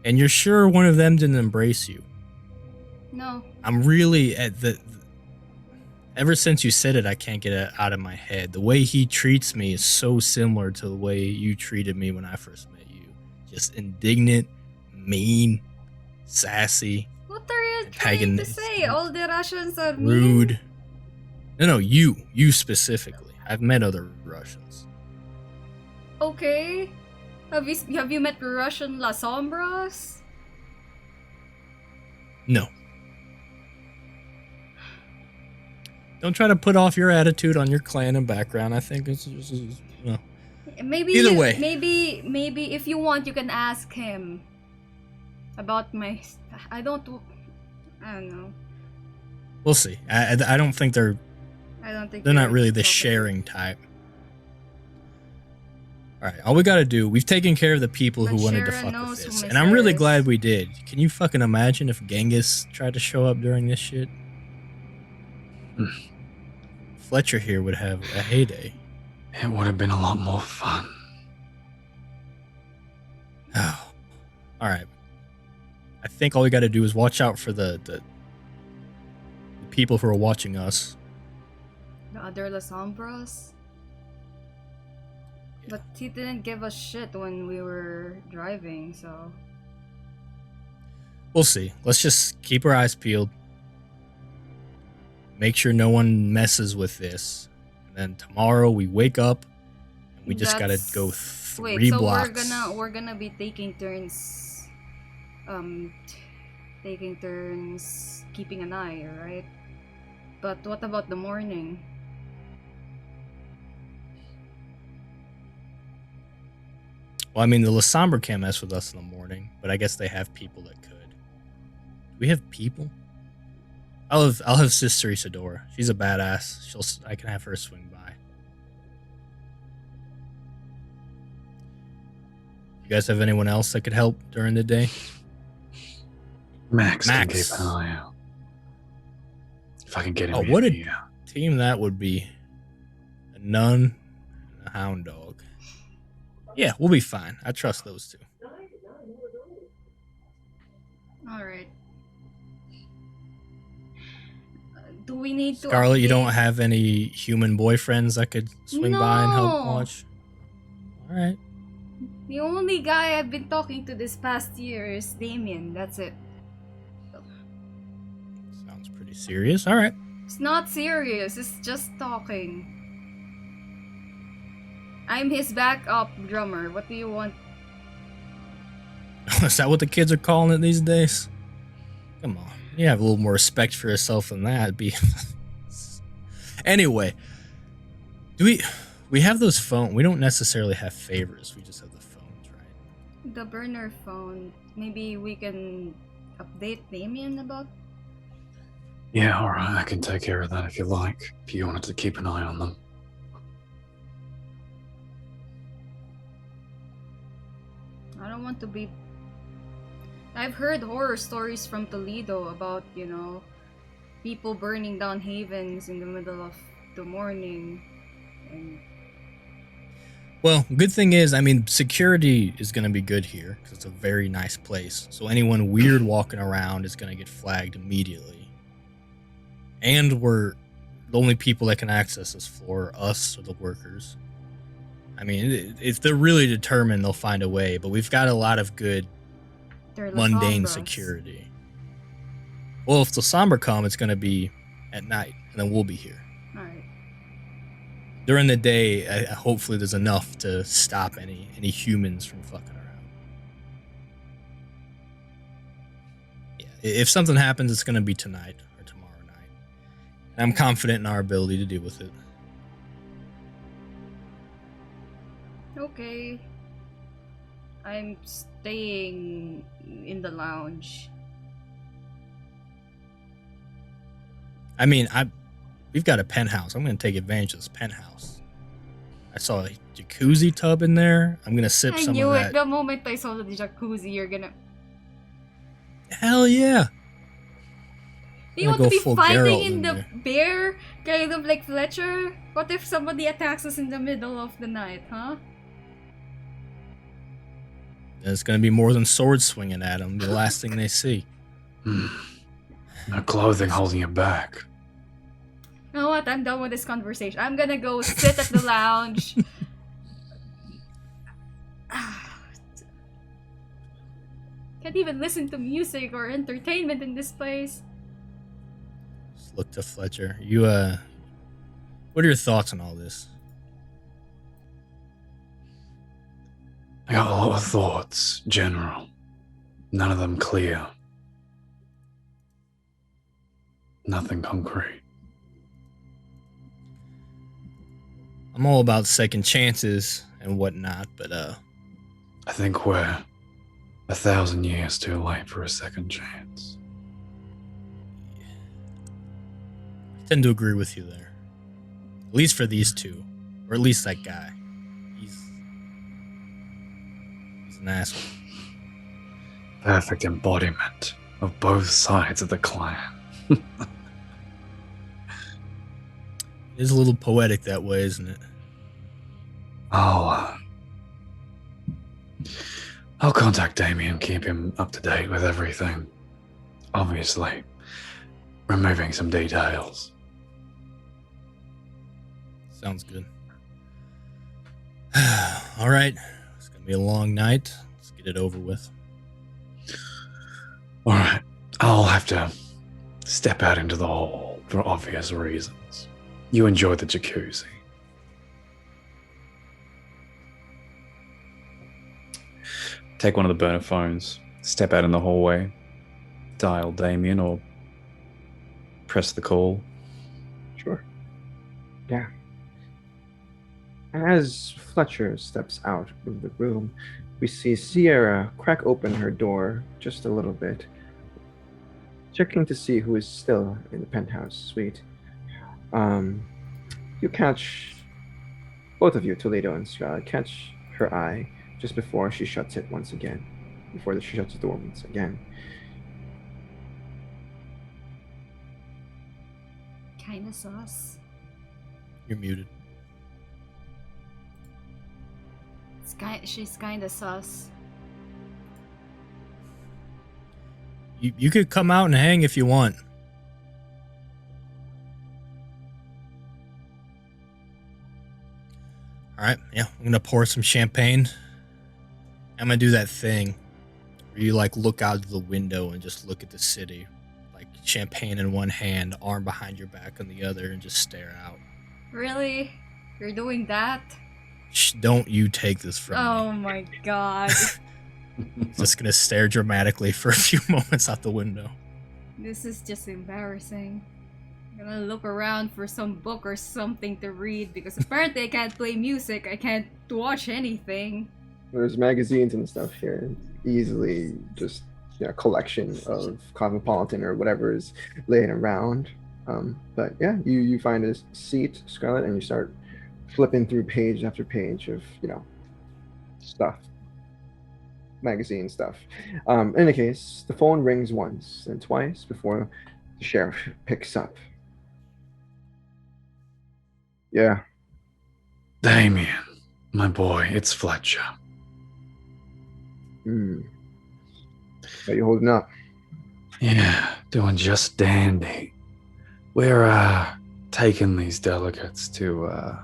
And you're sure one of them didn't embrace you? No. I'm really at the... Ever since you said it, I can't get it out of my head. The way he treats me is so similar to the way you treated me when I first met you. Just indignant, mean, sassy. What are you trying to say? All the Russians are mean? Rude. No, you specifically. I've met other Russians. Okay. Have you met Russian La Sombras? No. Don't try to put off your attitude on your clan and background. I think it's just, no. Maybe Either way. Maybe if you want, you can ask him about my... I don't know. We'll see. I don't think they're not really the sharing type. All right, all we got to do, we've taken care of the people who wanted to fuck with this, and I'm really glad we did. Can you fucking imagine if Genghis tried to show up during this shit? Fletcher here would have a heyday. It would have been a lot more fun. Oh, all right. I think all we got to do is watch out for the people who are watching us. The other La Sombras? But he didn't give us shit when we were driving, so... We'll see. Let's just keep our eyes peeled. Make sure no one messes with this. And then tomorrow we wake up and we just gotta go three blocks. So we're gonna be taking turns keeping an eye, right? But what about the morning? Well, I mean, the La Sombra can't mess with us in the morning, but I guess they have people that could. Do we have people? I'll have Sister Isadora. She's a badass. I can have her swing by. You guys have anyone else that could help during the day? Max can keep an eye out. If I can get him Oh, what a team that would be. A nun and a hound dog. Yeah, we'll be fine. I trust those two. Alright. Do we need to Scarlett, you update- don't have any human boyfriends that could swing by and help No. watch? Alright. The only guy I've been talking to this past year is Damien. That's it. Sounds pretty serious. Alright. It's not serious. It's just talking. I'm his backup drummer. What do you want? Is that what the kids are calling it these days? Come on. You have a little more respect for yourself than that. Anyway, we have those phones. We don't necessarily have favors. We just have the phones, right? The burner phone. Maybe we can update Damien about. Yeah, alright, I can take care of that if you like. If you wanted to keep an eye on them. I don't want to be. I've heard horror stories from Toledo about, people burning down havens in the middle of the morning. And Well, good thing is, I mean, security is going to be good here because it's a very nice place. So anyone weird walking around is going to get flagged immediately. And we're the only people that can access this floor, us or the workers. I mean, if they're really determined, they'll find a way. But we've got a lot of good they're La mundane Sombras. security. Well, if the Sombra come, it's going to be at night, and then we'll be here. Alright. During the day, hopefully there's enough to stop any humans from fucking around. Yeah, if something happens, it's going to be tonight or tomorrow night. And I'm confident in our ability to deal with it. Okay. I'm staying in the lounge. I mean, we've got a penthouse. I'm going to take advantage of this penthouse. I saw a jacuzzi tub in there. I'm going to sip I some knew of it. that. The moment I saw the jacuzzi, you're gonna. Hell yeah. Do you I'm want gonna to be go full fighting Geralt in in the there. bear, kind of like Fletcher? What if somebody attacks us in the middle of the night, huh? There's going to be more than swords swinging at them. The last thing they see. No clothing holding you back. You know what? I'm done with this conversation. I'm gonna go sit at the lounge. Can't even listen to music or entertainment in this place. Just look to Fletcher. You, what are your thoughts on all this? I got a lot of thoughts, General. None of them clear. Nothing concrete. I'm all about second chances and whatnot, but I think we're 1,000 years too late for a second chance. I tend to agree with you there. At least for these two, or at least that guy. He's an asshole. Perfect embodiment of both sides of the clan. It is a little poetic that way, isn't it? I'll I'll contact Damien, keep him up to date with everything. Obviously, removing some details. Sounds good. All right. It's going to be a long night. Let's get it over with. All right. I'll have to step out into the hall for obvious reasons. You enjoy the jacuzzi. Take one of the burner phones, step out in the hallway, dial Damien or press the call. Sure. Yeah. As Fletcher steps out of the room, we see Sierra crack open her door just a little bit, checking to see who is still in the penthouse suite. You catch, both of you, Toledo and Scarlett, catch her eye just before she shuts it once again, before she shuts the door once again. Kinda sus. You're muted. She's kinda sus. You could come out and hang if you want. All right, yeah, I'm gonna pour some champagne. I'm gonna do that thing where you like look out the window and just look at the city, like champagne in one hand, arm behind your back on the other, and just stare out. Really? You're doing that? Shh, don't you take this from me. Oh my god. Just gonna stare dramatically for a few moments out the window. This is just embarrassing. I'm gonna look around for some book or something to read because apparently I can't play music, I can't watch anything. There's magazines and stuff here. Easily just a collection of Cosmopolitan or whatever is laying around. But yeah, you find a seat, Scarlett, and you start flipping through page after page of, stuff. Magazine stuff. In any case, the phone rings once and twice before the sheriff picks up. Yeah. Damien, my boy, it's Fletcher. How you holding up? Yeah, doing just dandy. We're taking these delegates to a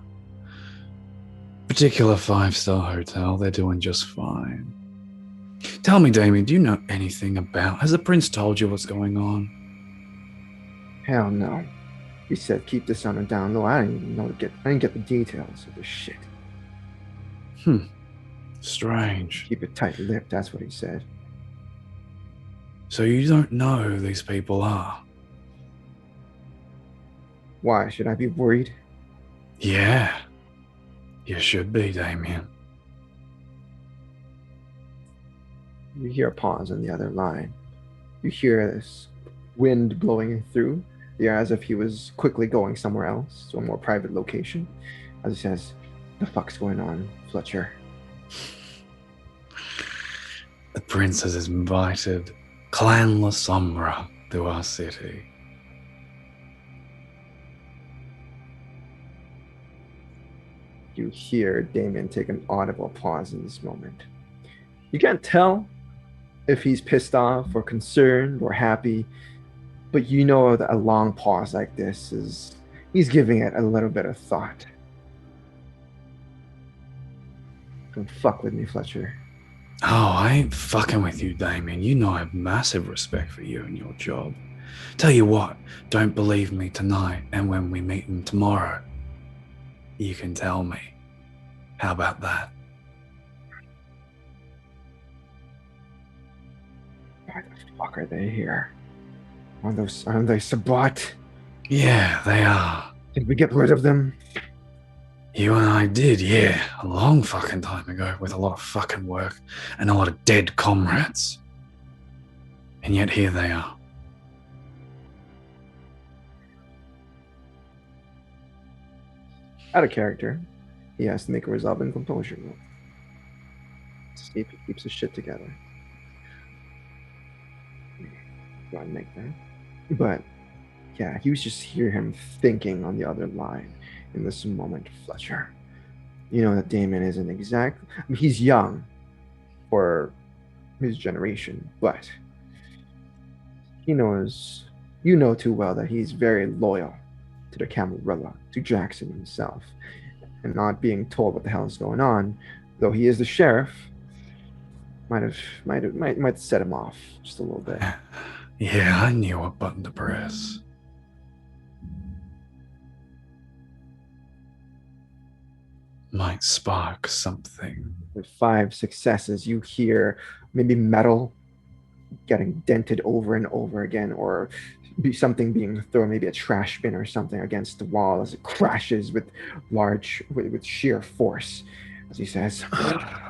particular 5-star hotel. They're doing just fine. Tell me, Damien, do you know anything about... Has the prince told you what's going on? Hell no. He said keep this on a down low. I didn't get the details of this shit. Strange. Keep it tight-lipped, that's what he said. So you don't know who these people are? Why, should I be worried? Yeah. You should be, Damien. You hear a pause on the other line. You hear this wind blowing through, as if he was quickly going somewhere else, to a more private location, as he says, "The fuck's going on, Fletcher?" The prince has invited Clan La Sombra to our city. You hear Damien take an audible pause in this moment. You can't tell if he's pissed off or concerned or happy, but you know that a long pause like this he's giving it a little bit of thought. Don't fuck with me, Fletcher. Oh, I ain't fucking with you, Damien. You know I have massive respect for you and your job. Tell you what, don't believe me tonight, and when we meet him tomorrow, you can tell me. How about that? Why the fuck are they here? Aren't they Sabbat? Yeah, they are. Did we get rid of them? You and I did, yeah, a long fucking time ago, with a lot of fucking work and a lot of dead comrades. And yet here they are. Out of character, he has to make a resolving composure roll. See if he keeps his shit together. Go ahead and make that. But yeah, you just hear him thinking on the other line in this moment, Fletcher. You know that Damon isn't exact. I mean, he's young for his generation, but he knows, you know too well that he's very loyal to the Camarilla, to Jackson himself, and not being told what the hell is going on, though he is the sheriff, might set him off just a little bit. Yeah, I knew what button to press. Might spark something. With 5 successes, you hear maybe metal getting dented over and over again, or something being thrown, maybe a trash bin or something against the wall as it crashes with sheer force. As he says, "I'm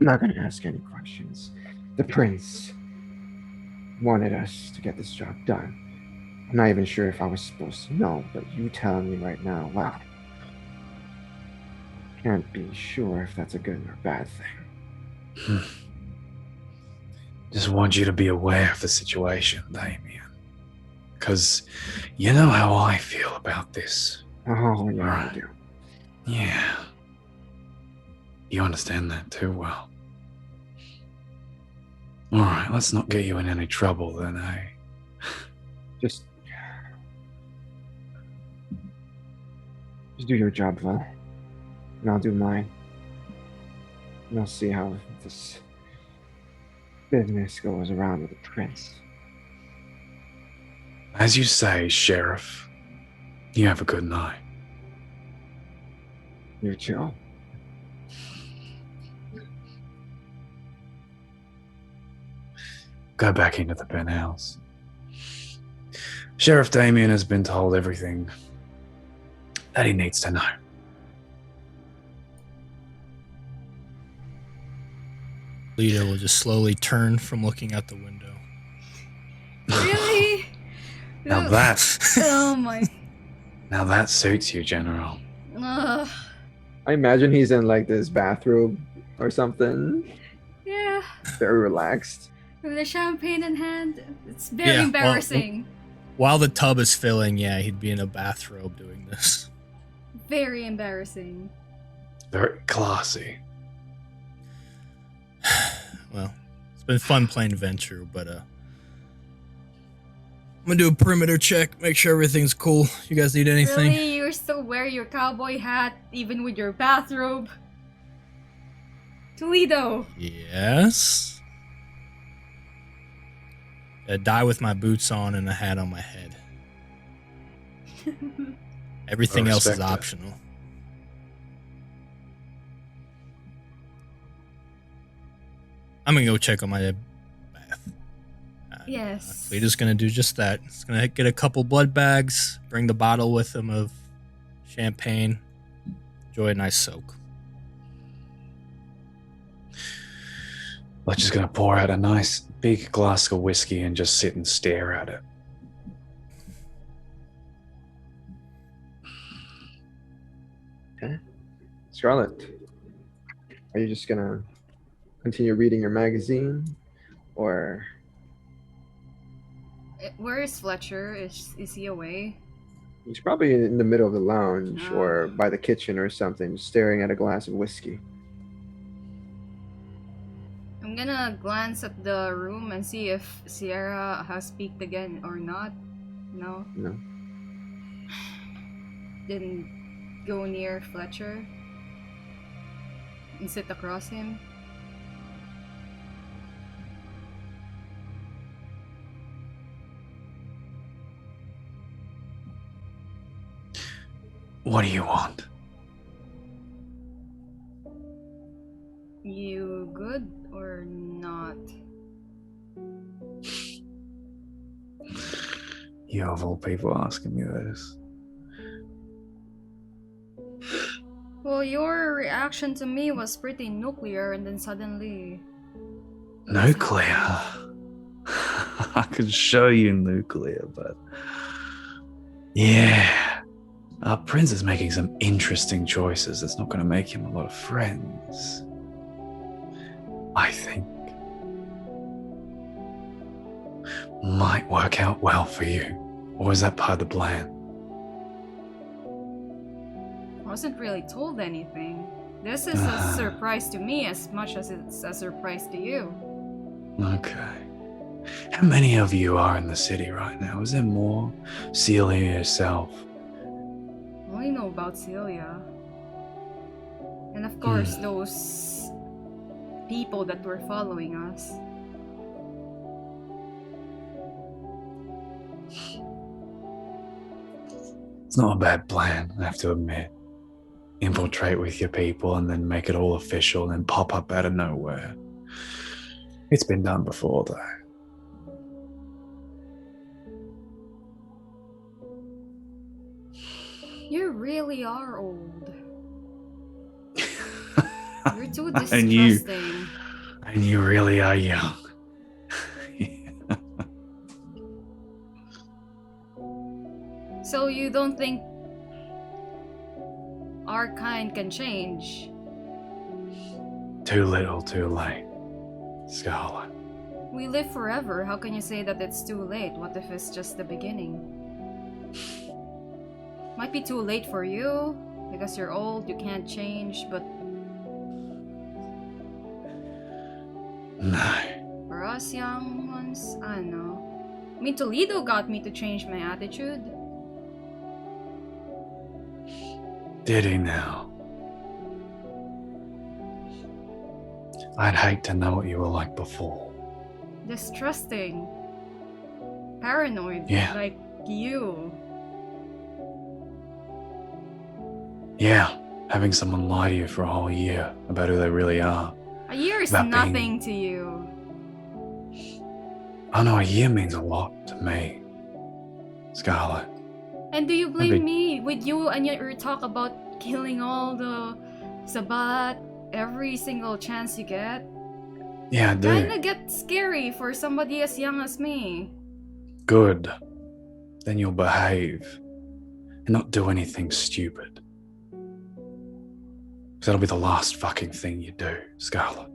not going to ask any questions. The prince wanted us to get this job done. I'm not even sure if I was supposed to know, but you telling me right now, well, can't be sure if that's a good or bad thing." Just want you to be aware of the situation, Damien. Because you know how I feel about this. Oh, yeah, Right. I do. Yeah. You understand that too well. Alright, let's not get you in any trouble then, eh? Just do your job well, and I'll do mine. And I'll see how this business goes around with the prince. As you say, Sheriff, you have a good night. You too. Go back into the penthouse. Sheriff Damien has been told everything that he needs to know. Toledo will just slowly turn from looking out the window. Really? Now that, Oh my. now that suits you, General. Ugh. I imagine he's in like this bathrobe or something, Yeah. very relaxed. With the champagne in hand. It's very Yeah, well, embarrassing. While the tub is filling, yeah, he'd be in a bathrobe doing this. Very embarrassing. Very classy. Well, it's been fun playing Venture, but I'm gonna do a perimeter check, make sure everything's cool. You guys need anything? Really? You still wear your cowboy hat even with your bathrobe? Toledo! Yes. I die with my boots on and a hat on my head. Everything else is respect that. optional. I'm gonna go check on my bath. Yes. Toledo's gonna do just that. He's gonna get a couple blood bags, bring the bottle with him of champagne, enjoy a nice soak. Fletcher's gonna pour out a nice big glass of whiskey and just sit and stare at it. Scarlett, are you just gonna continue reading your magazine, or Where is Fletcher? Is he away? he's probably in the middle of the lounge Oh. or by the kitchen or something, staring at a glass of whiskey? I'm gonna glance at the room and see if Sierra has peeked again or not. No? No. Didn't go near Fletcher and sit across him. What do you want? You good or not? You of all people asking me this. Well, your reaction to me was pretty nuclear and then suddenly... Nuclear? I could show you nuclear, but... Yeah. Our prince is making some interesting choices that's not going to make him a lot of friends. I think. Might work out well for you. Or is that part of the plan? I wasn't really told anything. This is a surprise to me as much as it's a surprise to you. Okay. How many of you are in the city right now? Is there more? Celia yourself. I only know about Celia. And of course, those people that were following us. It's not a bad plan, I have to admit. Infiltrate with your people and then make it all official and pop up out of nowhere. It's been done before, though. You really are old. You're too And distrusting. you really are young. So you don't think our kind can change? Too little, too late. Scarlett. We live forever. How can you say that it's too late? What if it's just the beginning? Might be too late for you because you're old, you can't change, but No. for us young ones, I don't know. I mean, Toledo got me to change my attitude. Did he now? I'd hate to know what you were like before. Distrusting. Paranoid. Yeah. Like you. Yeah, having someone lie to you for a whole year about who they really are. A year is About being- nothing to you. Oh no, a year means a lot to me. Scarlett. And do you blame Maybe- me with you and your talk about killing all the Sabbat every single chance you get? Yeah, I do. Kinda get scary for somebody as young as me. Good. Then you'll behave and not do anything stupid. Because that'll be the last fucking thing you do, Scarlett.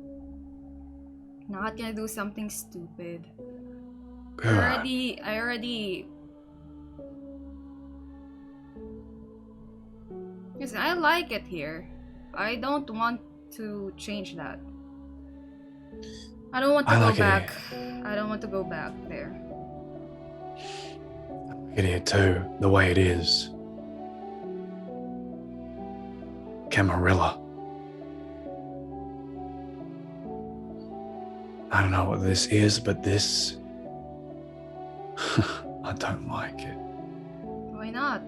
Not gonna do something stupid. Good. I already. Listen, I like it here. I don't want to change that. I don't want to I go like it back. I don't want to go back there. Get here too, the way it is. Camarilla. I don't know what this is, but this... I don't like it. Why not?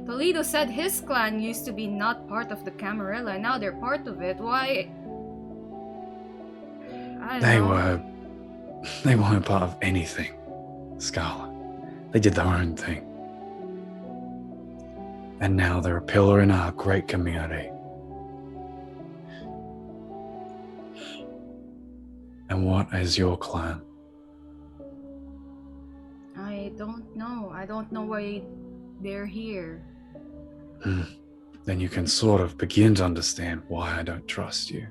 Toledo said his clan used to be not part of the Camarilla, and now they're part of it. Why? I don't know. They weren't part of anything, Scarlett. They did their own thing. And now they're a pillar in our great community. And what is your clan? I don't know. I don't know why they're here. Then you can sort of begin to understand why I don't trust you.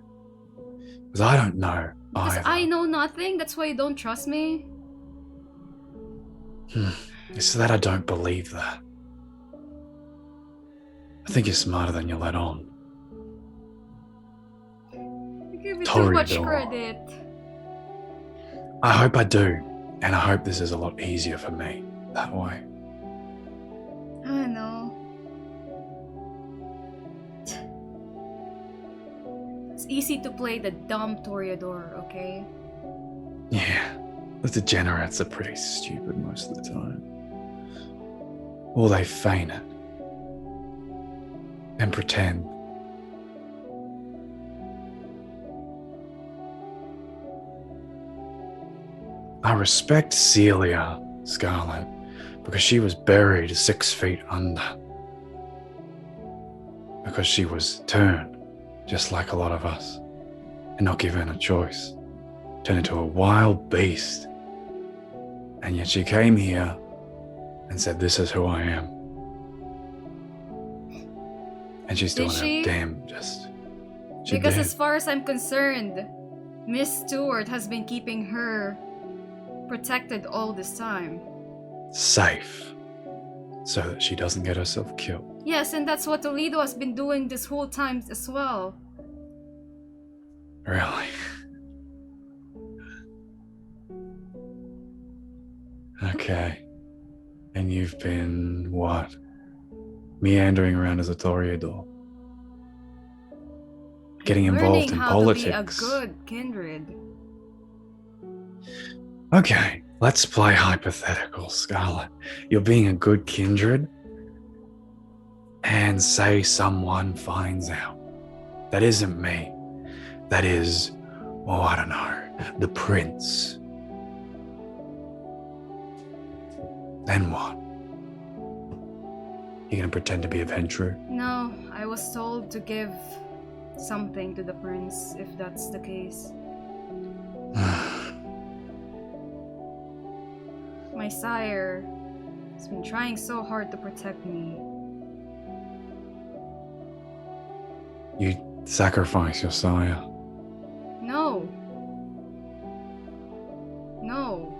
Because I don't know Because either. I know nothing, that's why you don't trust me? It's that I don't believe that. I think you're smarter than you let on. You give me too Toledo. much credit. I hope I do. And I hope this is a lot easier for me that way. I know. It's easy to play the dumb Toreador, okay? Yeah, the degenerates are pretty stupid most of the time. Or they feign it and pretend. I respect Celia, Scarlett, because she was buried 6 feet under. Because she was turned, just like a lot of us, and not given a choice. Turned into a wild beast. And yet she came here and said, "This is who I am." And she's Did doing she? her damn just. She Because did. as far as I'm concerned, Miss Stewart has been keeping her protected all this time. Safe. So that she doesn't get herself killed. Yes, and that's what Toledo has been doing this whole time as well. Really? Okay. And you've been, what? Meandering around as a Toreador? Getting involved Learning in how politics? to be a good kindred. Okay, let's play hypothetical, Scarlett. You're being a good kindred, and say someone finds out. That isn't me. That is, oh, I don't know, the prince. Then what? You gonna pretend to be a Ventru? No, I was told to give something to the prince, if that's the case. My sire has been trying so hard to protect me. You sacrifice your sire. No. No.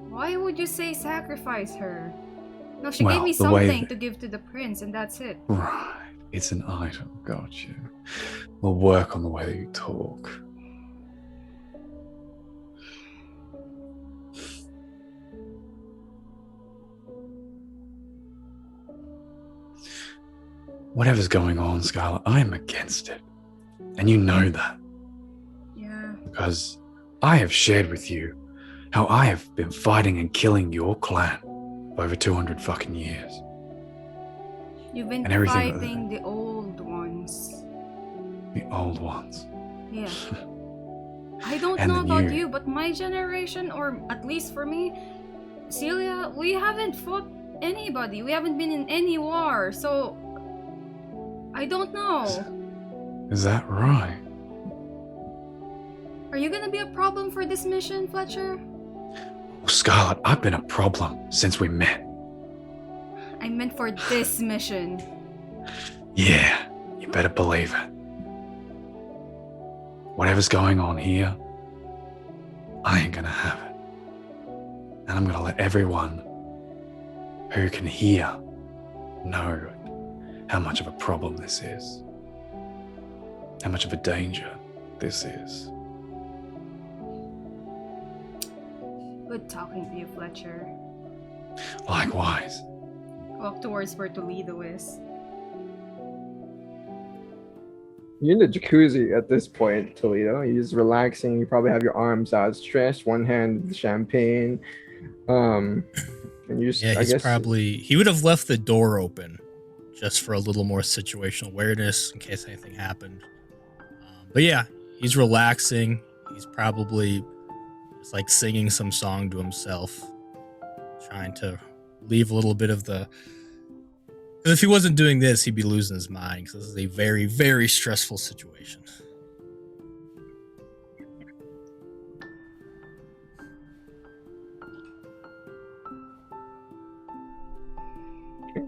Why would you say sacrifice her? No, she Well, gave me the way something that- to give to the prince, and that's it. Right, it's an item, got you. We'll work on the way that you talk. Whatever's going on, Scarlett, I am against it. And you know that. Yeah. Because I have shared with you how I have been fighting and killing your clan for over 200 fucking years. You've been And everything like fighting the old ones. The old ones. Yeah. I don't And know the about new. you, but my generation, or at least for me, Celia, we haven't fought anybody. We haven't been in any war, so I don't know. Is that right? Are you gonna be a problem for this mission, Fletcher? Well, Scarlett, I've been a problem since we met. I meant for this mission. Yeah, you better believe it. Whatever's going on here, I ain't gonna have it. And I'm gonna let everyone who can hear know how much of a problem this is. How much of a danger this is. Good talking to you, Fletcher. Likewise. Walk towards where Toledo is. You're in the jacuzzi at this point, Toledo. You're just relaxing. You probably have your arms outstretched, one hand with champagne. And you just, Yeah, I guess, he would have left the door open just for a little more situational awareness in case anything happened. But yeah, he's relaxing. He's probably just like singing some song to himself, trying to leave a little bit of the. Because if he wasn't doing this, he'd be losing his mind. Because this is a very, very stressful situation.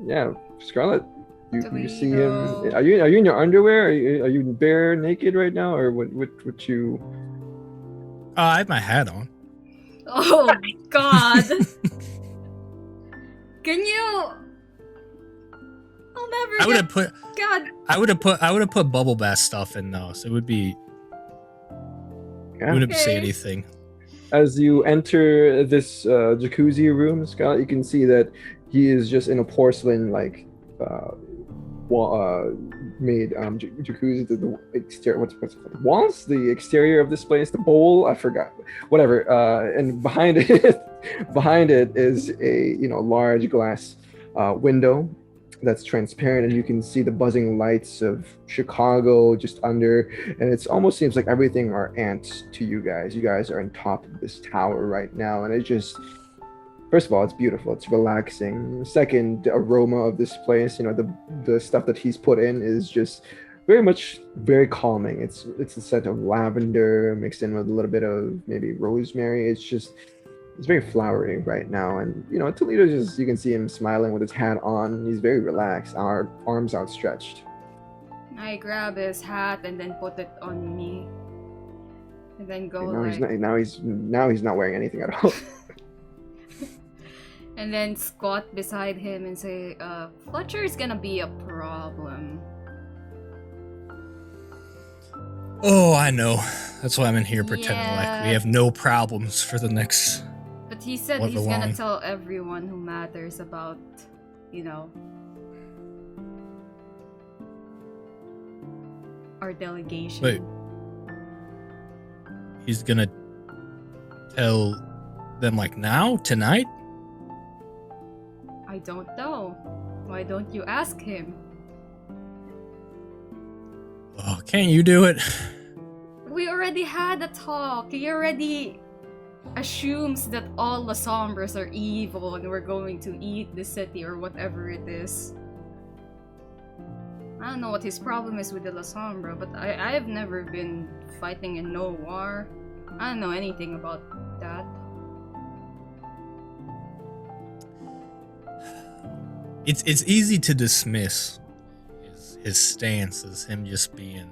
yeah, Scarlett. You see him. Toledo. Are you in your underwear? Are you bare naked right now, or what you? I have my hat on. Oh God! Can you? I'll never. I would get... have put. God. I would have put bubble bath stuff in though, so it would be. Yeah. It wouldn't say Okay. anything. As you enter this jacuzzi room, Scarlett, you can see that he is just in a porcelain made jacuzzi. The exterior, what's it called? Walls, the exterior of this place, the bowl, I forgot. Whatever. And behind it is a large glass window that's transparent, and you can see the buzzing lights of Chicago just under, and it almost seems like everything are ants to you guys. You guys are on top of this tower right now, and it just, first of all, it's beautiful, it's relaxing. Second, the aroma of this place, the stuff that he's put in is just very calming. It's a scent of lavender mixed in with a little bit of maybe rosemary. It's very flowery right now, and Toledo, just, you can see him smiling with his hat on. He's very relaxed, our arms outstretched. I grab his hat and then put it on me, and then go And like. now he's not wearing anything at all. And then squat beside him and say, Fletcher is gonna be a problem. Oh, I know. That's why I'm in here pretending like we have no problems for the next... But he said however he's gonna long. tell everyone who matters about, our delegation. Wait. He's gonna tell them like now? Tonight? I don't know. Why don't you ask him? Oh, can't you do it? We already had a talk. He already assumes that all La Sombras are evil and we're going to eat the city or whatever it is. I don't know what his problem is with the La Sombra, but I have never been fighting in no war. I don't know anything about that. It's easy to dismiss his stance as him just being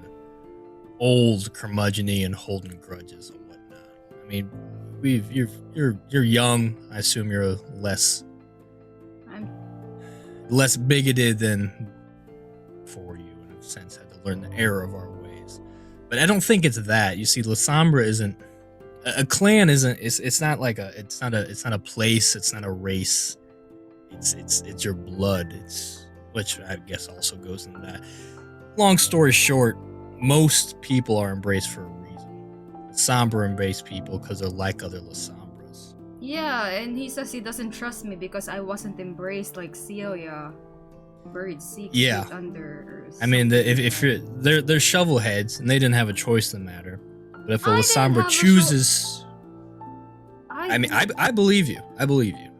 old, curmudgeon-y, and holding grudges and whatnot. I mean, you're young. I assume you're I'm less bigoted than for you, in a sense, had to learn the error of our ways. But I don't think it's that. You see, La Sombra isn't a clan. It's not like it's not a place. It's not a race. It's your blood. Which I guess also goes into that. Long story short, most people are embraced for a reason. Sombra embrace people because they're like other La Sombras. Yeah, and he says he doesn't trust me because I wasn't embraced like Celia. Buried secret under. I mean, if they're shovel heads and they didn't have a choice in the matter. But if a La Sombra chooses, I believe you. I believe you.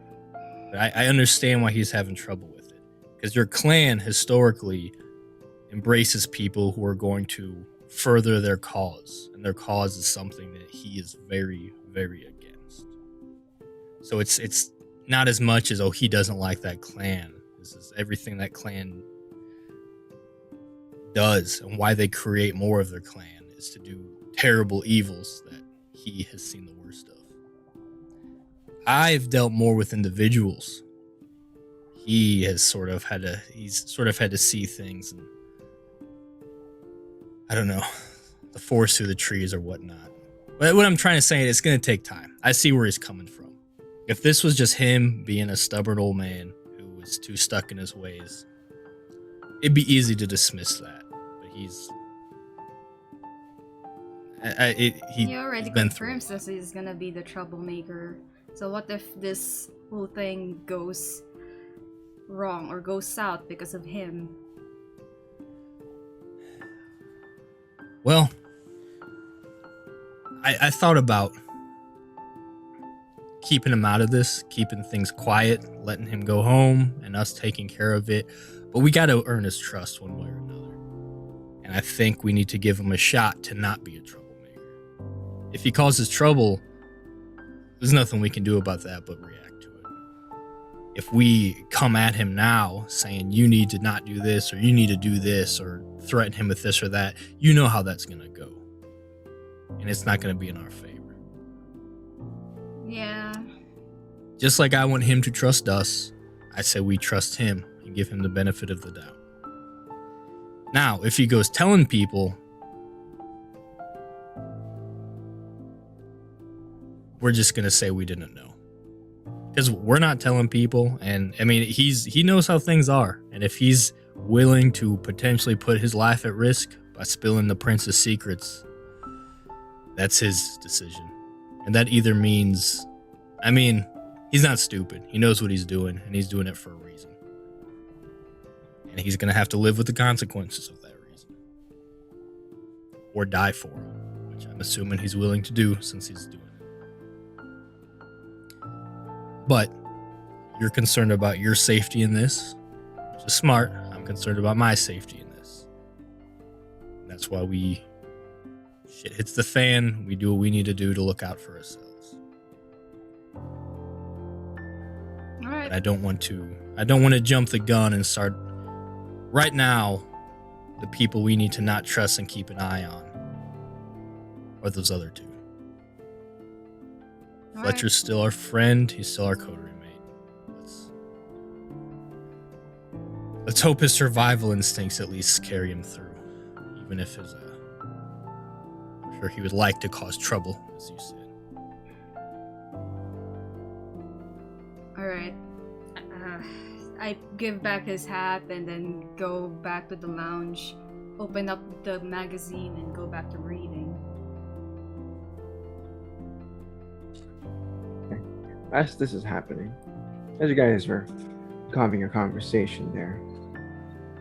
But I understand why he's having trouble with it, because your clan historically embraces people who are going to further their cause, and their cause is something that he is very, very against. So it's not as much as, oh, he doesn't like that clan. This is everything that clan does, and why they create more of their clan is to do terrible evils that he has seen the worst of. I've dealt more with individuals. He's sort of had to see things, and I don't know, the forest through the trees or whatnot. But what I'm trying to say is it's going to take time. I see where he's coming from. If this was just him being a stubborn old man who was too stuck in his ways, it'd be easy to dismiss that. But he already confirms that he's gonna be the troublemaker. So what if this whole thing goes wrong or goes south because of him? Well, I thought about keeping him out of this, keeping things quiet, letting him go home, and us taking care of it. But we got to earn his trust one way or another. And I think we need to give him a shot to not be a troublemaker. If he causes trouble, there's nothing we can do about that but react to it. If we come at him now saying, you need to not do this, or you need to do this, or threaten him with this or that, you know how that's going to go. And it's not going to be in our favor. Yeah. Just like I want him to trust us, I say we trust him and give him the benefit of the doubt. Now, if he goes telling people, we're just going to say we didn't know. Because we're not telling people, and I mean, he knows how things are. And if he's willing to potentially put his life at risk by spilling the prince's secrets, that's his decision. And that either means, I mean, he's not stupid. He knows what he's doing, and he's doing it for a reason. And he's going to have to live with the consequences of that reason. Or die for him, which I'm assuming he's willing to do since he's doing it. But you're concerned about your safety in this, which is smart. I'm concerned about my safety in this. And that's why shit hits the fan, we do what we need to do to look out for ourselves. All right. But I don't want to jump the gun and start right now. The people we need to not trust and keep an eye on are those other two. Fletcher's still our friend, he's still our coterie mate. Let's hope his survival instincts at least carry him through, even if his. I'm sure he would like to cause trouble, as you said. All right. I give back his hat and then go back to the lounge, open up the magazine, and go back to reading. Okay. As this is happening, as you guys were having a conversation there,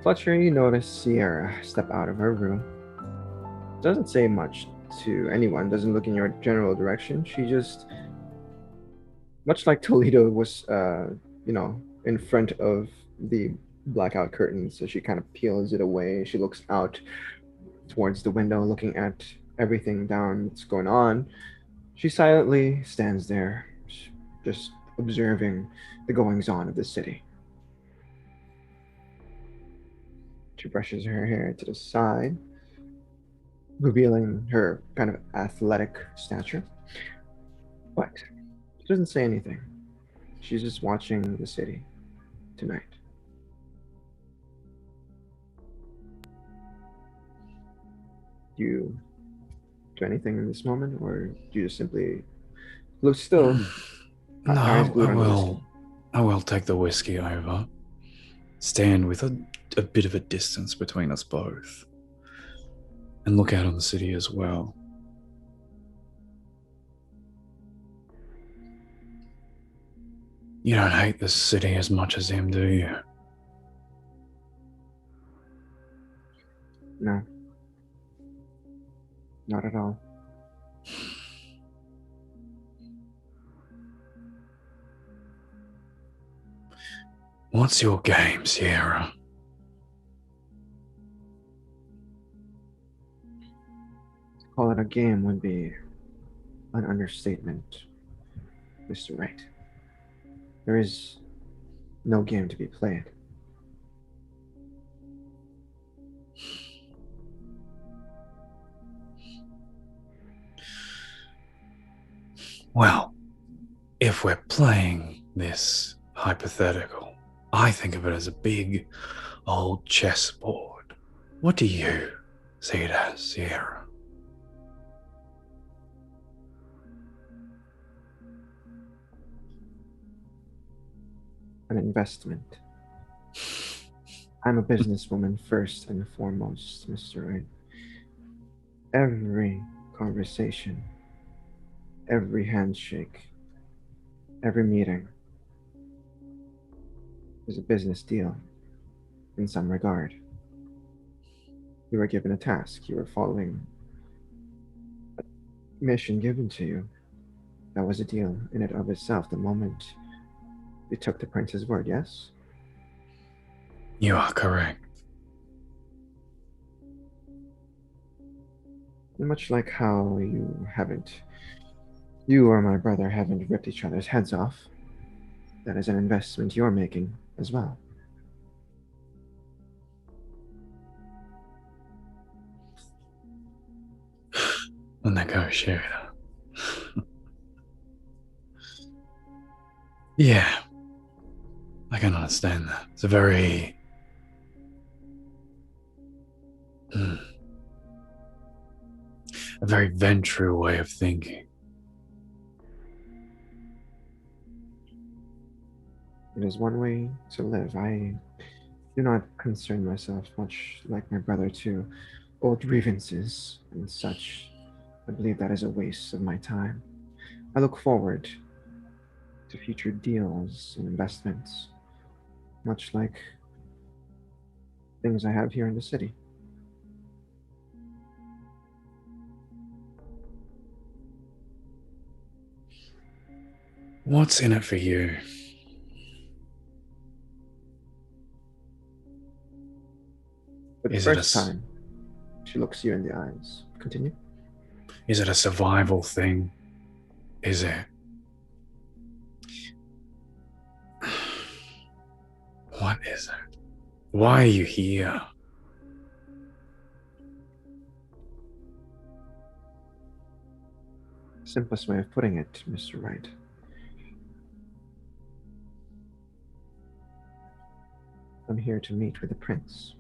Fletcher, you notice Sierra step out of her room. Doesn't say much to anyone, doesn't look in your general direction. She just, much like Toledo was, in front of the blackout curtain, so she kind of peels it away. She looks out towards the window, looking at everything down that's going on. She silently stands there, just observing the goings-on of the city. She brushes her hair to the side, revealing her kind of athletic stature. But she doesn't say anything. She's just watching the city tonight. Do you do anything in this moment, or do you just simply look still? No, eyes glued on the whiskey? I will take the whiskey over. Stand with a bit of a distance between us both. And look out on the city as well. You don't hate this city as much as him, do you? No. Not at all. What's your game, Sierra? To call it a game would be an understatement, Mr. Wright. There is no game to be played. Well, if we're playing this hypothetical, I think of it as a big old chessboard. What do you see it as, Sierra? An investment. I'm a businesswoman first and foremost, Mr. Wright. Every conversation, every handshake, every meeting is a business deal in some regard. You were given a task, you were following a mission given to you. That was a deal in and of itself the moment you took the prince's word, yes? You are correct. And much like how you or my brother haven't ripped each other's heads off, that is an investment you're making as well. A negotiator. Yeah, I can understand that. It's a very a very venture way of thinking. It is one way to live. I do not concern myself much like my brother to old grievances and such. I believe that is a waste of my time. I look forward to future deals and investments, much like things I have here in the city. What's in it for you? For the Is it first time, she looks you in the eyes. Continue. Is it a survival thing? Is it? What is it? Why are you here? Simplest way of putting it, Mr. Wright. I'm here to meet with the prince.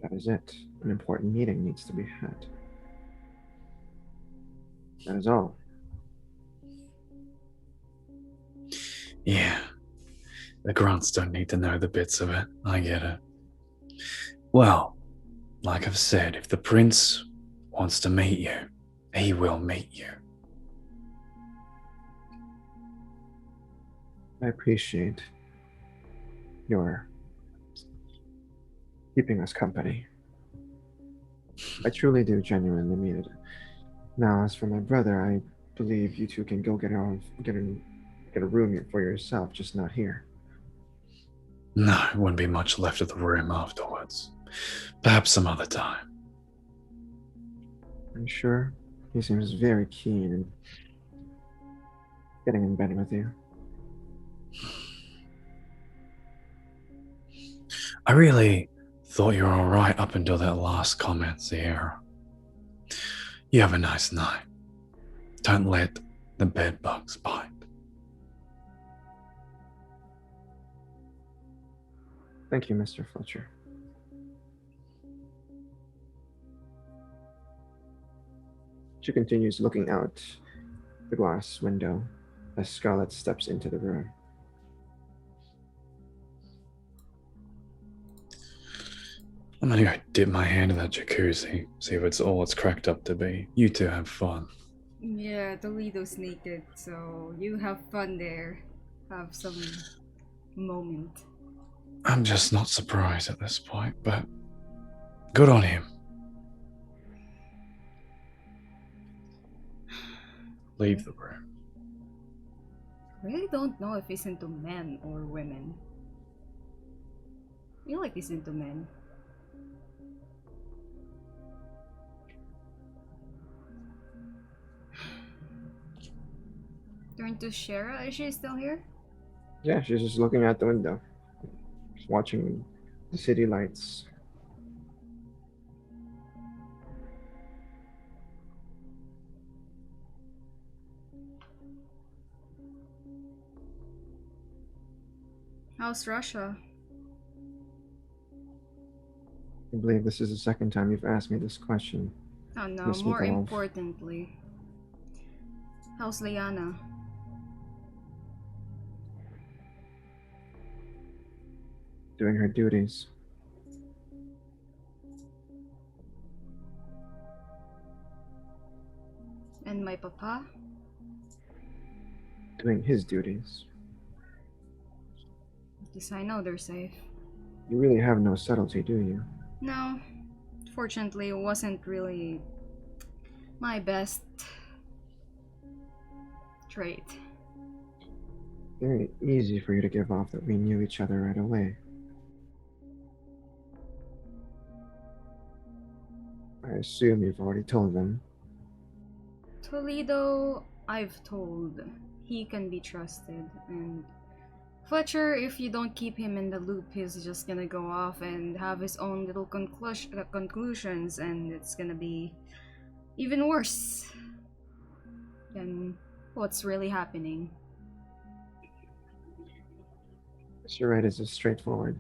That is it. An important meeting needs to be had. That is all. Yeah, the grunts don't need to know the bits of it. I get it. Well, like I've said, if the prince wants to meet you, he will meet you. I appreciate your keeping us company. I truly do genuinely mean it. Now, as for my brother, I believe you two can go get a room for yourself, just not here. No, it wouldn't be much left of the room afterwards. Perhaps some other time. I'm sure he seems very keen in getting in bed with you. I really thought you were alright up until that last comment, Sierra. You have a nice night. Don't let the bed bugs bite. Thank you, Mr. Fletcher. She continues looking out the glass window as Scarlett steps into the room. I'm gonna go dip my hand in that jacuzzi, see if it's all it's cracked up to be. You two have fun. Yeah, Toledo's naked, so you have fun there. Have some moment. I'm just not surprised at this point, but good on him. Leave the room. I really don't know if he's into men or women. I feel like he's into men. Turn to Shara. Is she still here? Yeah, she's just looking out the window, just watching the city lights. How's Russia? I believe this is the second time you've asked me this question. Oh no, Miss more Mikolov. importantly. How's Liana? Doing her duties. And my papa? Doing his duties. At least I know they're safe. You really have no subtlety, do you? No, fortunately, it wasn't really my best trait. Very easy for you to give off that we knew each other right away. I assume you've already told them. Toledo, I've told. He can be trusted, and Fletcher, if you don't keep him in the loop, he's just gonna go off and have his own little conclusions, and it's gonna be even worse than what's really happening. Mr. Wright is a straightforward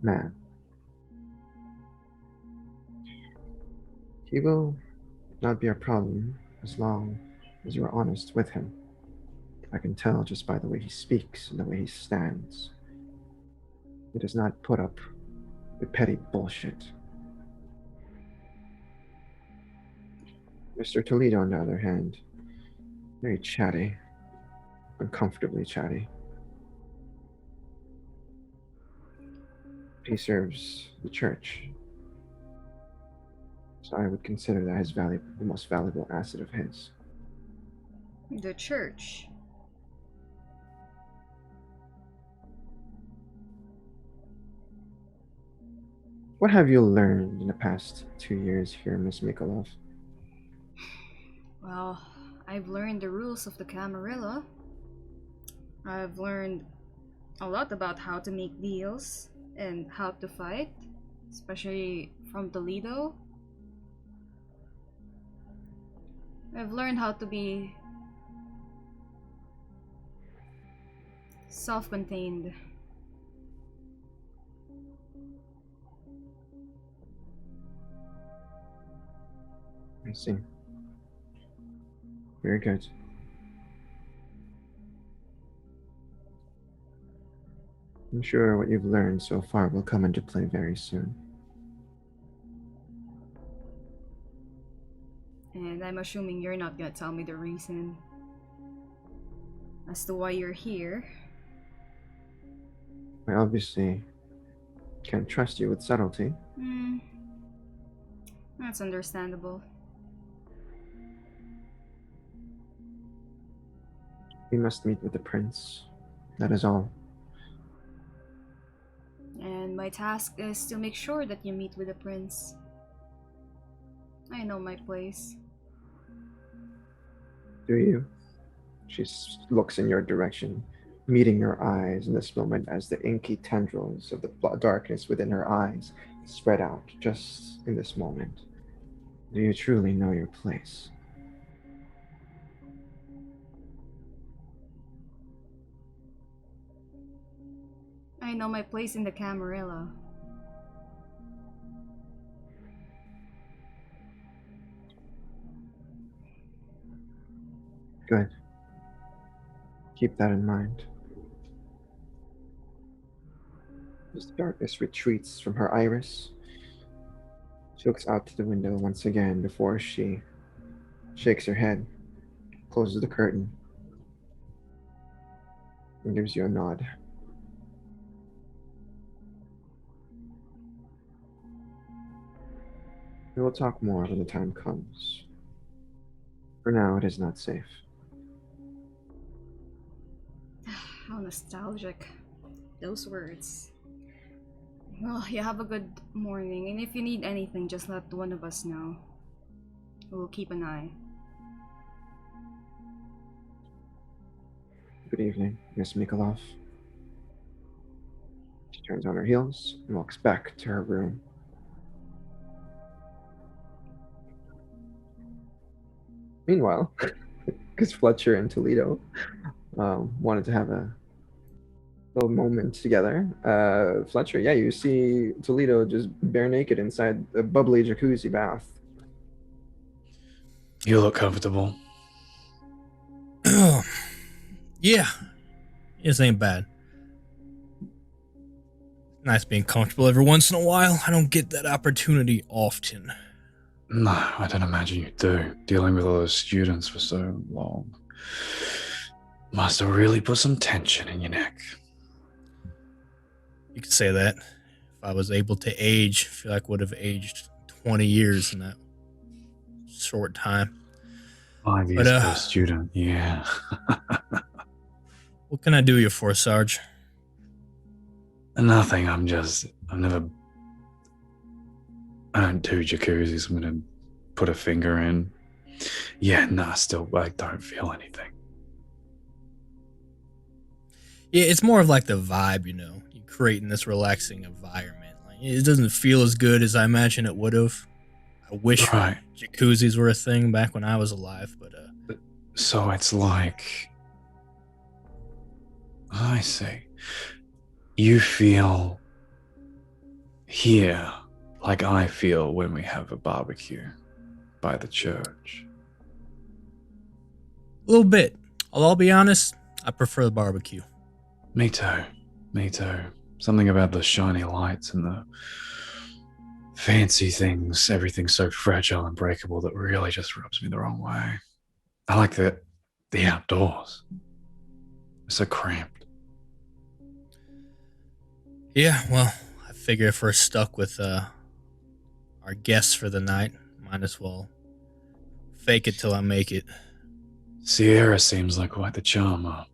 man. He will not be a problem as long as you are honest with him. I can tell just by the way he speaks and the way he stands. He does not put up with petty bullshit. Mr. Toledo, on the other hand, very chatty, uncomfortably chatty. He serves the church, so I would consider that the most valuable asset of his. The church. What have you learned in the past 2 years here, Miss Mikolov? Well, I've learned the rules of the Camarilla. I've learned a lot about how to make deals and how to fight, especially from Toledo. I've learned how to be self-contained I see. Very good. I'm sure what you've learned so far will come into play very soon. And I'm assuming you're not gonna tell me the reason as to why you're here. I obviously can't trust you with subtlety. Hmm. That's understandable. We must meet with the prince. That is all. And my task is to make sure that you meet with the prince. I know my place. Do you? She looks in your direction, meeting your eyes in this moment as the inky tendrils of the darkness within her eyes spread out just in this moment. Do you truly know your place? I know my place in the Camarilla. Good. Keep that in mind. As the darkness retreats from her iris, she looks out to the window once again before she shakes her head, closes the curtain, and gives you a nod. We will talk more when the time comes. For now, it is not safe. How nostalgic. Those words. Well, you have a good morning, and if you need anything, just let one of us know. We'll keep an eye. Good evening, Miss Mikolov. She turns on her heels and walks back to her room. Meanwhile, because Fletcher and Toledo wanted to have a little moment together, Fletcher, yeah, you see Toledo just bare naked inside a bubbly jacuzzi bath. You look comfortable. Yeah, this ain't bad. Nice being comfortable every once in a while. I don't get that opportunity often. No, I don't imagine you do. Dealing with all those students for so long must have really put some tension in your neck. You could say that. If I was able to age, I feel like I would have aged 20 years in that short time. 5 years per student, yeah. What can I do you for, Sarge? Nothing, I don't do jacuzzis. I'm gonna put a finger in. Yeah, nah, still, I don't feel anything. Yeah, it's more of like the vibe, you know. You creating this relaxing environment. Like, it doesn't feel as good as I imagine it would have. I wish jacuzzis were a thing back when I was alive, but So it's like, I see. You feel here like I feel when we have a barbecue by the church. a little bit. Although I'll be honest, I prefer the barbecue. Me too. Something about the shiny lights and the fancy things, everything's so fragile and breakable that really just rubs me the wrong way. I like the outdoors. It's so cramped. Yeah, well, I figure if we're stuck with our guests for the night, might as well fake it till I make it. Sierra seems like quite the charmer.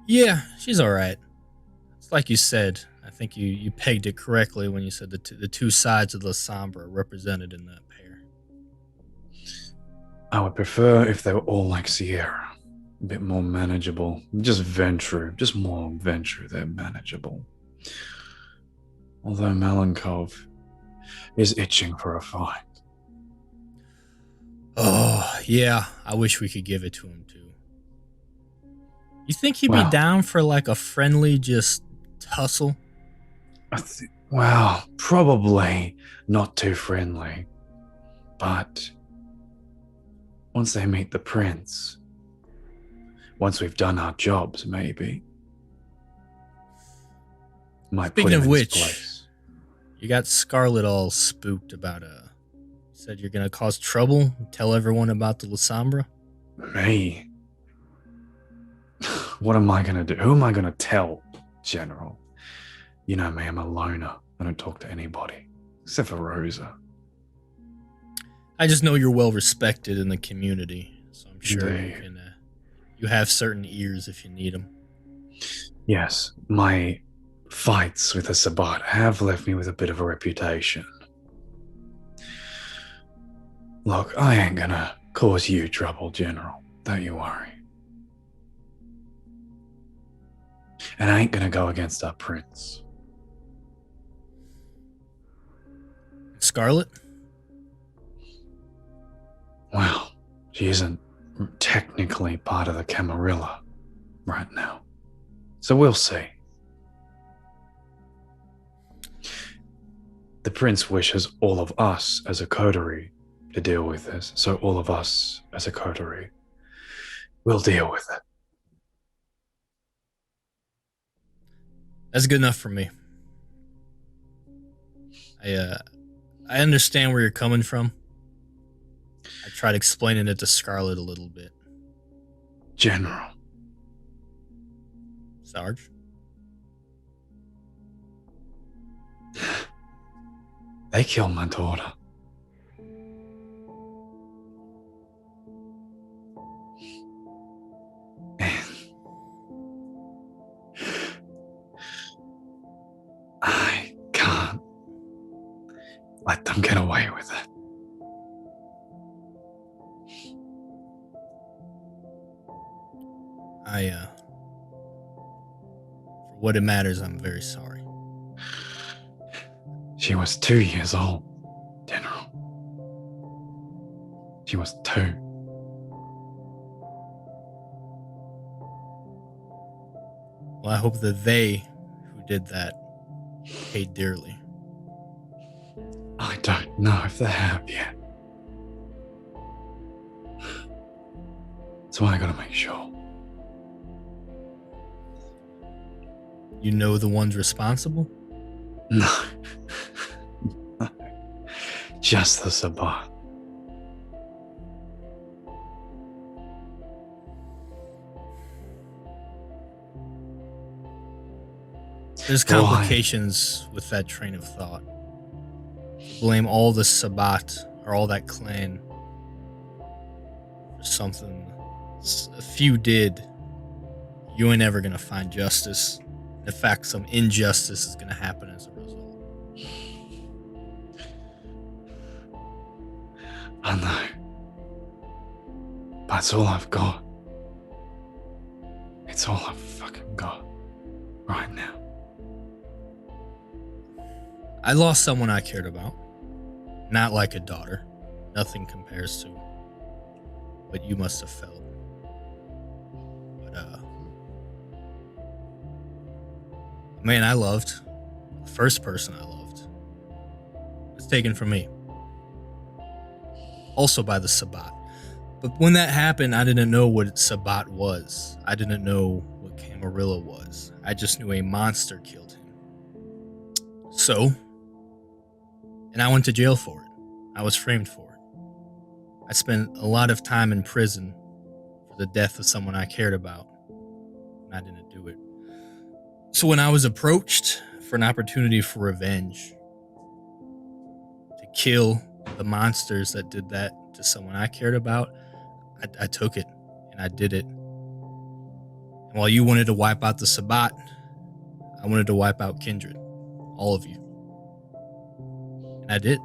Yeah, she's alright. It's like you said. I think you pegged it correctly when you said the two sides of the somber are represented in that pair. I would prefer if they were all like Sierra. A bit more manageable. Just more Ventru, they're manageable. Although Malenkov is itching for a fight. Oh, yeah, I wish we could give it to him too. You think he'd be down for like a friendly just tussle? Well, probably not too friendly. But once they meet the prince, once we've done our jobs, maybe. Might Speaking put him of in his which, place. you got Scarlett all spooked about said you're gonna cause trouble, tell everyone about the Lasombra. Me? What am I going to do? Who am I going to tell, General? You know me, I'm a loner. I don't talk to anybody, except for Rosa. I just know you're well respected in the community, so I'm sure you Indeed. can. You have certain ears if you need them. Yes, my fights with the Sabbat have left me with a bit of a reputation. Look, I ain't gonna cause you trouble, General. Don't you worry. And I ain't gonna go against our prince. Scarlett? Well, she isn't technically part of the Camarilla right now. So we'll see. The prince wishes all of us as a coterie to deal with this. So all of us as a coterie will deal with it. That's good enough for me. I understand where you're coming from. I tried explaining it to Scarlett a little bit. General. Sarge? They killed my daughter. And I can't let them get away with it. For what it matters, I'm very sorry. She was 2 years old, General. She was 2. Well, I hope that they who did that paid dearly. I don't know if they have yet. So I gotta make sure. You know the ones responsible? No. Just the Sabbat. There's complications with that train of thought. Blame all the Sabbat or all that clan for something a few did. You ain't ever gonna find justice. In fact, some injustice is gonna happen as a result. I know. But it's all I've got. It's all I've fucking got right now. I lost someone I cared about. Not like a daughter. Nothing compares to what you must have felt. But, man I loved, the first person I loved, was taken from me. Also by the Sabbat. But when that happened, I didn't know what Sabbat was. I didn't know what Camarilla was. I just knew a monster killed him. So, and I went to jail for it. I was framed for it. I spent a lot of time in prison for the death of someone I cared about, and I didn't do it. So when I was approached for an opportunity for revenge, to kill the monsters that did that to someone I cared about, I took it, and I did it. And while you wanted to wipe out the Sabbat, I wanted to wipe out Kindred. All of you. And I did.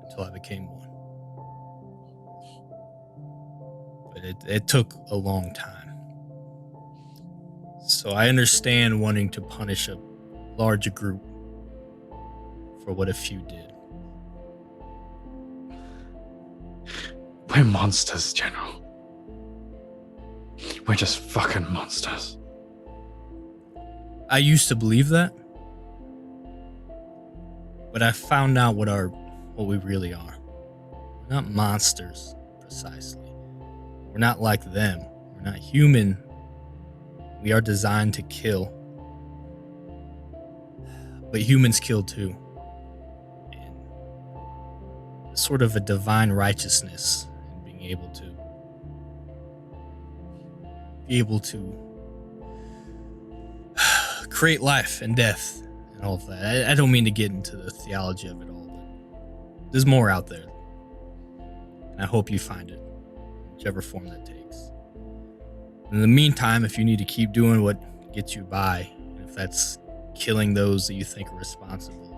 Until I became one. But it took a long time. So I understand wanting to punish a larger group for what a few did. We're monsters, General. We're just fucking monsters. I used to believe that, But I found out what we really are. We're not monsters, precisely. We're not like them. We're not human. We are designed to kill. But humans kill too. And it's sort of a divine righteousness in being able to create life and death and all of that. I don't mean to get into the theology of it all, but there's more out there. And I hope you find it, whichever form that takes. In the meantime, if you need to keep doing what gets you by, and if that's killing those that you think are responsible,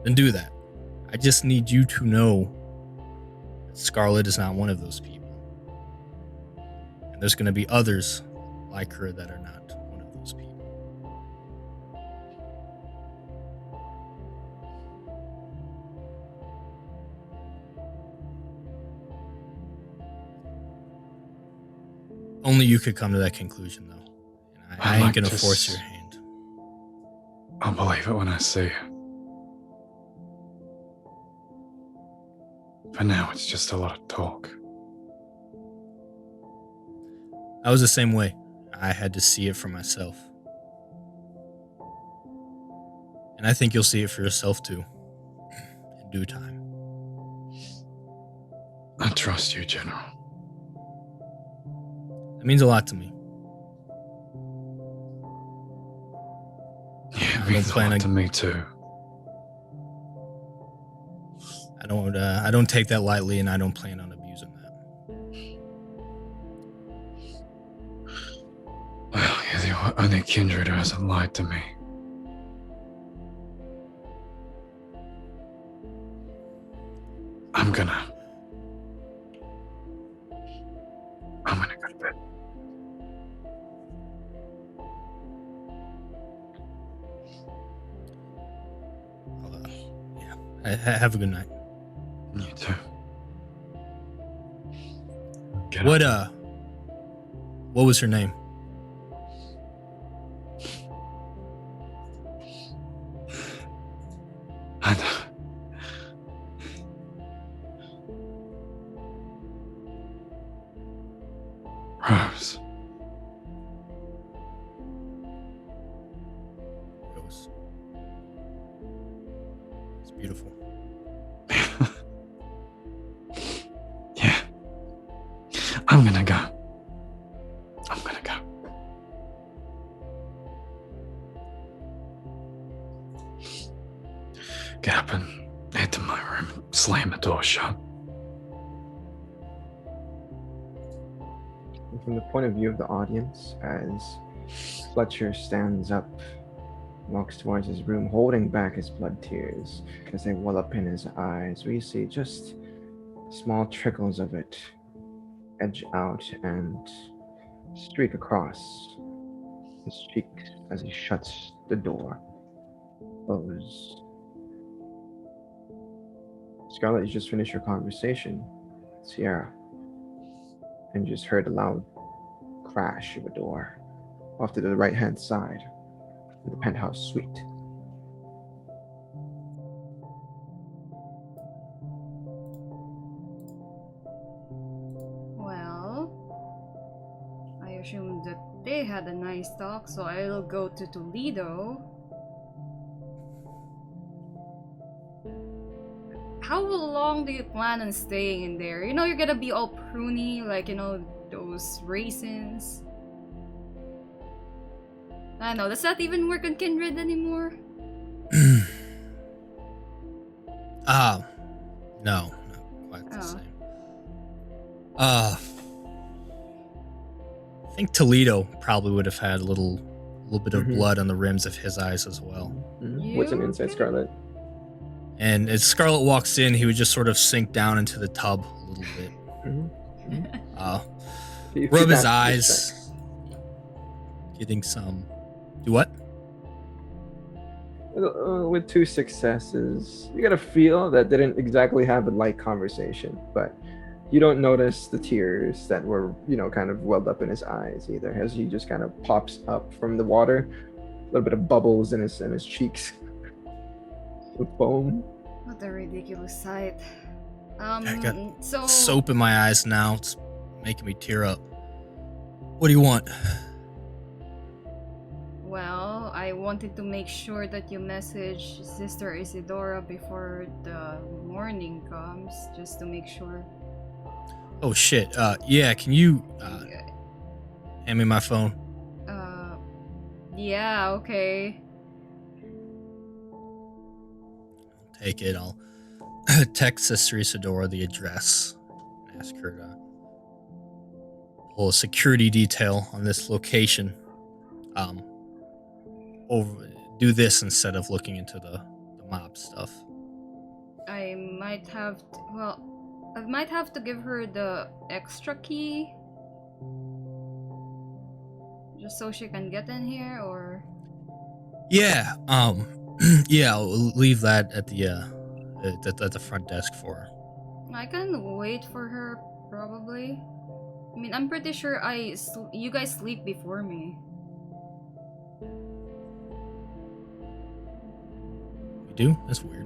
then do that. I just need you to know that Scarlett is not one of those people. And there's going to be others like her that are not one of those people. Only you could come to that conclusion, though. And I ain't going to force your hand. I'll believe it when I see it. For now, it's just a lot of talk. I was the same way. I had to see it for myself. And I think you'll see it for yourself, too. In due time. I trust you, General. It means a lot to me. Yeah, it means a lot to me too. I don't take that lightly, and I don't plan on abusing that. Well, you're the only kindred who hasn't lied to me. I'm gonna go to bed. Have a good night. You too. What was her name? Rose. Rose. It's beautiful. Yeah. I'm gonna go. Get up and head to my room and slam the door shut. And from the point of view of the audience, as Fletcher stands up, walks towards his room, holding back his blood tears as they well up in his eyes, we see just small trickles of it edge out and streak across his cheek as he shuts the door. Close. Scarlett, you just finished your conversation, Sierra, and just heard a loud crash of a door off to the right-hand side of the penthouse suite. Well, I assume that they had a nice talk, so I'll go to Toledo. How long do you plan on staying in there? You know, you're gonna be all pruny, like, you know, those raisins. I know, does that even work on Kindred anymore? No, not quite the same. I think Toledo probably would have had a little bit of blood on the rims of his eyes as well. What's an insight, Scarlett? And as Scarlett walks in, he would just sort of sink down into the tub a little bit. Rub his eyes. Getting some... Do what? With 2 successes, you got a feel that didn't exactly have a light conversation, but you don't notice the tears that were, you know, kind of welled up in his eyes either, as he just kind of pops up from the water, a little bit of bubbles in his cheeks. The foam. What a ridiculous sight. I got so soap in my eyes now. It's making me tear up. What do you want? well, I wanted to make sure that you message Sister Isidora before the morning comes, just to make sure. Oh shit. Yeah. Can you hand me my phone? Yeah, okay. I'll take it. I'll text Sister Isadora the address and ask her to pull a security detail on this location. Do this instead of looking into the mob stuff. I might have to give her the extra key just so she can get in here, or Yeah. Yeah. I'll leave that at the at the front desk for her. I can wait for her probably. I mean, I'm pretty sure you guys sleep before me. You do? That's weird.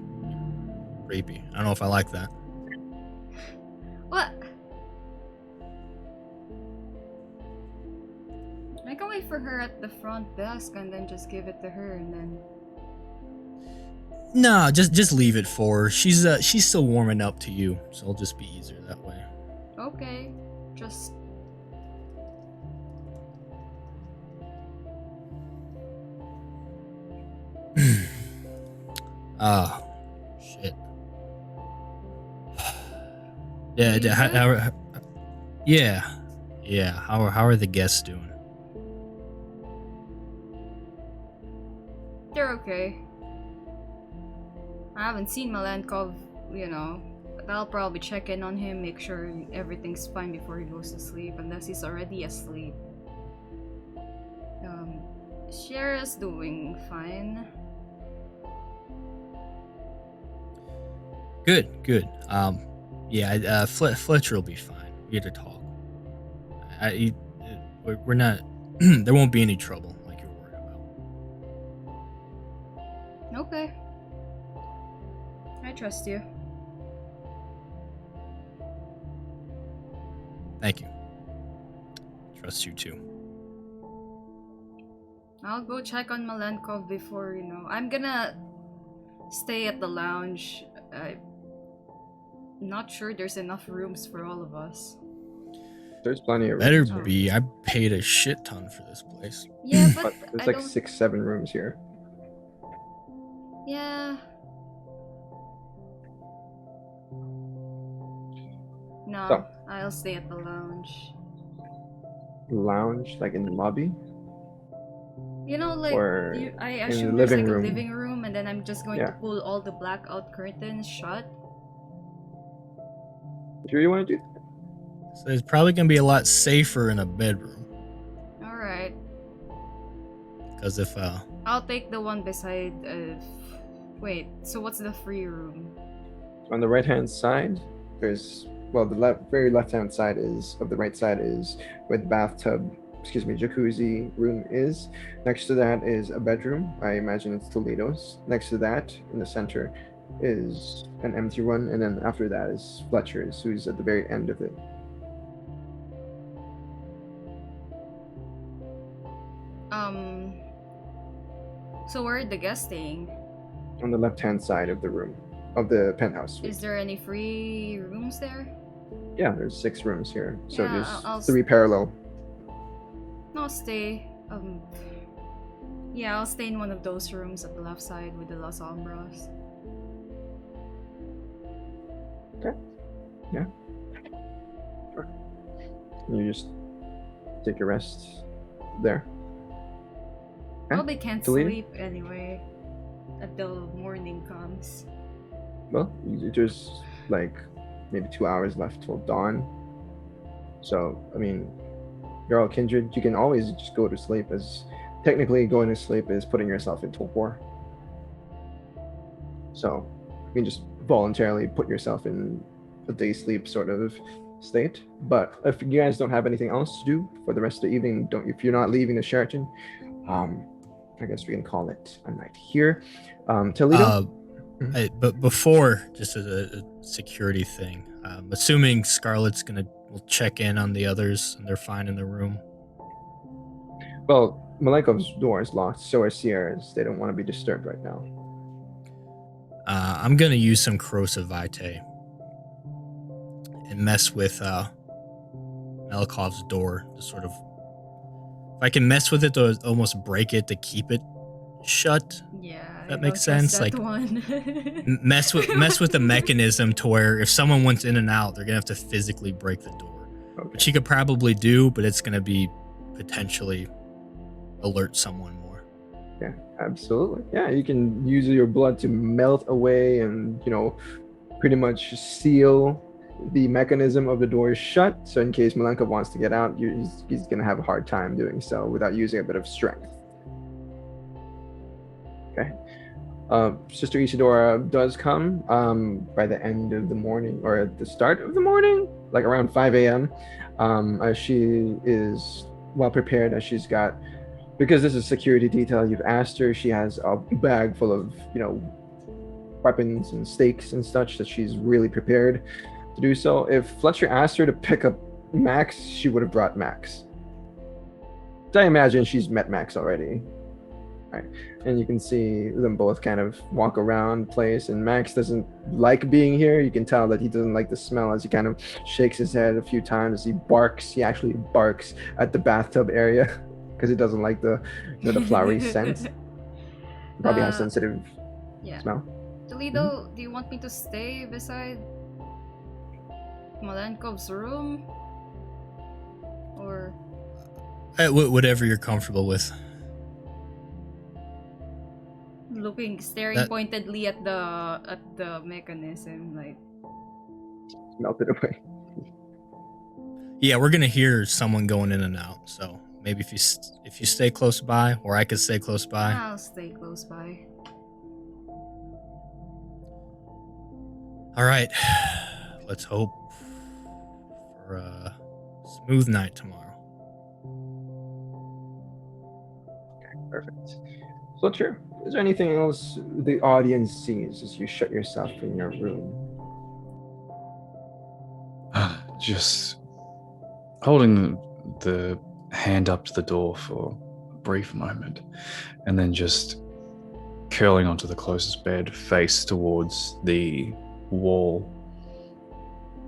Creepy. I don't know if I like that. What? I can wait for her at the front desk and then just give it to her and then. No, just leave it for her. She's still warming up to you, so it'll just be easier that way. Okay, just. Ah, shit. Yeah, You good? yeah. How are the guests doing? They're okay. I haven't seen Malenkov, but I'll probably check in on him, make sure everything's fine before he goes to sleep, unless he's already asleep. Shara's doing fine. Good. Yeah. Fletcher will be fine. We get to talk. We're not. There won't be any trouble like you're worried about. Okay. I trust you. Thank you. Trust you too. I'll go check on Malenkov before, I'm gonna stay at the lounge. I'm not sure there's enough rooms for all of us. There's plenty of Better rooms. Oh. be. I paid a shit ton for this place. Yeah, but But I there's like don't... 6-7 rooms here. Yeah. No, So. I'll stay at the lounge. Lounge, like in the lobby. Like, Or I in assume the there's living like room. a living room, and then I'm just going to Yeah. pull all the blackout curtains shut. Sure you want to do? So it's probably gonna be a lot safer in a bedroom. Alright. Because if I'll take the one beside. Wait, so what's the free room? On the right hand side, there's the very left hand side of the right side is where the jacuzzi room is. Next to that is a bedroom. I imagine it's Toledo's. Next to that, in the center, is an empty one, and then after that is Fletcher's, who's at the very end of it. So where are the guests staying? On the left hand side of the room, of the penthouse suite. Is there any free rooms there? Yeah, there's 6 rooms here, so Yeah, there's I'll 3 parallel. I'll stay. Yeah, I'll stay in one of those rooms at the left side with the Las Sombras. You just take your rest there. Probably can't Toledo? sleep anyway until morning comes. Well, there's like maybe 2 hours left till dawn. So, I mean, you're all kindred. You can always just go to sleep, as technically going to sleep is putting yourself into war. So, you can just voluntarily put yourself in a day sleep sort of state. But if you guys don't have anything else to do for the rest of the evening, if you're not leaving the Sheraton, I guess we can call it a night here. Toledo? But before, just as a security thing, assuming Scarlett's will check in on the others and they're fine in their room. Well, Malenkov's door is locked, so are Sierra's. They don't want to be disturbed right now. I'm gonna use some corrosive vitae and mess with Melikov's door to sort of. If I can mess with it to almost break it to keep it shut. Yeah, That makes sense. That like one. mess with the mechanism to where if someone wants in and out, they're gonna have to physically break the door, which he could probably do, but it's gonna be potentially alert someone more. Yeah, absolutely. Yeah, you can use your blood to melt away and pretty much seal the mechanism of the door shut. So in case Malenkov wants to get out, he's gonna have a hard time doing so without using a bit of strength. Okay. Sister Isadora does come by the end of the morning or at the start of the morning, like around 5 a.m. As she is well prepared, as she's got, because this is security detail, you've asked her, she has a bag full of, weapons and stakes and such that she's really prepared to do so. If Fletcher asked her to pick up Max, she would have brought Max. I imagine she's met Max already. Right. And you can see them both kind of walk around place, and Max doesn't like being here. You can tell that he doesn't like the smell as he kind of shakes his head a few times as he barks. He actually barks at the bathtub area because he doesn't like the the flowery scent. He probably has sensitive smell. Toledo, do you want me to stay beside Malenkov's room? Or whatever you're comfortable with. Staring pointedly at the mechanism, like melted away. Yeah, we're gonna hear someone going in and out, so maybe if you stay close by, or I could stay close by. I'll stay close by. All right, let's hope for a smooth night tomorrow. Okay, perfect. So true. Is there anything else the audience sees as you shut yourself in your room? Just holding the hand up to the door for a brief moment, and then just curling onto the closest bed, face towards the wall,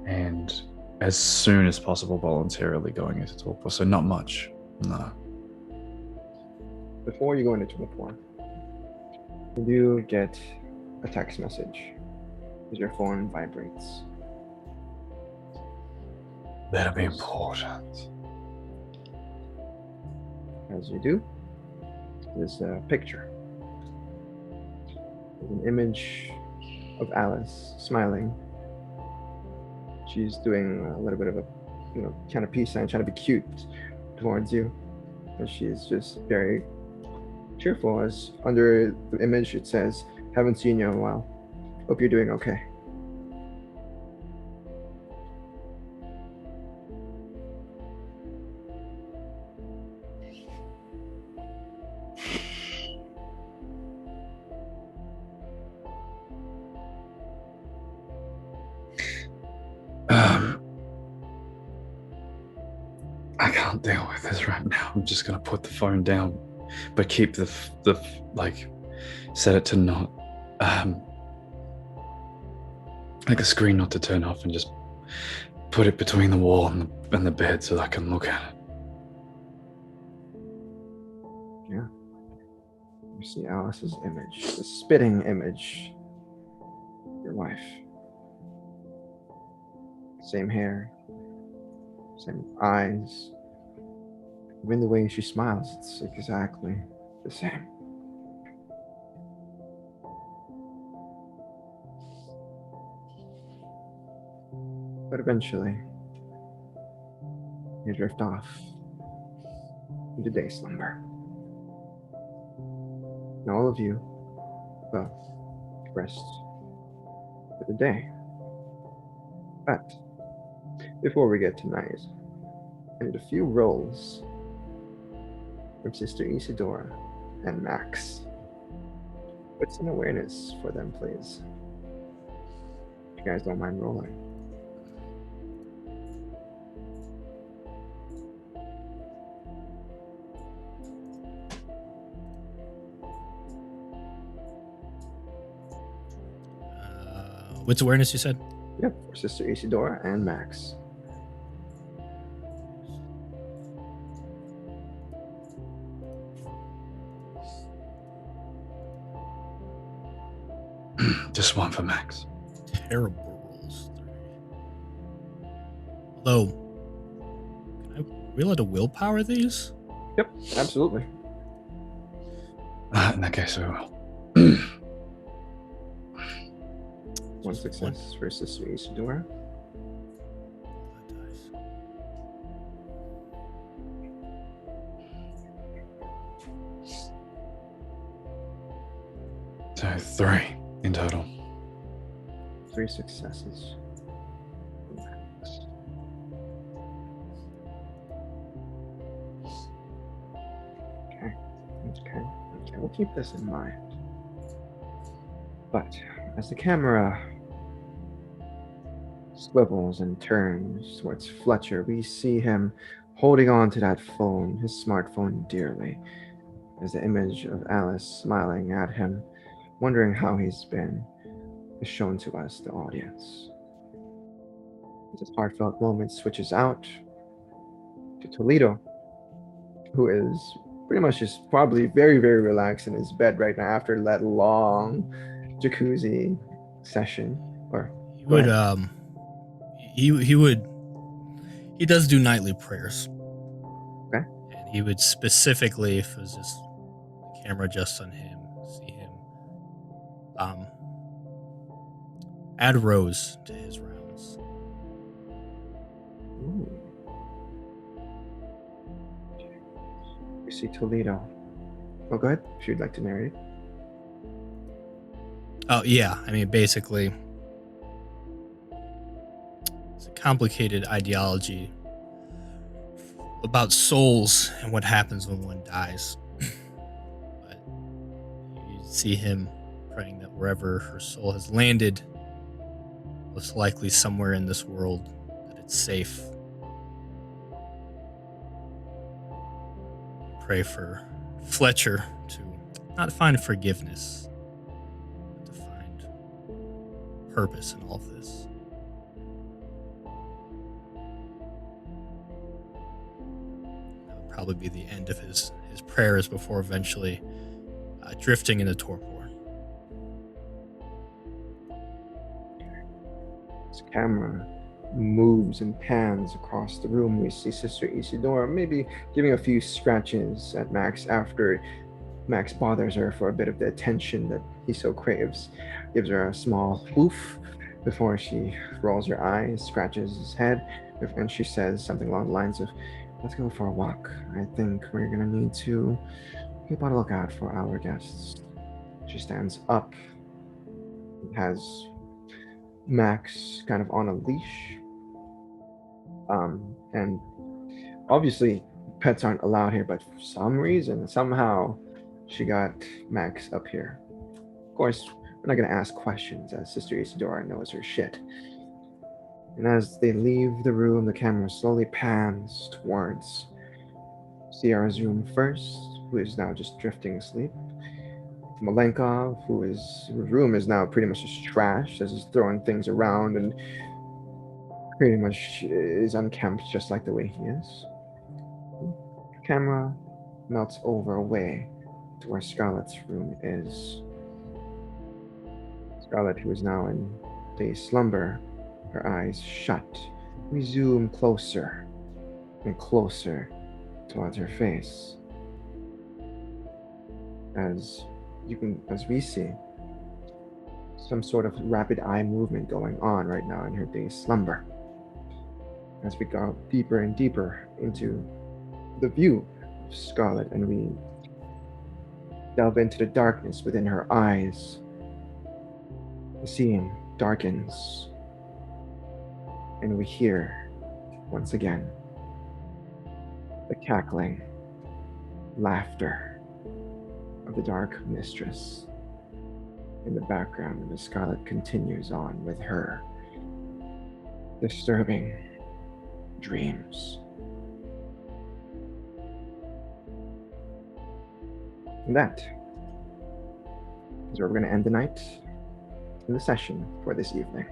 and as soon as possible voluntarily going into torpor. So not much, no. Before you go into torpor, you do get a text message as your phone vibrates. That'll be important. As you do, there's a picture. There's an image of Alice smiling. She's doing a little bit of a, kind of peace sign, trying to be cute towards you. And she's just very cheerful, as under the image it says, "Haven't seen you in a while. Hope you're doing okay." I can't deal with this right now. I'm just gonna put the phone down, but keep the set it to not like a screen not to turn off, and just put it between the wall and the bed so that I can look at it. Yeah. You see Alice's image, the spitting image. Your wife. Same hair, same eyes. Even the way she smiles, it's exactly the same. But eventually, you drift off into day slumber. And all of you, well, rest for the day. But before we get to night, I need a few rolls from Sister Isadora and Max. What's an awareness for them, please? If you guys don't mind rolling. What's awareness you said? Yep, for Sister Isidora and Max. Just one for Max. Terrible rolls. Although, are we allowed to willpower these? Yep, absolutely. In that case, we will. One success for Sister Isidora. So 3 in total. 3 successes. Okay, we'll keep this in mind. But as the camera swivels and turns towards Fletcher, we see him holding on to that phone, his smartphone, dearly, as the image of Alice smiling at him, wondering how he's been, is shown to us, the audience. This heartfelt moment switches out to Toledo, who is pretty much just probably very, very relaxed in his bed right now after that long jacuzzi session. Or he would he does do nightly prayers. Okay. And he would specifically, if it was just the camera just on him, see him add Rose to his rounds. Ooh. We see Toledo. Oh, go ahead if you'd like to narrate. Oh yeah, I mean basically it's a complicated ideology about souls and what happens when one dies. But you see him praying that wherever her soul has landed, most likely somewhere in this world, that it's safe. Pray for Fletcher to not find forgiveness, but to find purpose in all of this. That would probably be the end of his prayers before eventually drifting into torpor. As the camera moves and pans across the room, we see Sister Isidora maybe giving a few scratches at Max after Max bothers her for a bit of the attention that he so craves. Gives her a small oof before she rolls her eyes, scratches his head, and she says something along the lines of, "Let's go for a walk. I think we're gonna need to keep on a lookout for our guests." She stands up, has Max kind of on a leash. And obviously pets aren't allowed here, but for some reason, somehow she got Max up here. Of course, we're not gonna ask questions as Sister Isidora knows her shit. And as they leave the room, the camera slowly pans towards Sierra's room first, who is now just drifting asleep. Malenkov, whose room is now pretty much just trash, as he's throwing things around and pretty much is unkempt just like the way he is. The camera melts over away to where Scarlett's room is. Scarlett, who is now in day slumber, her eyes shut. We zoom closer and closer towards her face. As we see some sort of rapid eye movement going on right now in her day slumber. As we go deeper and deeper into the view of Scarlett, and we delve into the darkness within her eyes, the scene darkens, and we hear once again the cackling laughter of the dark mistress. in the background as Scarlett continues on with her disturbing dreams. And that is where we're going to end the night in the session for this evening.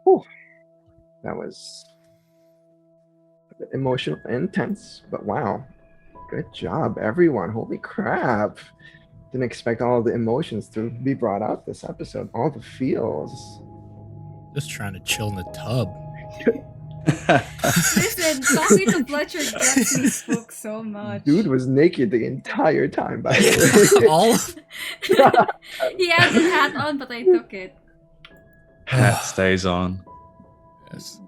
Whew. That was a bit emotional and intense, but wow. Good job, everyone. Holy crap. Didn't expect all the emotions to be brought out this episode. All the feels. Just trying to chill in the tub. Listen, talking to Fletcher gets me spooked so much. Dude was naked the entire time, by the way. All He had his hat on, but I took it. Hat stays on. yes.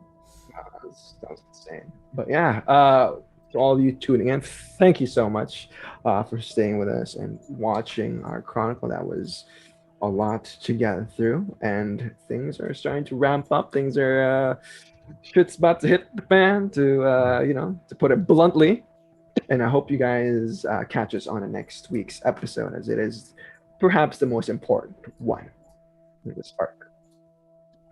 That was insane. But yeah, to all of you tuning in, thank you so much for staying with us and watching our chronicle. That was a lot to get through, and things are starting to ramp up. Things are shit's about to hit the fan, to put it bluntly. And I hope you guys catch us on the next week's episode, as it is perhaps the most important one in this arc.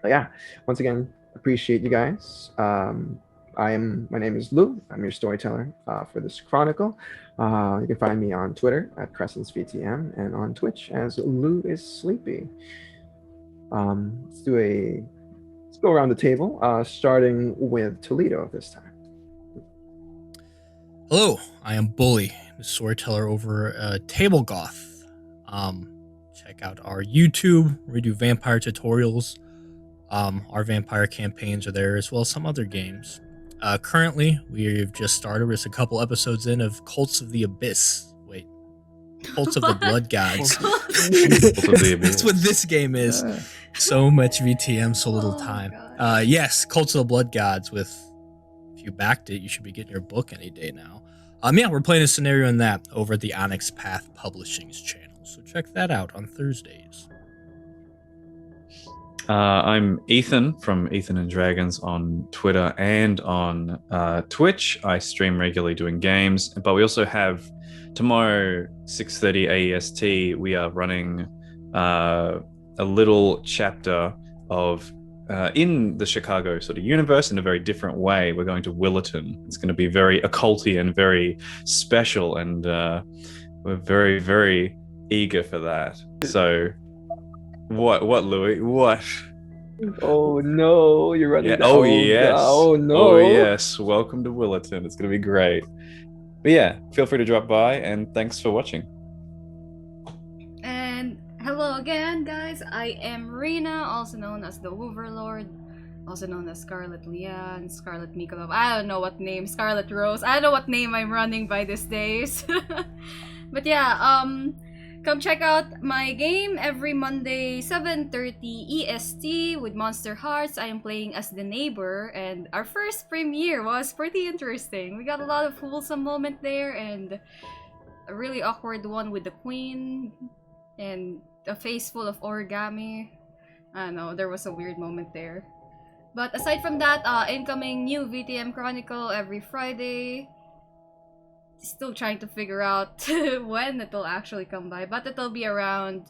But yeah, once again, appreciate you guys. My name is Lou. I'm your storyteller for this chronicle. You can find me on Twitter at CrescentsVTM and on Twitch as Lou is Sleepy. Let's go around the table, starting with Toledo this time. Hello, I am Bully, the storyteller over Table Goth. Check out our YouTube. We do vampire tutorials. Our vampire campaigns are there, as well as some other games. Currently, we've just started. We're just a couple episodes in of Cults of the Abyss. Wait, Cults of the Blood Gods. That's what this game is. So much VTM, so little time. Yes, Cults of the Blood Gods. If you backed it, you should be getting your book any day now. Yeah, we're playing a scenario in that over at the Onyx Path Publishing's channel. So check that out on Thursdays. I'm Ethan from Ethan and Dragons on Twitter and on Twitch. I stream regularly doing games, but we also have tomorrow 6:30 AEST. We are running a little chapter of in the Chicago sort of universe in a very different way. We're going to Willerton. It's going to be very occulty and very special, and we're very, very eager for that. So. What, Louis? What? Oh no, you're running. Yeah. Down. Oh yes. Oh no. Oh yes. Welcome to Willerton. It's gonna be great. But yeah, feel free to drop by, and thanks for watching. And hello again, guys. I am Rena, also known as the Overlord, also known as Scarlett Leanne, Scarlett Mikolov. I don't know what name. Scarlett Rose. I don't know what name I'm running by these days. But yeah, come check out my game every Monday, 7:30 EST with Monster Hearts. I am playing as the neighbor, and our first premiere was pretty interesting. We got a lot of wholesome moment there, and a really awkward one with the queen, and a face full of origami. I don't know, there was a weird moment there. But aside from that, incoming new VTM Chronicle every Friday. Still trying to figure out when it'll actually come by, but it'll be around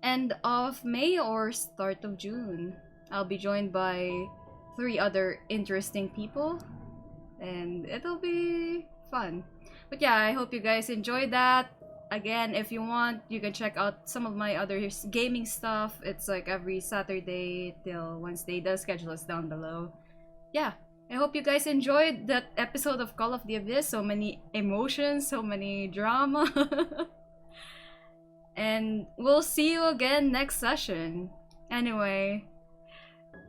end of May or start of June. I'll be joined by 3 other interesting people, and it'll be fun. But yeah, I hope you guys enjoyed that. Again, if you want, you can check out some of my other gaming stuff. It's like every Saturday till Wednesday. The schedule is down below. Yeah. I hope you guys enjoyed that episode of Call of the Abyss. So many emotions, so many drama. And we'll see you again next session. Anyway,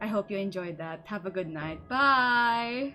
I hope you enjoyed that. Have a good night. Bye!